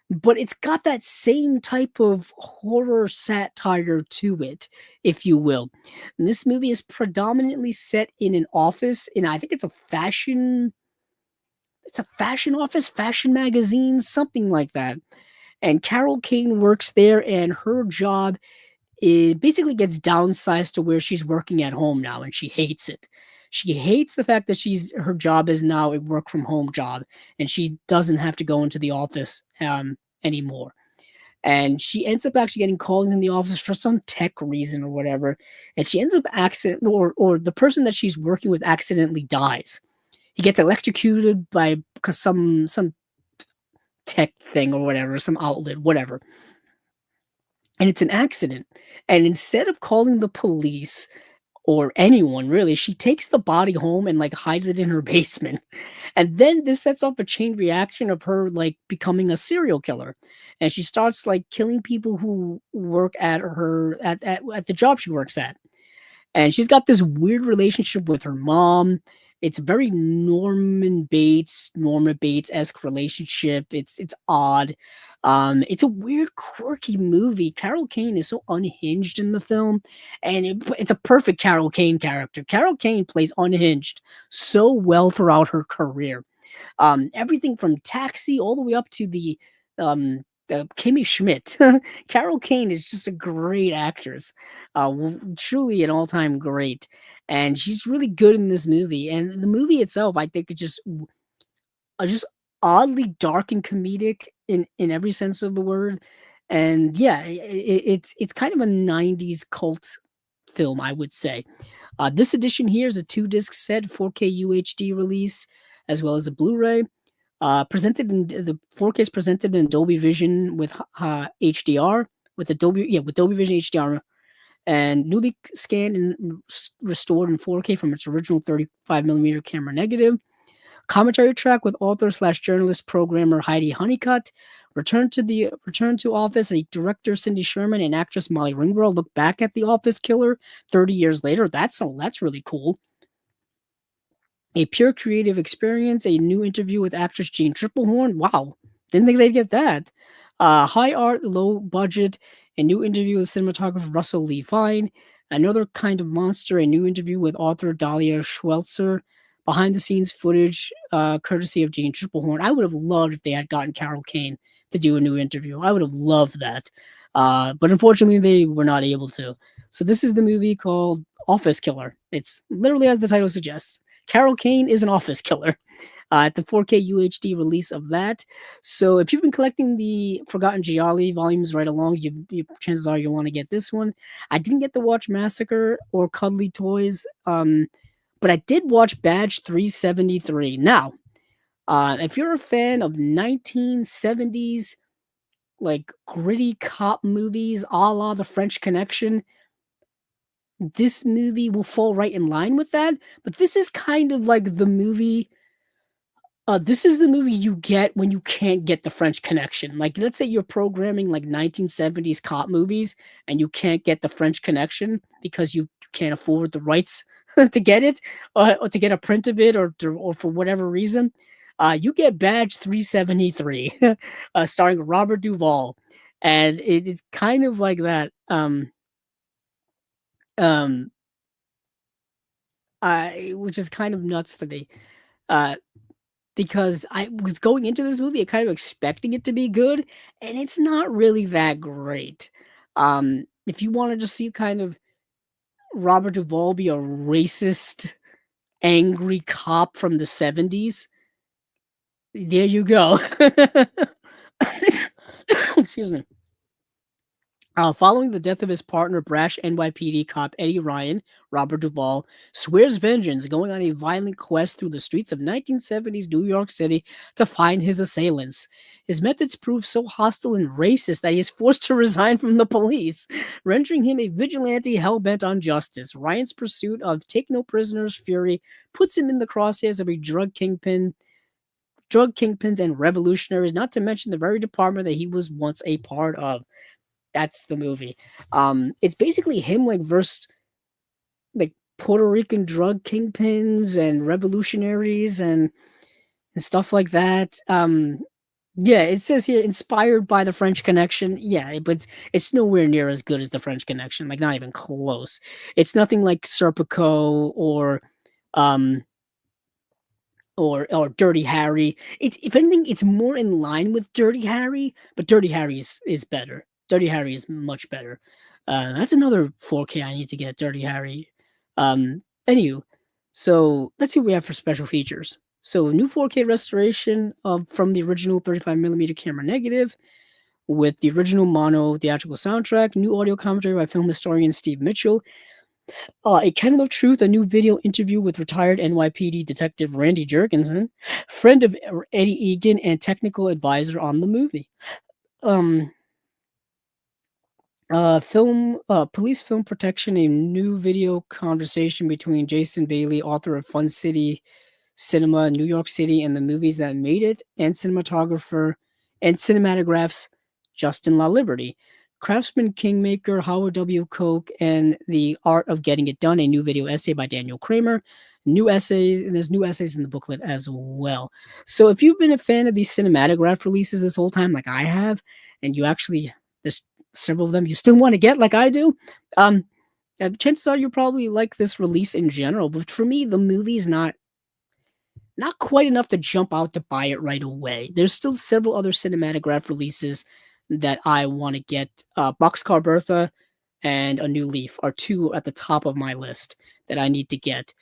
[SPEAKER 1] but it's got that same type of horror satire to it, if you will. And this movie is predominantly set in an office, and I think it's a fashion it's a fashion office, fashion magazine, something like that. And Carol Kane works there, and her job it basically gets downsized to where she's working at home now, and she hates it. She hates the fact that her job is now a work from home job, and she doesn't have to go into the office anymore. And she ends up actually getting called in the office for some tech reason or whatever, and she ends up accident or the person that she's working with accidentally dies. He gets electrocuted by because some tech thing or whatever, some outlet, whatever, and it's an accident. And instead of calling the police or anyone really, she takes the body home and like hides it in her basement. And then this sets off a chain reaction of her like becoming a serial killer. And she starts like killing people who work at her at the job she works at. And she's got this weird relationship with her mom. It's very Norma Bates-esque relationship. It's odd. It's a weird, quirky movie. Carol Kane is so unhinged in the film, and it's a perfect Carol Kane character. Carol Kane plays unhinged so well throughout her career. Everything from Taxi all the way up to the Kimmy Schmidt. Carol Kane is just a great actress, truly an all-time great, and she's really good in this movie. And the movie itself, I think, is just oddly dark and comedic in every sense of the word. And yeah, it's kind of a '90s cult film, I would say. This edition here is a 2-disc set, 4K UHD release, as well as a Blu-ray. Presented in the 4K is presented in Dolby Vision with HDR, with Dolby Vision HDR, and newly scanned and restored in 4K from its original 35 millimeter camera negative. Commentary track with author slash journalist programmer Heidi Honeycutt. Return to office. A director Cindy Sherman and actress Molly Ringwald look back at the office killer 30 years later. That's really cool. A pure creative experience, a new interview with actress Jean Triplehorn. Wow, didn't think they'd get that. High art, low budget, a new interview with cinematographer Russell Lee Fine. Another kind of monster, a new interview with author Dahlia Schwelzer. Behind the scenes footage, courtesy of Jean Triplehorn. I would have loved if they had gotten Carol Kane to do a new interview. I would have loved that. But unfortunately, they were not able to. So this is the movie called Office Killer. It's literally as the title suggests. Carol Kane is an office killer at the 4K UHD release of that. So if you've been collecting the Forgotten Gialli volumes right along, chances are you'll want to get this one. I didn't get to watch Massacre or Cuddly Toys, but I did watch Badge 373. Now, if you're a fan of 1970s like gritty cop movies a la The French Connection, this movie will fall right in line with that. But this is kind of like the movie. This is the movie you get when you can't get the French Connection. Like, let's say you're programming like 1970s cop movies and you can't get the French Connection because you can't afford the rights to get it, or to get a print of it, or for whatever reason. You get Badge 373, starring Robert Duvall, and it's kind of like that. Um, which is kind of nuts to me. Uh, because I was going into this movie kind of expecting it to be good, and it's not really that great. If you want to just see kind of Robert Duvall be a racist, angry cop from the '70s, there you go. Excuse me. Following the death of his partner, brash NYPD cop Eddie Ryan, Robert Duvall swears vengeance, going on a violent quest through the streets of 1970s New York City to find his assailants. His methods prove so hostile and racist that he is forced to resign from the police, rendering him a vigilante hell-bent on justice. Ryan's pursuit of take no prisoners fury puts him in the crosshairs of a drug kingpins and revolutionaries, not to mention the very department that he was once a part of. That's the movie. It's basically him like versus like Puerto Rican drug kingpins and revolutionaries and stuff like that. Yeah, it says here inspired by the French Connection. Yeah, but it's nowhere near as good as the French Connection. Like not even close. It's nothing like Serpico um or Dirty Harry. It's if anything, it's more in line with Dirty Harry, but Dirty Harry is better. Dirty Harry is much better. That's another 4K I need to get. Dirty Harry. Anywho, so let's see what we have for special features. So new 4K restoration of from the original 35mm camera negative with the original mono theatrical soundtrack, new audio commentary by film historian Steve Mitchell, a Kennel of Truth, a new video interview with retired NYPD detective Randy Jurgensen, friend of Eddie Egan and technical advisor on the movie. Um, police film protection, a new video conversation between Jason Bailey, author of Fun City Cinema, New York City, and the movies that made it, and cinematographer and Cinematograph's Justin La Liberty. Craftsman Kingmaker, Howard W. Koch, and The Art of Getting It Done, a new video essay by Daniel Kramer. New essays, and there's new essays in the booklet as well. So if you've been a fan of these Cinematograph releases this whole time, like I have, and you actually, there's several of them you still want to get like I do, chances are you probably like this release in general. But for me, the movie's not quite enough to jump out to buy it right away. There's still several other Cinematograph releases that I want to get. Boxcar Bertha and A New Leaf are two at the top of my list that I need to get.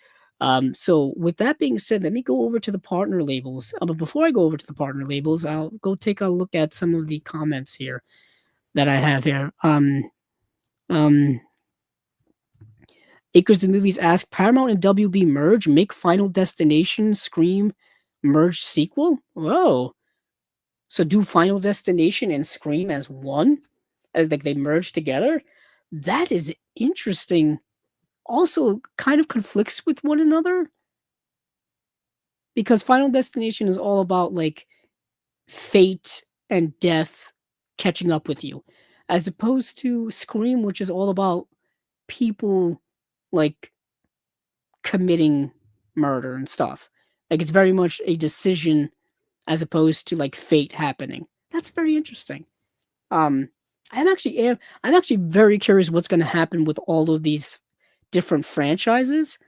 [SPEAKER 1] So with that being said, let me go over to the partner labels. But before I go over to the partner labels, I'll go take a look at some of the comments here that I have here. Acres of Movies ask, Paramount and WB merge, make Final Destination Scream merge sequel? Whoa. So do Final Destination and Scream as one? As like they merge together? That is interesting. Also kind of conflicts with one another. Because Final Destination is all about like fate and death catching up with you. As opposed to Scream, which is all about people like committing murder and stuff. Like it's very much a decision as opposed to like fate happening. That's very interesting. Um, I'm actually very curious what's going to happen with all of these different franchises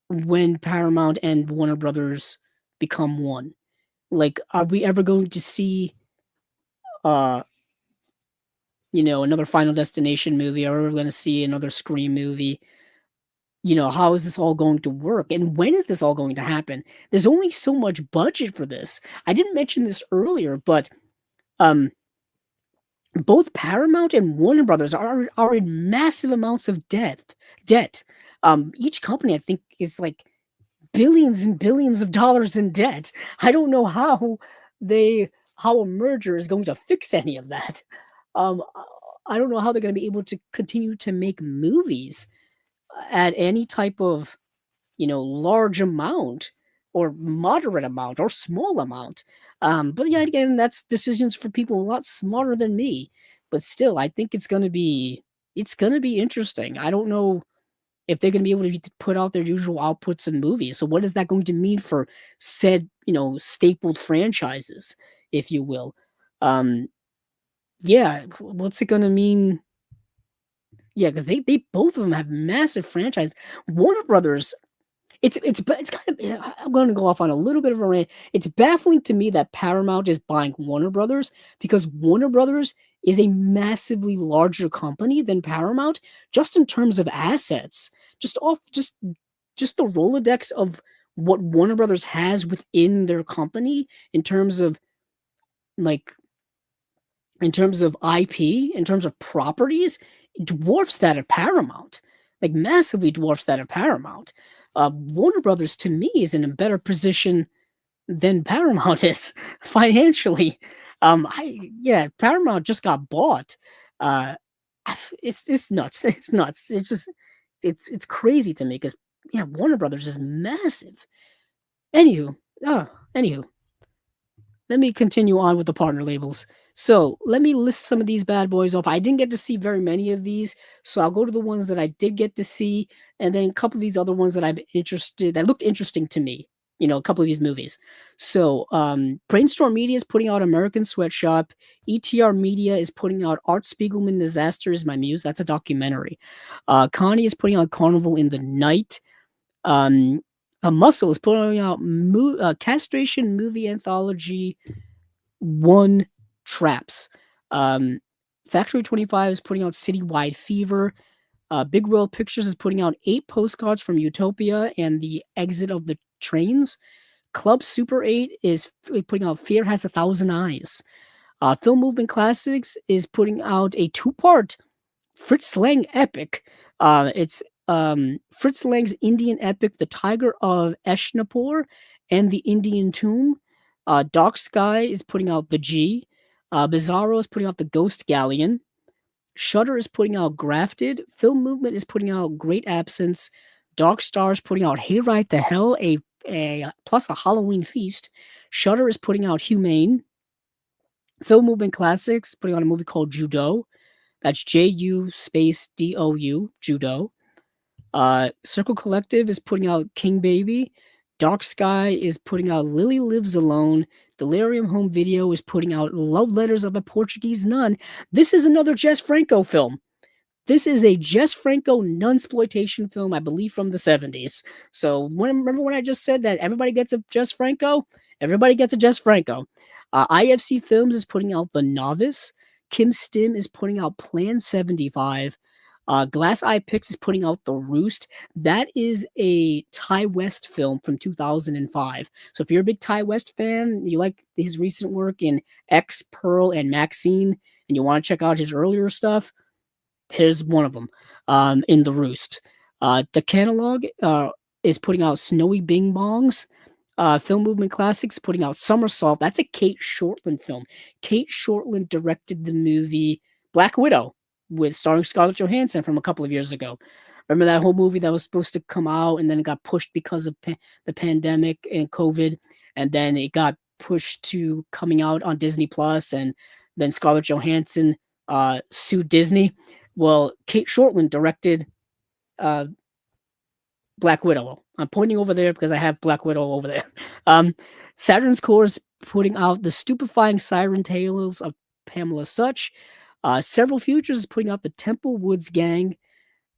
[SPEAKER 1] when Paramount and Warner Brothers become one. Like, are we ever going to see, uh, another Final Destination movie? Are we going to see another Scream movie? How is this all going to work? And when is this all going to happen? There's only so much budget for this. I didn't mention this earlier, but um, both Paramount and Warner Brothers are in massive amounts of debt. Each company, I think, is like billions and billions of dollars in debt. I don't know how a merger is going to fix any of that. Um, I don't know how they're going to be able to continue to make movies at any type of large amount or moderate amount or small amount. But yeah, again, that's decisions for people a lot smarter than me. But still, I think it's gonna be interesting. I don't know if they're gonna be able to put out their usual outputs in movies. So what is that going to mean for said, stapled franchises, if you will? Um, yeah, what's it gonna mean? Yeah, because they both of them have massive franchise. Warner Brothers, it's kind of, yeah, I'm gonna go off on a little bit of a rant. It's baffling to me that Paramount is buying Warner Brothers because Warner Brothers is a massively larger company than Paramount, just in terms of assets. Just the Rolodex of what Warner Brothers has within their company in terms of like in terms of IP, in terms of properties, it dwarfs that of Paramount, like massively dwarfs that of Paramount. Warner Brothers to me is in a better position than Paramount is financially. Paramount just got bought. Uh, it's nuts. It's nuts. It's just it's crazy to me because Warner Brothers is massive. Anywho, anywho, let me continue on with the partner labels. So let me list some of these bad boys off. I didn't get to see very many of these, so I'll go to the ones that I did get to see, and then a couple of these other ones that looked interesting to me. A couple of these movies. So Brainstorm Media is putting out American Sweatshop. ETR Media is putting out Art Spiegelman Disaster is My Muse. That's a documentary. Connie is putting out Carnival in the Night. Um, Muscle is putting out castration movie anthology One Traps. Um, Factory 25 is putting out Citywide Fever. Big World Pictures is putting out 8 postcards from Utopia and the exit of the trains. Club Super 8 is putting out Fear Has a Thousand Eyes. Film Movement Classics is putting out a 2-part Fritz Lang epic. It's Fritz Lang's Indian epic, The Tiger of Eshnapur and the Indian Tomb. Dark Sky is putting out The G. Bizarro is putting out The Ghost Galleon. Shudder is putting out Grafted. Film Movement is putting out Great Absence. Dark Star is putting out Hayride to Hell, a plus a Halloween Feast. Shudder is putting out Humane. Film Movement Classics putting out a movie called Judo. That's Ju space Dou, Judo. Circle Collective is putting out King Baby. Dark Sky is putting out Lily Lives Alone. Delirium Home Video is putting out Love Letters of a Portuguese Nun. This is another Jess Franco film. This is a Jess Franco nunsploitation film, I believe, from the 70s. So remember when I just said that everybody gets a Jess Franco? Everybody gets a Jess Franco. IFC Films is putting out The Novice. Kim Stim is putting out Plan 75. Glass Eye Pix is putting out The Roost. That is a Ty West film from 2005. So if you're a big Ty West fan, you like his recent work in X, Pearl, and Maxine, and you want to check out his earlier stuff, here's one of them in The Roost. The Catalog is putting out Snowy Bing Bongs. Film Movement Classics putting out Somersault. That's a Kate Shortland film. Kate Shortland directed the movie Black Widow with starring Scarlett Johansson from a couple of years ago. Remember that whole movie that was supposed to come out and then it got pushed because of the pandemic and COVID, and then it got pushed to coming out on Disney Plus, and then Scarlett Johansson sued Disney. Well, Kate Shortland directed Black Widow. I'm pointing over there because I have Black Widow over there. Saturn's Core is putting out The Stupefying Siren Tales of Pamela Such. Several Futures is putting out The Temple Woods Gang.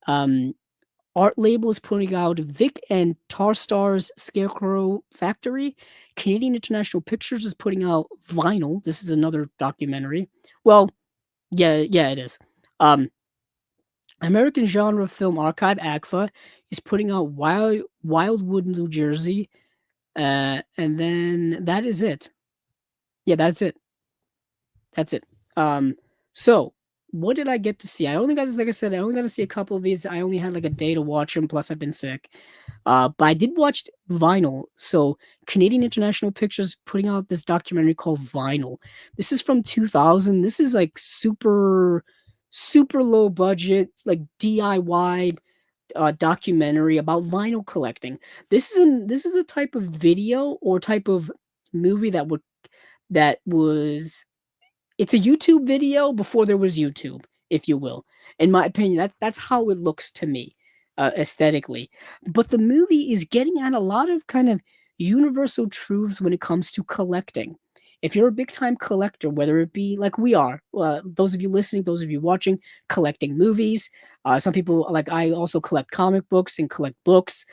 [SPEAKER 1] Art Label is putting out Vic and Tarstar's Scarecrow Factory. Canadian International Pictures is putting out Vinyl. This is another documentary. Well, yeah, it is. American Genre Film Archive, AGFA, is putting out Wildwood, New Jersey. And then that is it. Yeah, that's it. That's it. So what did I get to see? I only got, like I said, I only got to see a couple of these. I only had like a day to watch them, plus I've been sick. But I did watch Vinyl. So Canadian International Pictures putting out this documentary called Vinyl. This is from 2000. This is like super low budget, like DIY documentary about vinyl collecting. This is a type of video or type of movie that was it's a YouTube video before there was YouTube, if you will. In my opinion, that's how it looks to me, aesthetically. But the movie is getting at a lot of kind of universal truths when it comes to collecting. If you're a big time collector, whether it be like we are, those of you listening, those of you watching, collecting movies. Some people, like I, also collect comic books and collect books.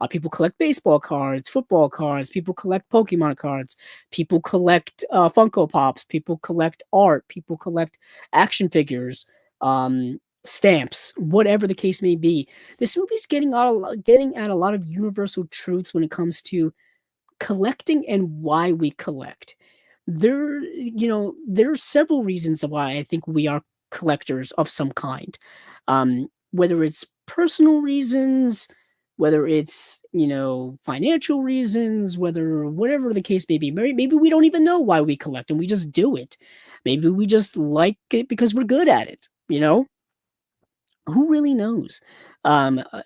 [SPEAKER 1] People collect baseball cards, football cards. People collect Pokemon cards. People collect Funko Pops. People collect art. People collect action figures, stamps, whatever the case may be. This movie's getting at a lot of universal truths when it comes to collecting and why we collect. There are several reasons why I think we are collectors of some kind. Whether it's personal reasons, whether it's, financial reasons, whatever the case may be. Maybe we don't even know why we collect and we just do it. Maybe we just like it because we're good at it, Who really knows?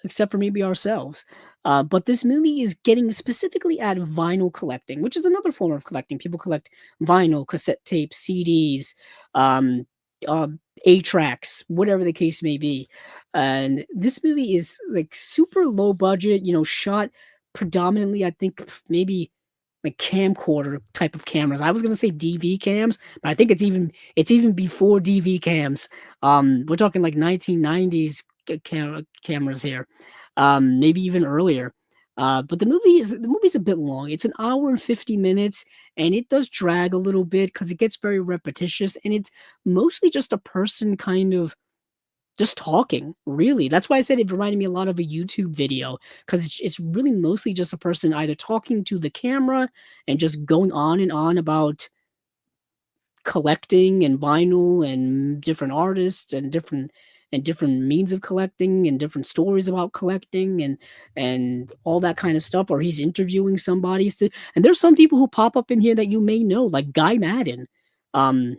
[SPEAKER 1] Except for maybe ourselves. But this movie is getting specifically at vinyl collecting, which is another form of collecting. People collect vinyl, cassette tapes, CDs, um, 8-tracks, whatever the case may be. And this movie is like super low budget, shot predominantly, I think maybe like camcorder type of cameras. I was gonna say DV cams, but I think it's even before DV cams. We're talking like 1990s cameras here, maybe even earlier. But the movie's a bit long. It's an hour and 50 minutes, and it does drag a little bit because it gets very repetitious, and it's mostly just a person kind of just talking, really. That's why I said it reminded me a lot of a YouTube video, 'cause it's really mostly just a person either talking to the camera and just going on and on about collecting and vinyl and different artists and different means of collecting and different stories about collecting and all that kind of stuff, or he's interviewing somebody. And there's some people who pop up in here that you may know, like Guy Madden. Um,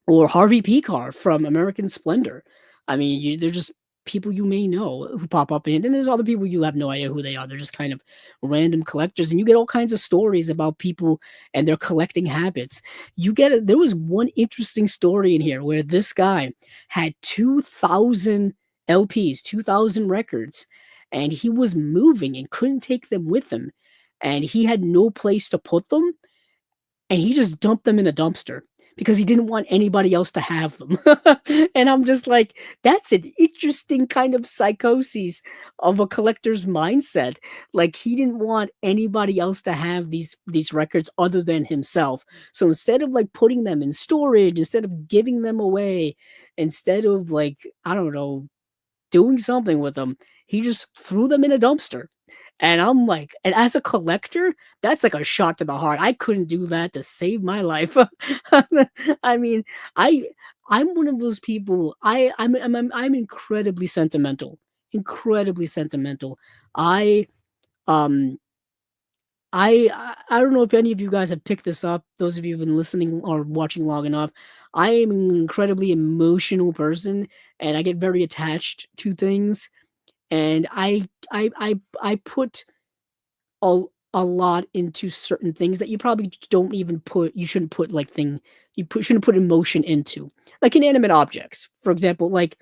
[SPEAKER 1] or Harvey Pekar from American Splendor. I mean, they're just people you may know who pop up in it. And there's other people you have no idea who they are. They're just kind of random collectors, and you get all kinds of stories about people and their collecting habits. There was one interesting story in here where this guy had 2,000 LPs, 2,000 records, and he was moving and couldn't take them with him, and he had no place to put them, and he just dumped them in a dumpster because he didn't want anybody else to have them. And I'm just like, that's an interesting kind of psychosis of a collector's mindset. Like he didn't want anybody else to have these records other than himself. So instead of like putting them in storage, instead of giving them away, instead of like, I don't know, doing something with them, he just threw them in a dumpster. And I'm like, and as a collector, that's like a shot to the heart. I couldn't do that to save my life. I mean, I I'm one of those people. I'm incredibly sentimental, incredibly sentimental. I um I don't know if any of you guys have picked this up. Those of you who've been listening or watching long enough, I am an incredibly emotional person, and I get very attached to things. And I put a lot into certain things that you probably don't even put you shouldn't put like thing you shouldn't put emotion into, like inanimate objects, for example, like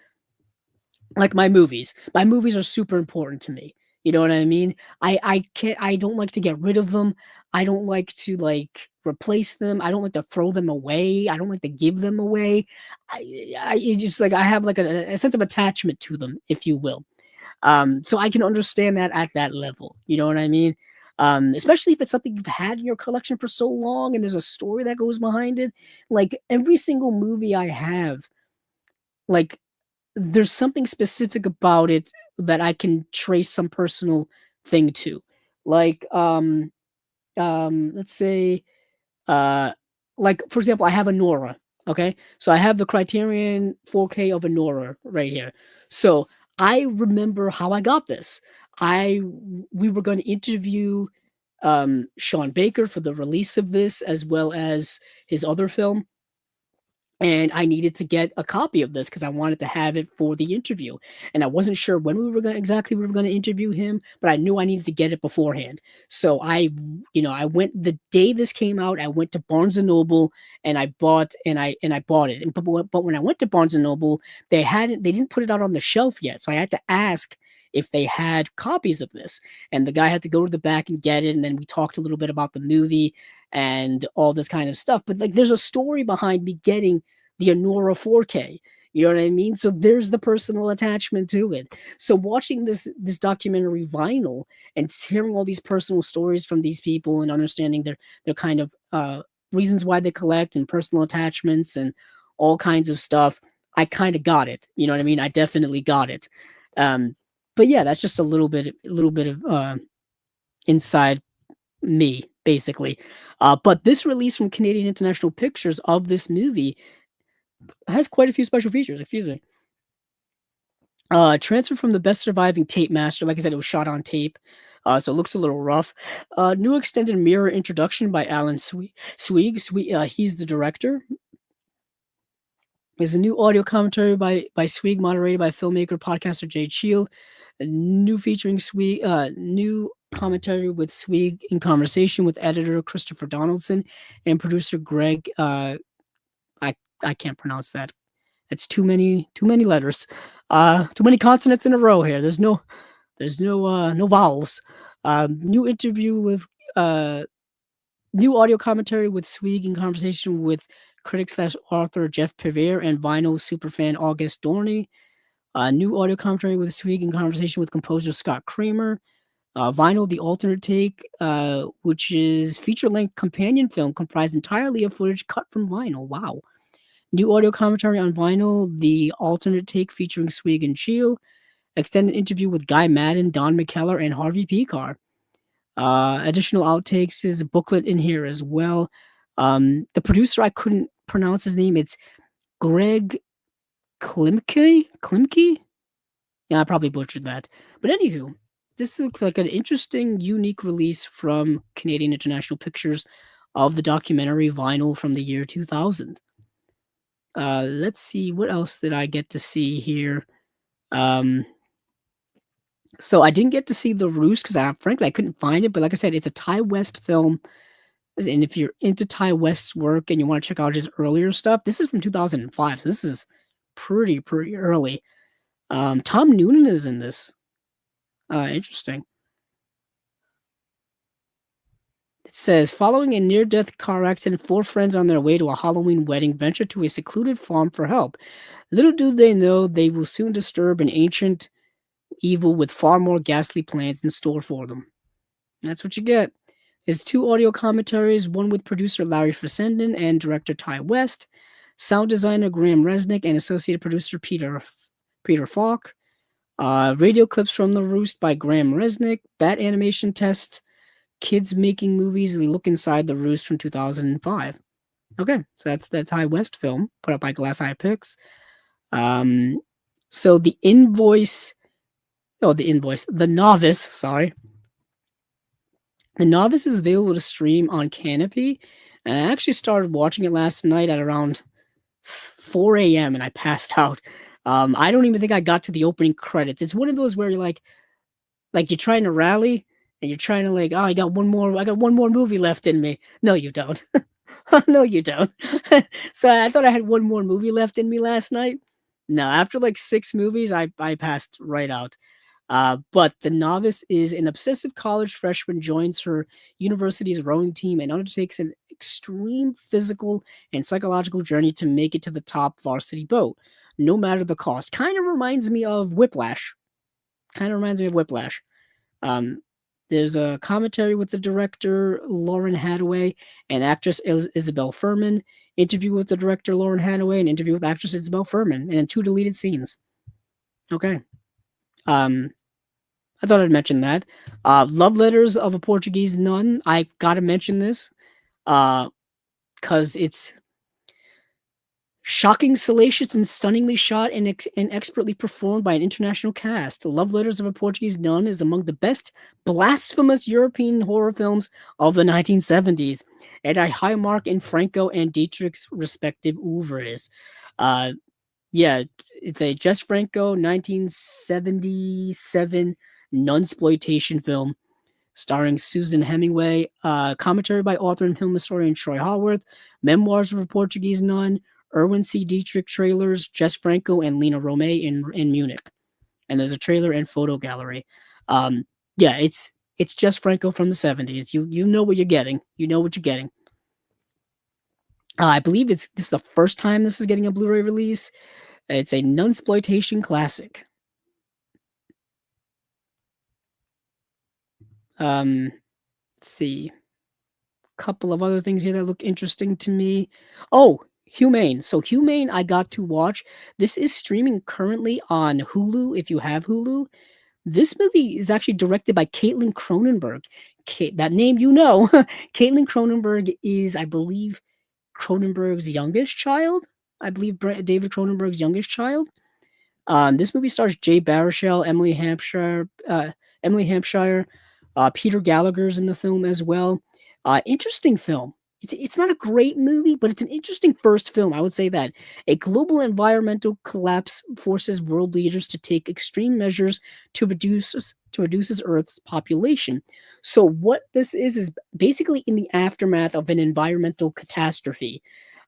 [SPEAKER 1] my movies. My movies are super important to me. You know what I mean? I don't like to get rid of them. I don't like to like replace them. I don't like to throw them away. I don't like to give them away. It's just like I have like a sense of attachment to them, if you will. So I can understand that at that level. You know what I mean? Especially if it's something you've had in your collection for so long and there's a story that goes behind it. Like every single movie I have, like there's something specific about it that I can trace some personal thing to. Like let's say uh like for example, I have a Nora. Okay. So I have the Criterion 4K of a Nora right here. So I remember how I got this. I We were going to interview Sean Baker for the release of this as well as his other film, and I needed to get a copy of this because I wanted to have it for the interview. And I wasn't sure when we were gonna interview him, but I knew I needed to get it beforehand. So I went the day this came out. I went to Barnes and Noble and I bought it. But when I went to Barnes and Noble, they didn't put it out on the shelf yet. So I had to ask if they had copies of this. And the guy had to go to the back and get it. And then we talked a little bit about the movie and all this kind of stuff. But like there's a story behind me getting the Anora 4K. You know what I mean? So there's the personal attachment to it. So watching this documentary Vinyl and hearing all these personal stories from these people and understanding their kind of reasons why they collect and personal attachments and all kinds of stuff, I kind of got it. You know what I mean? I definitely got it. Um, but yeah, that's just a little bit of inside me, basically. But this release from Canadian International Pictures of this movie has quite a few special features. Excuse me. Transfer from the best surviving tape master. Like I said, it was shot on tape, so it looks a little rough. New extended mirror introduction by Alan he's the director. There's a new audio commentary by Swig, moderated by filmmaker podcaster Jay Cheel. A new featuring Swig, new commentary with Swig in conversation with editor Christopher Donaldson and producer Greg. I I can't pronounce that. It's too many letters. Too many consonants in a row here. No vowels. New interview with uh new audio commentary with Swig in conversation with critic slash author Jeff Pevere and vinyl superfan August Dorney. New audio commentary with Swig in conversation with composer Scott Kramer. Vinyl, the alternate take, which is feature-length companion film comprised entirely of footage cut from vinyl. Wow. New audio commentary on vinyl, the alternate take featuring Swig and Cheel. Extended interview with Guy Madden, Don McKellar, and Harvey Pekar. Additional outtakes is a booklet in here as well. The producer, I couldn't pronounce his name. It's Greg Klimke? Klimke? Yeah, I probably butchered that. But anywho, this looks like an interesting, unique release from Canadian International Pictures of the documentary Vinyl from the year 2000. Let's see, what else did I get to see here? Um, so I didn't get to see The Roost because frankly I couldn't find it. But like I said, it's a Ty West film, and if you're into Ty West's work and you want to check out his earlier stuff, this is from 2005, so this is pretty early. Tom Noonan is in this. Interesting. It says, following a near-death car accident, four friends on their way to a Halloween wedding venture to a secluded farm for help. Little do they know they will soon disturb an ancient evil with far more ghastly plans in store for them. That's what you get. There's two audio commentaries, one with producer Larry Fessenden and director Ty West, sound designer Graham Resnick, and associate producer Peter Falk. Radio clips from The Roost by Graham Resnick, Bat Animation Test, Kids Making Movies, and Look Inside the Roost from 2005. Okay, so that's the Ty West film put up by Glass Eye Pix. So the Novice, sorry. The Novice is available to stream on Canopy, and I actually started watching it last night at around 4 a.m. and I passed out. I don't even think I got to the opening credits. It's one of those where you're like you're trying to rally and you're trying to oh, I got one more movie left in me. No, you don't. No, you don't. So I thought I had one more movie left in me last night. No, after like 6 movies, I passed right out. But the Novice is an obsessive college freshman joins her university's rowing team and undertakes an extreme physical and psychological journey to make it to the top varsity boat, no matter the cost. Kind of reminds me of Whiplash. Um, there's a commentary with the director Lauren Hadaway and actress Isabel Furman. Interview with the director Lauren Hadaway and interview with actress Isabel Furman, and then 2 deleted scenes. Okay. I thought I'd mention that. Love Letters of a Portuguese Nun. I gotta mention this because it's shocking, salacious, and stunningly shot and expertly performed by an international cast. Love Letters of a Portuguese Nun is among the best blasphemous European horror films of the 1970s, at a high mark in Franco and Dietrich's respective oeuvres. Yeah, it's a Jess Franco 1977 nunsploitation film starring Susan Hemingway, commentary by author and film historian Troy Haworth, memoirs of a Portuguese nun, Erwin C. Dietrich trailers, Jess Franco and Lena Romay in Munich. And there's a trailer and photo gallery. Yeah, it's Jess Franco from the 70s. You know what you're getting. You know what you're getting. I believe this is the first time this is getting a Blu-ray release. It's a nunsploitation classic. Let's see. Couple of other things here that look interesting to me. Oh, Humane. So Humane I got to watch. This is streaming currently on Hulu if you have Hulu. This movie is actually directed by Caitlin Cronenberg. That name you know. Caitlin Cronenberg is, I believe, Cronenberg's youngest child. I believe David Cronenberg's youngest child. This movie stars Jay Baruchel, Emily Hampshire, Peter Gallagher's in the film as well. Interesting film. It's not a great movie, but it's an interesting first film. I would say that a global environmental collapse forces world leaders to take extreme measures to reduce Earth's population. So what this is basically in the aftermath of an environmental catastrophe.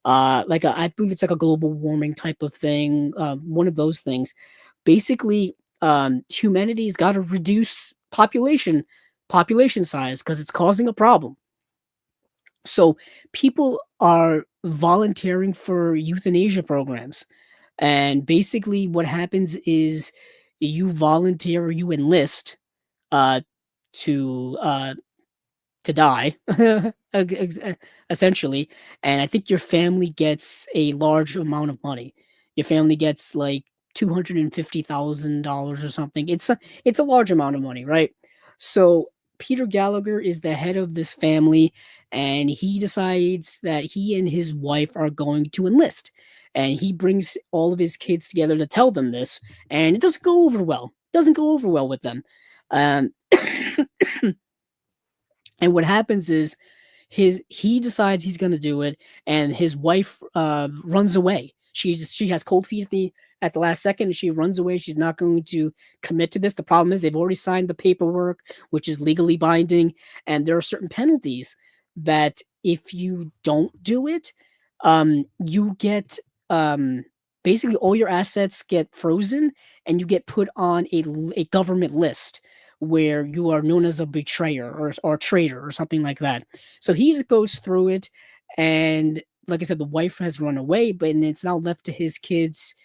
[SPEAKER 1] I believe it's like a global warming type of thing, one of those things. Basically, humanity's got to reduce population size because it's causing a problem. So people are volunteering for euthanasia programs, and basically what happens is you volunteer or you enlist uh, to to die, essentially. And I think your family gets a large amount of money. Your family gets like $250,000 or something. It's a large amount of money, right? So Peter Gallagher is the head of this family, and he decides that he and his wife are going to enlist. And he brings all of his kids together to tell them this, and it doesn't go over well. Doesn't go over well with them. Um, and what happens is he decides he's going to do it, and his wife runs away. She has cold feet at the last second, and she runs away. She's not going to commit to this. The problem is they've already signed the paperwork, which is legally binding, and there are certain penalties that if you don't do it, you get basically all your assets get frozen, and you get put on a government list where you are known as a betrayer or traitor or something like that. So he just goes through it, and like I said, the wife has run away, but it's now left to his kids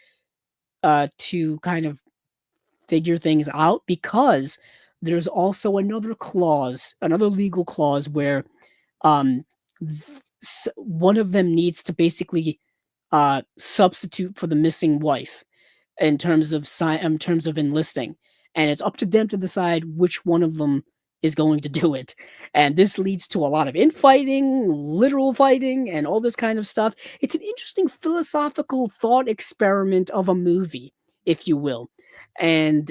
[SPEAKER 1] to kind of figure things out, because there's also another clause, another legal clause where um one of them needs to basically substitute for the missing wife in terms of enlisting, and it's up to them to decide which one of them is going to do it. And this leads to a lot of infighting, literal fighting, and all this kind of stuff. It's an interesting philosophical thought experiment of a movie, if you will. And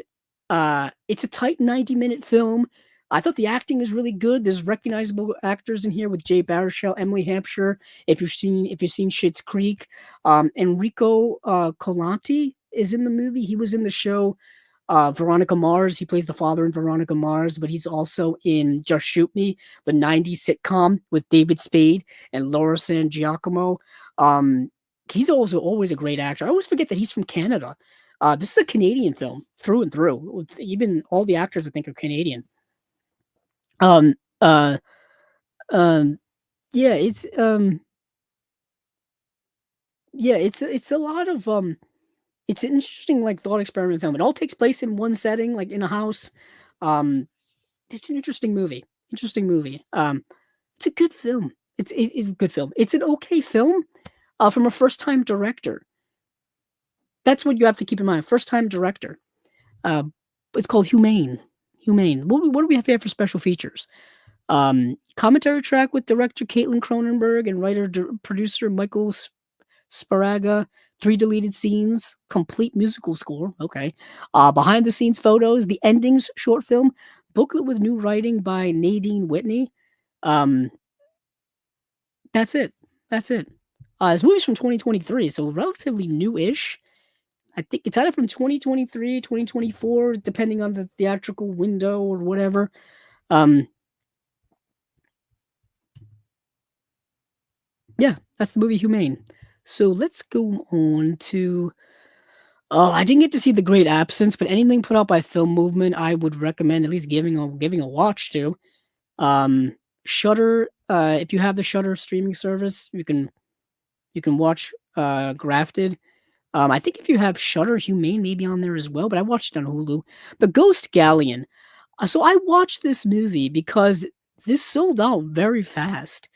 [SPEAKER 1] it's a tight 90-minute film. I thought the acting is really good. There's recognizable actors in here with Jay Baruchel, Emily Hampshire. If you've seen Schitt's Creek, Enrico Colante is in the movie. He was in the show Veronica Mars. He plays the father in Veronica Mars, but he's also in Just Shoot Me, the '90s sitcom with David Spade and Laura San Giacomo. He's also always a great actor. I always forget that he's from Canada. This is a Canadian film through and through. Even all the actors I think are Canadian. Um, uh, um, yeah, it's a lot of it's an interesting like thought experiment film. It all takes place in one setting, like in a house. Um, it's an interesting movie. Interesting movie. It's a good film. It's a good film. It's an okay film from a first time director. That's what you have to keep in mind. First time director. Uh, it's called Humane. Humane. What do we have here for special features? Commentary track with director Caitlin Cronenberg and writer producer Michael Sparaga, 3 deleted scenes, complete musical score. Okay. Behind the scenes photos, the endings short film, booklet with new writing by Nadine Whitney. Um, that's it. That's it. This movie's from 2023, so relatively new-ish. I think it's either from 2023, 2024, depending on the theatrical window or whatever. Um, yeah, that's the movie Humane. So let's go on to. Oh, I didn't get to see The Great Absence, but anything put out by Film Movement, I would recommend at least giving a watch to. Shutter, if you have the Shutter streaming service, you can watch Grafted. I think if you have Shutter, Humane may be on there as well, but I watched it on Hulu. The Ghost Galleon. So I watched this movie because this sold out very fast.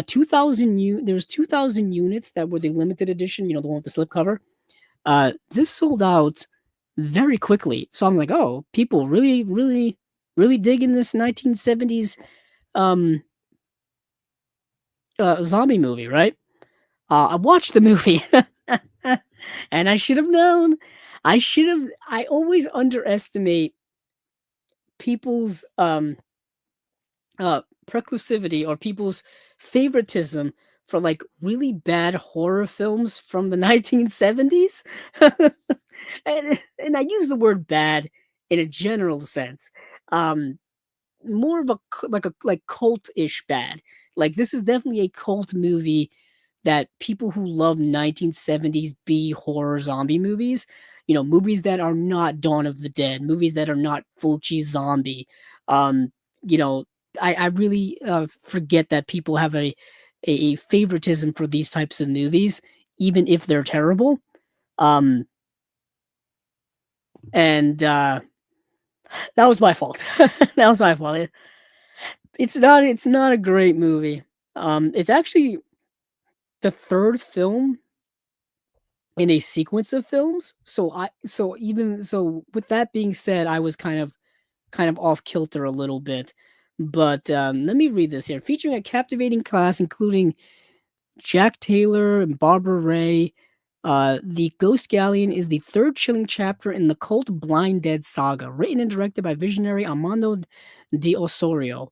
[SPEAKER 1] 2,000 there's 2,000 units that were the limited edition, the one with the slipcover. This sold out very quickly. So I'm like, oh, people really, really, really digging this 1970s um, zombie movie, right? I watched the movie, and I should have known. I always underestimate people's preclusivity or people's favoritism for like really bad horror films from the 1970s. and I use the word bad in a general sense. Um, More of like cult-ish bad. Like this is definitely a cult movie that people who love 1970s B horror zombie movies, movies that are not Dawn of the Dead, movies that are not Fulci Zombie, um, you know, I really forget that people have a favoritism for these types of movies, even if they're terrible. Um, and That was my fault. That was my fault. It's not a great movie. It's actually the third film in a sequence of films. So with that being said, I was kind of off kilter a little bit. But let me read this here. Featuring a captivating cast, including Jack Taylor and Barbara Ray, The Ghost Galleon is the third chilling chapter in the cult Blind Dead saga, written and directed by visionary Armando de Osorio.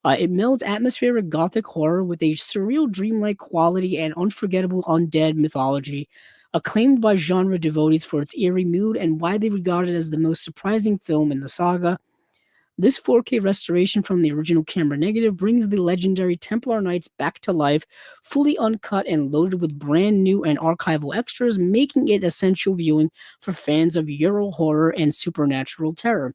[SPEAKER 1] It melds atmospheric gothic horror with a surreal dreamlike quality and unforgettable undead mythology. Acclaimed by genre devotees for its eerie mood and widely regarded as the most surprising film in the saga, this 4K restoration from the original camera negative brings the legendary Templar Knights back to life, fully uncut and loaded with brand new and archival extras, making it essential viewing for fans of Euro horror and supernatural terror.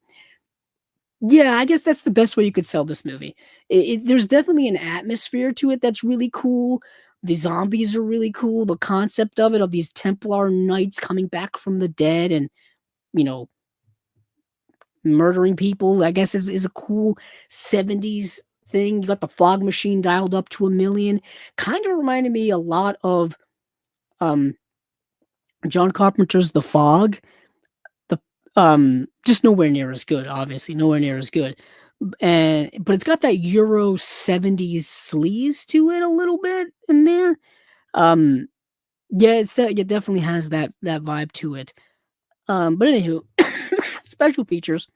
[SPEAKER 1] Yeah, I guess that's the best way you could sell this movie. There's definitely an atmosphere to it that's really cool. The zombies are really cool. The concept of it, of these Templar knights coming back from the dead and, you know, murdering people, I guess is a cool 70s thing. You got the fog machine dialed up to 1,000,000. Kind of reminded me a lot of um John Carpenter's The Fog. The just nowhere near as good, obviously, nowhere near as good. And but it's got that Euro 70s sleaze to it a little bit in there. Um yeah, it definitely has that vibe to it. But anywho, special features: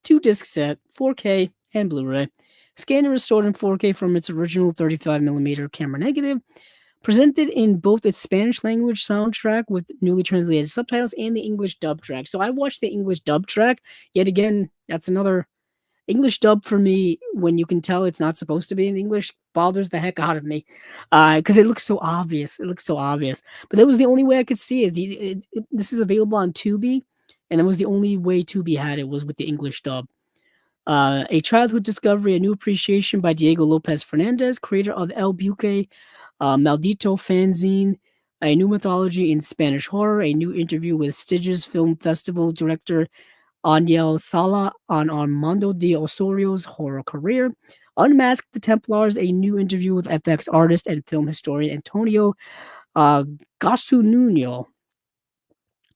[SPEAKER 1] 2 disc set, 4K and Blu-ray. Scanned and restored in 4K from its original 35mm camera negative. Presented in both its Spanish language soundtrack with newly translated subtitles and the English dub track. So I watched the English dub track. Yet again, that's another English dub for me. When you can tell it's not supposed to be in English, bothers the heck out of me because it looks so obvious. It looks so obvious. But that was the only way I could see it. This is available on Tubi, and it was the only way Tubi had it was with the English dub. A childhood discovery, a new appreciation by Diego Lopez Fernandez, creator of El Buque, Maldito fanzine, a new mythology in Spanish horror, a new interview with Stiges Film Festival director Aniel Sala on Armando de Osorio's horror career, Unmasked the Templars, a new interview with FX artist and film historian Antonio uh, Gasununo,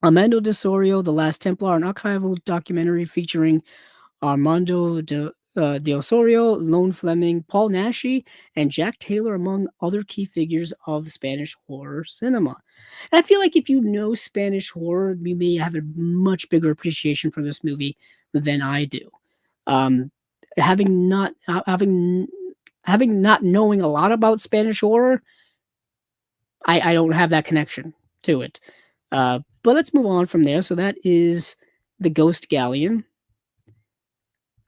[SPEAKER 1] Armando de Osorio, The Last Templar, an archival documentary featuring Armando de Osorio, Lone Fleming, Paul Naschy, and Jack Taylor, among other key figures of Spanish horror cinema. And I feel like if you know Spanish horror, you may have a much bigger appreciation for this movie than I do. Um, having not having having not knowing a lot about Spanish horror, I don't have that connection to it. But let's move on from there. So that is the Ghost Galleon.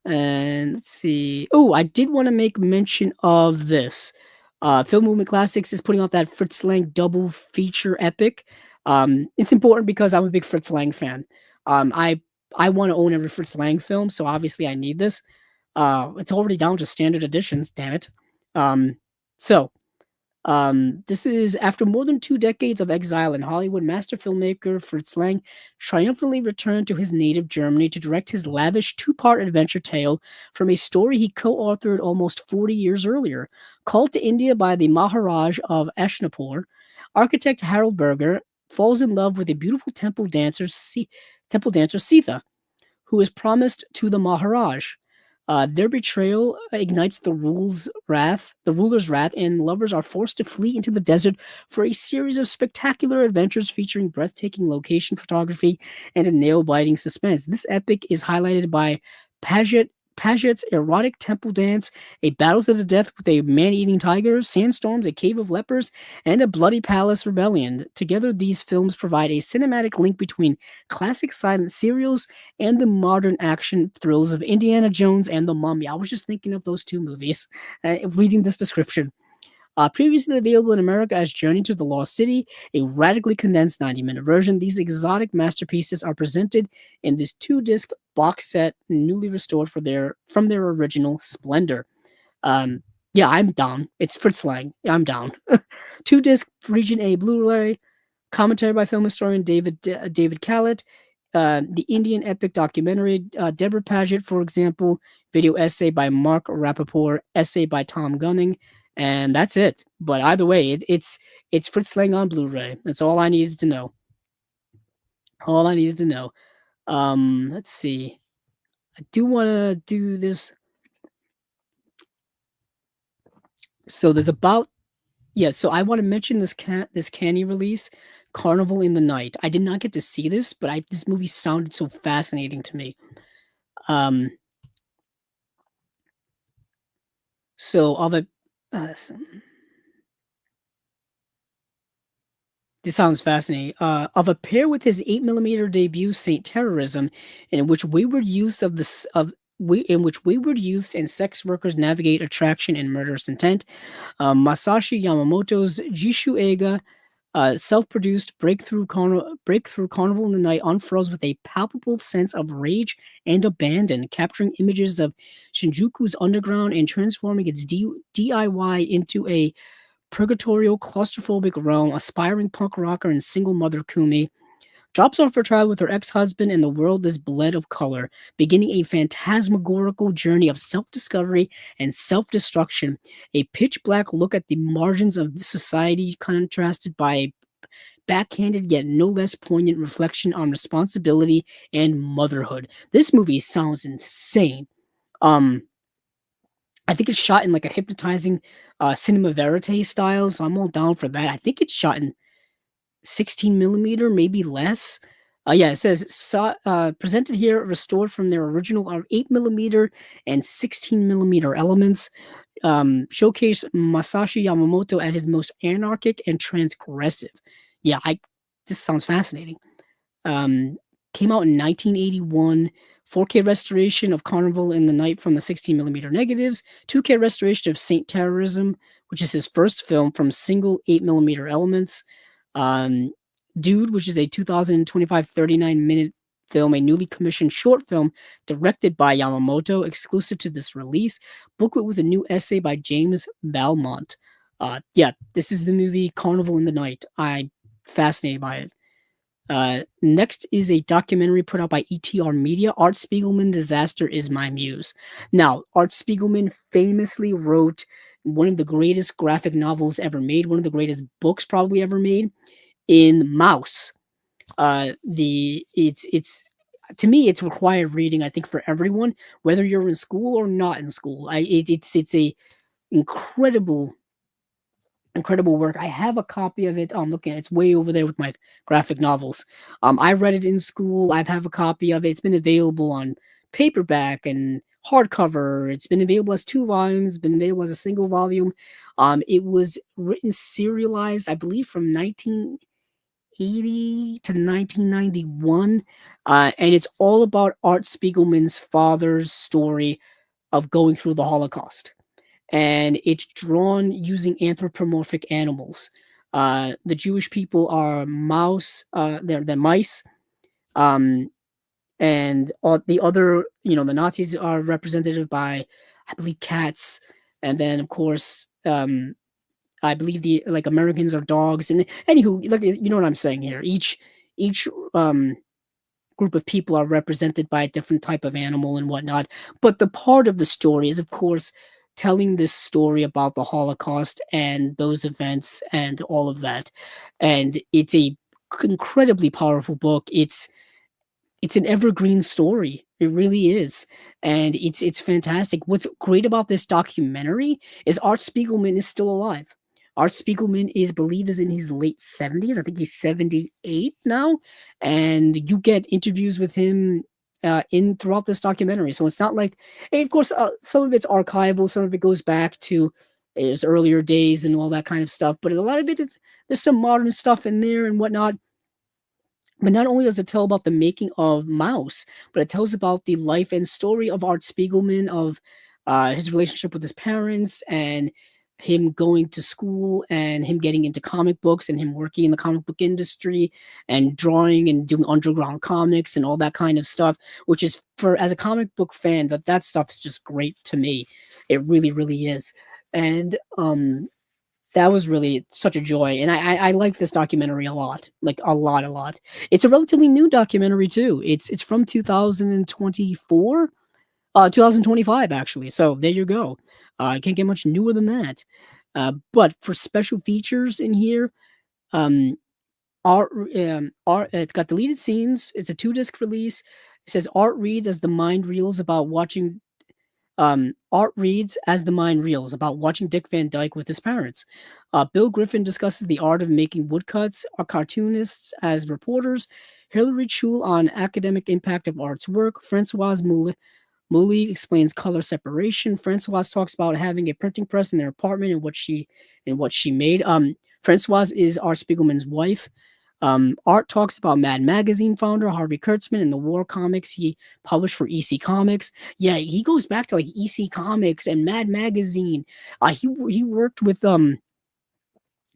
[SPEAKER 1] And let's see. Oh, I did want to make mention of this. Film Movement Classics is putting out that Fritz Lang double feature epic. It's important because I'm a big Fritz Lang fan. I want to own every Fritz Lang film, so obviously I need this. It's already down to standard editions. Damn it. Um, so this is after more than 2 decades of exile in Hollywood, master filmmaker Fritz Lang triumphantly returned to his native Germany to direct his lavish 2-part adventure tale from a story he co-authored almost 40 years earlier. Called to India by the Maharaj of Ashnapur, architect Harold Berger falls in love with a beautiful temple dancer Sita, who is promised to the Maharaj. Their betrayal ignites the ruler's wrath, and lovers are forced to flee into the desert for a series of spectacular adventures featuring breathtaking location photography and a nail-biting suspense. This epic is highlighted by Paget's erotic temple dance, a battle to the death with a man-eating tiger, sandstorms, a cave of lepers, and a bloody palace rebellion. Together, these films provide a cinematic link between classic silent serials and the modern action thrills of Indiana Jones and The Mummy. I was just thinking of those two movies, reading this description. Previously available in America as Journey to the Lost City, a radically condensed 90-minute version, these exotic masterpieces are presented in this 2-disc box set, newly restored from their original splendor. Um, yeah, I'm down. It's Fritz Lang. I'm down. 2-disc Region A Blu-ray, commentary by film historian David Callett, the Indian epic documentary, Deborah Paget, for example, video essay by Mark Rappaport, essay by Tom Gunning, and that's it. But either way, it's Fritz Lang on Blu-ray. That's all I needed to know. All I needed to know. Let's see. I do want to do this. So there's about yeah. So I want to mention this canny release, Carnival in the Night. I did not get to see this, but this movie sounded so fascinating to me. Um, so of a this sounds fascinating. Of a pair with his 8 millimeter debut, Saint Terrorism, in which wayward youths of this of in which wayward youths and sex workers navigate attraction and murderous intent. Masashi Yamamoto's Jishu Eiga, self-produced breakthrough Carnival in the Night unfurls with a palpable sense of rage and abandon, capturing images of Shinjuku's underground and transforming its DIY into a purgatorial claustrophobic realm. Aspiring punk rocker and single mother Kumi drops off her child with her ex-husband, and the world is bled of color, beginning a phantasmagorical journey of self-discovery and self-destruction. A pitch-black look at the margins of society, contrasted by a backhanded yet no less poignant reflection on responsibility and motherhood. This movie sounds insane. Um, I think it's shot in like a hypnotizing cinema verite style, so I'm all down for that. I think it's shot in 16 millimeter, maybe less. Yeah, it says presented here, restored from their original 8 millimeter and 16 millimeter elements. Showcase Masashi Yamamoto at his most anarchic and transgressive. Yeah, this sounds fascinating. Um, Came out in 1981. 4K restoration of Carnival in the Night from the 16 millimeter negatives. 2K restoration of Saint Terrorism, which is his first film from single 8 millimeter elements. Um, Dude, which is a 2025 39-minute film, a newly commissioned short film directed by Yamamoto, exclusive to this release. Booklet with a new essay by James Valmont. Yeah, this is the movie Carnival in the Night. I'm fascinated by it. Next is a documentary put out by ETR Media. Art Spiegelman, Disaster is My Muse. Now, Art Spiegelman famously wrote one of the greatest graphic novels ever made, one of the greatest books probably ever made, in Mouse. It's to me, it's required reading, I think, for everyone, whether you're in school or not in school. It's a incredible incredible work. I have a copy of it. I'm looking at it's way over there with my graphic novels. I read it in school. I have a copy of it. It's been available on paperback and hardcover. It's been available as 2 volumes, been available as a single volume. It was written serialized, I believe, from 1980 to 1991. And it's all about Art Spiegelman's father's story of going through the Holocaust, and it's drawn using anthropomorphic animals. The Jewish people are mouse. They're mice. Um, and all the other, the Nazis are represented by, I believe, cats, and then of course, I believe the like Americans are dogs. And anywho, like you know what I'm saying here. Each group of people are represented by a different type of animal and whatnot. But the part of the story is, of course, telling this story about the Holocaust and those events and all of that. And it's a incredibly powerful book. It's an evergreen story. It really is. And it's fantastic. What's great about this documentary is Art Spiegelman is still alive. Art Spiegelman is in his late 70s. I think he's 78 now. And you get interviews with him in throughout this documentary. So it's not like, and of course, some of it's archival, some of it goes back to his earlier days and all that kind of stuff. But a lot of it is, there's some modern stuff in there and whatnot. But not only does it tell about the making of Mouse, but it tells about the life and story of Art Spiegelman, of his relationship with his parents, and him going to school, and him getting into comic books, and him working in the comic book industry, and drawing and doing underground comics and all that kind of stuff. Which is, for as a comic book fan, that stuff is just great to me. It really, really is. And That was really such a joy, and I like this documentary a lot, like, a lot, a lot. It's a relatively new documentary too. It's from 2024? 2025, actually, so there you go. Can't get much newer than that. But for special features in here, um, art it's got deleted scenes, it's a 2-disc release. It says, "Art reads as the mind reels about watching" Art reads as the mind reels about watching Dick Van Dyke with his parents. Bill Griffin discusses the art of making woodcuts, cartoonists as reporters, Hilary Chul on academic impact of art's work, Francoise Mouly explains color separation. Francoise talks about having a printing press in their apartment and what she made. Francoise is Art Spiegelman's wife. Art talks about Mad Magazine founder Harvey Kurtzman and the war comics he published for EC Comics. Yeah, he goes back to like EC Comics and Mad Magazine. He worked with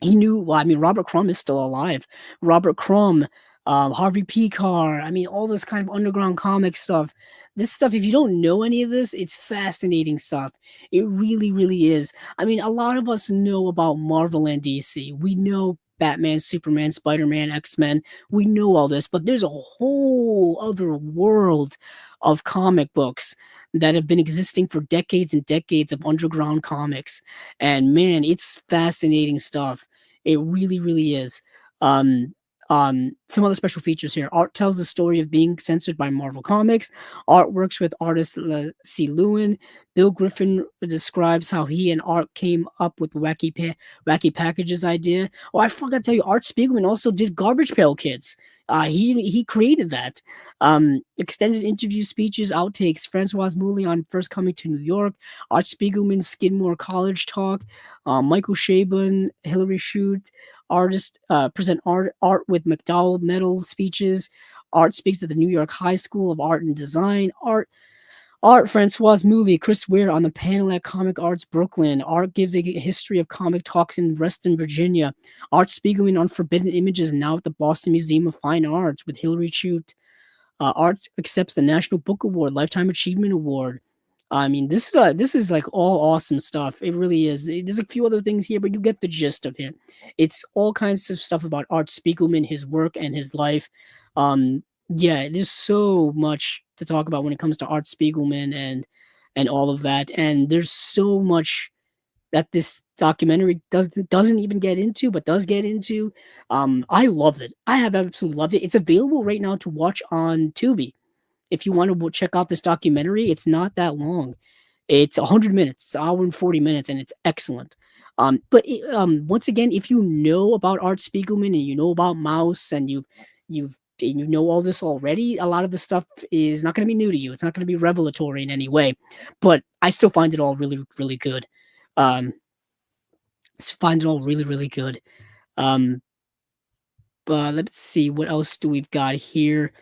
[SPEAKER 1] he knew, well, I mean, Robert Crumb is still alive. Robert Crumb, Harvey P. Carr, I mean, all this kind of underground comic stuff. This stuff, if you don't know any of this, it's fascinating stuff. It really, really is. I mean, a lot of us know about Marvel and DC. We know Batman, Superman, Spider Man, X Men. We know all this, but there's a whole other world of comic books that have been existing for decades and decades of underground comics. And man, it's fascinating stuff. It really, really is. Um, some other special features here. Art tells the story of being censored by Marvel Comics. Art works with artist C. Lewin. Bill Griffin describes how he and Art came up with wacky packages idea. Oh, I forgot to tell you, Art Spiegelman also did Garbage Pail Kids. He created that. Extended interview speeches, outtakes. Francoise Mouly on first coming to New York. Art Spiegelman, Skidmore College talk. Michael Chabon, Hilary Shute, artists present art with McDowell Medal speeches. Art speaks at the New York High School of Art and Design. Art Francoise Mouly, Chris Ware on the panel at Comic Arts Brooklyn. Art gives a history of comic talks in Reston, Virginia. Art Spiegelman on Forbidden Images now at the Boston Museum of Fine Arts with Hilary Chute. Art accepts the National Book Award, Lifetime Achievement Award. I mean, this is like all awesome stuff. It really is. There's a few other things here, but you get the gist of it. It's all kinds of stuff about Art Spiegelman, his work, and his life. Yeah, there's so much to talk about when it comes to Art Spiegelman and all of that. And there's so much that this documentary doesn't even get into, but does get into. I loved it. I have absolutely loved it. It's available right now to watch on Tubi. If you want to check out this documentary, it's not that long. It's 100 minutes, it's an hour and 40 minutes, and it's excellent. Once again, if you know about Art Spiegelman and you know about Mouse and you know all this already, a lot of the stuff is not going to be new to you. It's not going to be revelatory in any way, but I still find it all really, really good. Um, find it all really, really good. Um, but let's see what else do we've got here.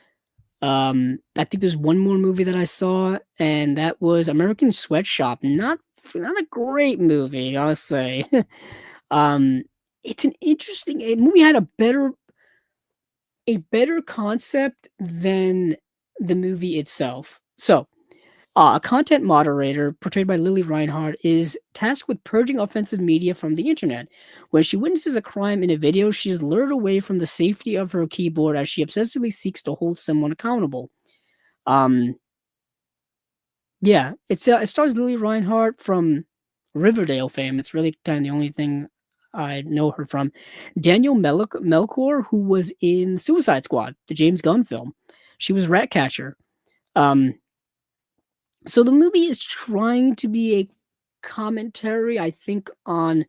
[SPEAKER 1] I think there's one more movie that I saw, and that was American Sweatshop. Not a great movie, I'll say. um, it's an interesting movie. Had a better concept than the movie itself. So, a content moderator, portrayed by Lily Reinhardt, is tasked with purging offensive media from the internet. When she witnesses a crime in a video, she is lured away from the safety of her keyboard as she obsessively seeks to hold someone accountable. Um, yeah, it stars Lily Reinhardt from Riverdale fame. It's really kind of the only thing I know her from. Daniel Melchior, who was in Suicide Squad, the James Gunn film. She was Ratcatcher. Um, so the movie is trying to be a commentary, I think, on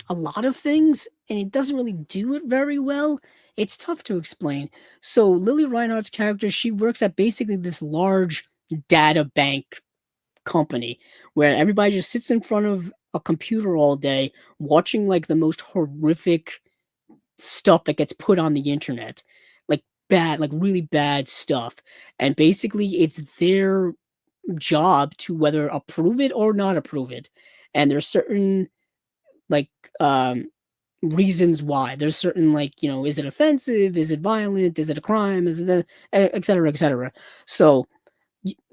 [SPEAKER 1] a lot of things, and it doesn't really do it very well. It's tough to explain. So Lily Reinhardt's character, she works at basically this large data bank company where everybody just sits in front of a computer all day watching like the most horrific stuff that gets put on the internet. Like bad, like really bad stuff. And basically it's their job to whether approve it or not approve it. And there's certain like reasons why. There's certain like, is it offensive? Is it violent? Is it a crime? Is it et cetera, et cetera. So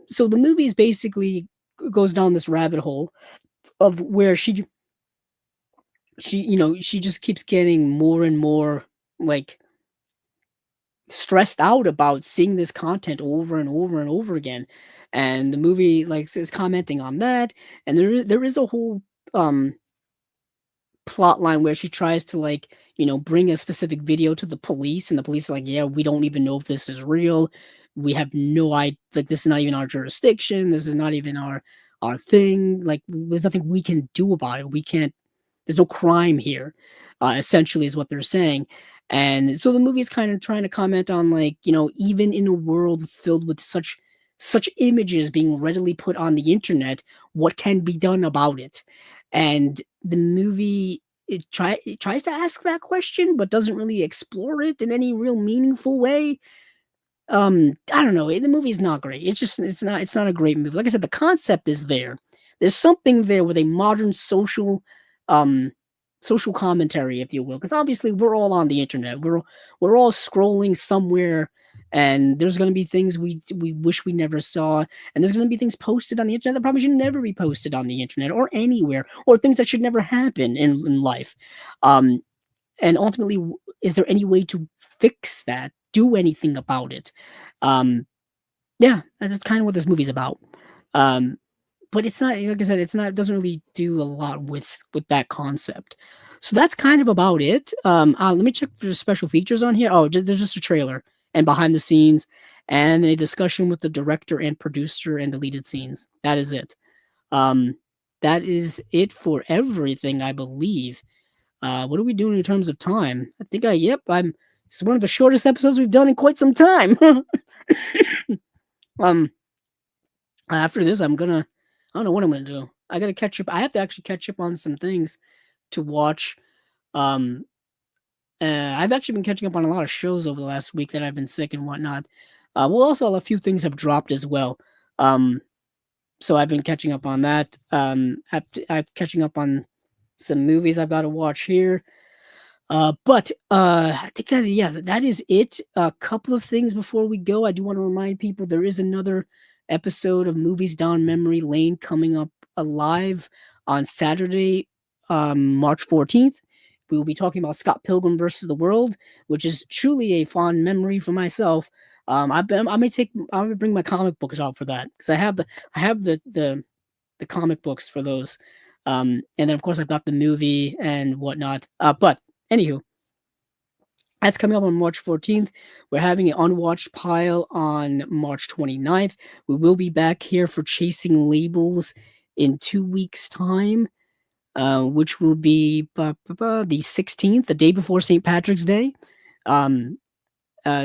[SPEAKER 1] so the movie is basically goes down this rabbit hole of where she just keeps getting more and more like stressed out about seeing this content over and over and over again. And the movie like is commenting on that. And there is a whole um plot line where she tries to like bring a specific video to the police, and the police are like, yeah, we don't even know if this is real. We have no idea. Like, this is not even our jurisdiction. This is not even our thing. Like, there's nothing we can do about it. We can't. There's no crime here. Essentially, is what they're saying. And so the movie is kind of trying to comment on, like, even in a world filled with such images being readily put on the internet, what can be done about it? And the movie, it tries to ask that question, but doesn't really explore it in any real meaningful way. I don't know. The movie's not great. It's not a great movie. Like I said, the concept is there. There's something there with a modern um social commentary, if you will, because obviously we're all on the internet. We're all scrolling somewhere, and there's gonna be things we wish we never saw, and there's gonna be things posted on the internet that probably should never be posted on the internet or anywhere, or things that should never happen in life. Um, and ultimately, is there any way to fix that? Do anything about it? Um, yeah, that's kind of what this movie's about. Um, but it's not, like I said, it's not. It doesn't really do a lot with that concept. So that's kind of about it. Let me check for the special features on here. Oh, there's just a trailer and behind the scenes, and a discussion with the director and producer and deleted scenes. That is it. Um, that is it for everything, I believe. What are we doing in terms of time? I think yep, it's one of the shortest episodes we've done in quite some time. um, After this, I don't know what I'm gonna do. I gotta catch up. I have to actually catch up on some things to watch. Um, I've actually been catching up on a lot of shows over the last week that I've been sick and whatnot. Well, also a few things have dropped as well. Um, so I've been catching up on that. I'm catching up on some movies I've got to watch here. But I think that is it. A couple of things before we go. I do want to remind people there is another episode of Movies Down Memory Lane coming up alive on Saturday, March 14th. We will be talking about Scott Pilgrim versus the World, which is truly a fond memory for myself. I may bring my comic books out for that because I have the comic books for those. And then of course I've got the movie and whatnot. But anywho, that's coming up on March 14th. We're having an unwatched pile on March 29th. We will be back here for Chasing Labels in 2 weeks' time, which will be the 16th, the day before St. Patrick's Day. Um,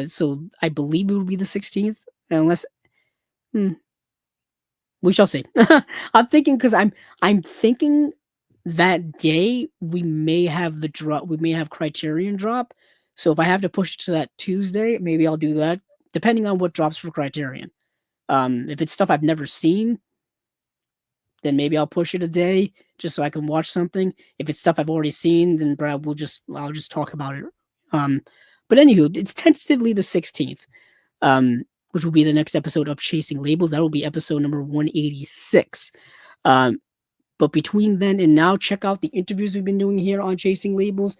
[SPEAKER 1] so I believe it will be the 16th, unless hmm, we shall see. I'm thinking because I'm thinking that day we may have the drop. We may have Criterion drop. So if I have to push it to that Tuesday, maybe I'll do that. Depending on what drops for Criterion. If it's stuff I've never seen, then maybe I'll push it a day just so I can watch something. If it's stuff I've already seen, then Brad I'll just talk about it. Um, but anywho, it's tentatively the 16th. Which will be the next episode of Chasing Labels. That will be episode number 186. Um, but between then and now, check out the interviews we've been doing here on Chasing Labels.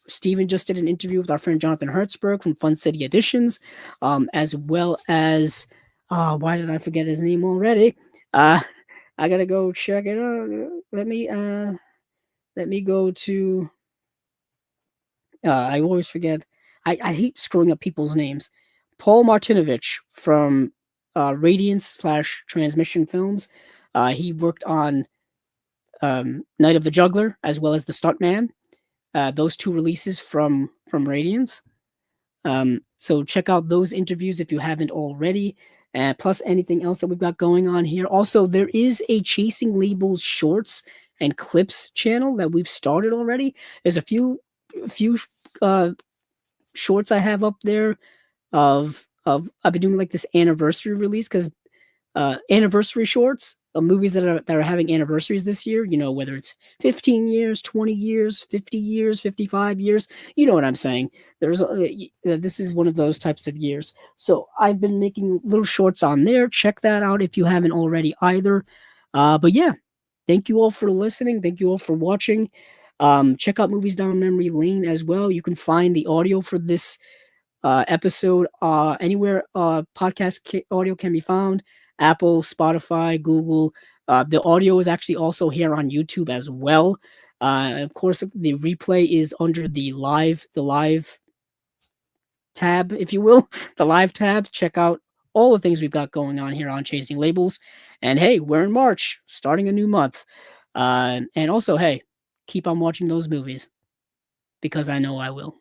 [SPEAKER 1] Steven just did an interview with our friend Jonathan Hertzberg from Fun City Editions, as well as why did I forget his name already? I gotta go check it out. Let me go to. I always forget. I hate screwing up people's names. Paul Martinovich from Radiance/Transmission Films. He worked on Night of the Juggler as well as The Stuntman. Those two releases from Radiance. So check out those interviews if you haven't already. Plus anything else that we've got going on here. Also, there is a Chasing Labels shorts and clips channel that we've started already. There's a few shorts I have up there of I've been doing like this anniversary release because anniversary shorts of movies that are having anniversaries this year. Whether it's 15 years, 20 years, 50 years, 55 years. You know what I'm saying? This is one of those types of years. So I've been making little shorts on there. Check that out if you haven't already either. But yeah, thank you all for listening. Thank you all for watching. Check out Movies Down Memory Lane as well. You can find the audio for this episode anywhere podcast audio can be found: Apple, Spotify, Google. The audio is actually also here on YouTube as well. Of course, the replay is under the live tab, if you will, the live tab. Check out all the things we've got going on here on Chasing Labels. And hey, we're in March, starting a new month. And also, hey, keep on watching those movies because I know I will.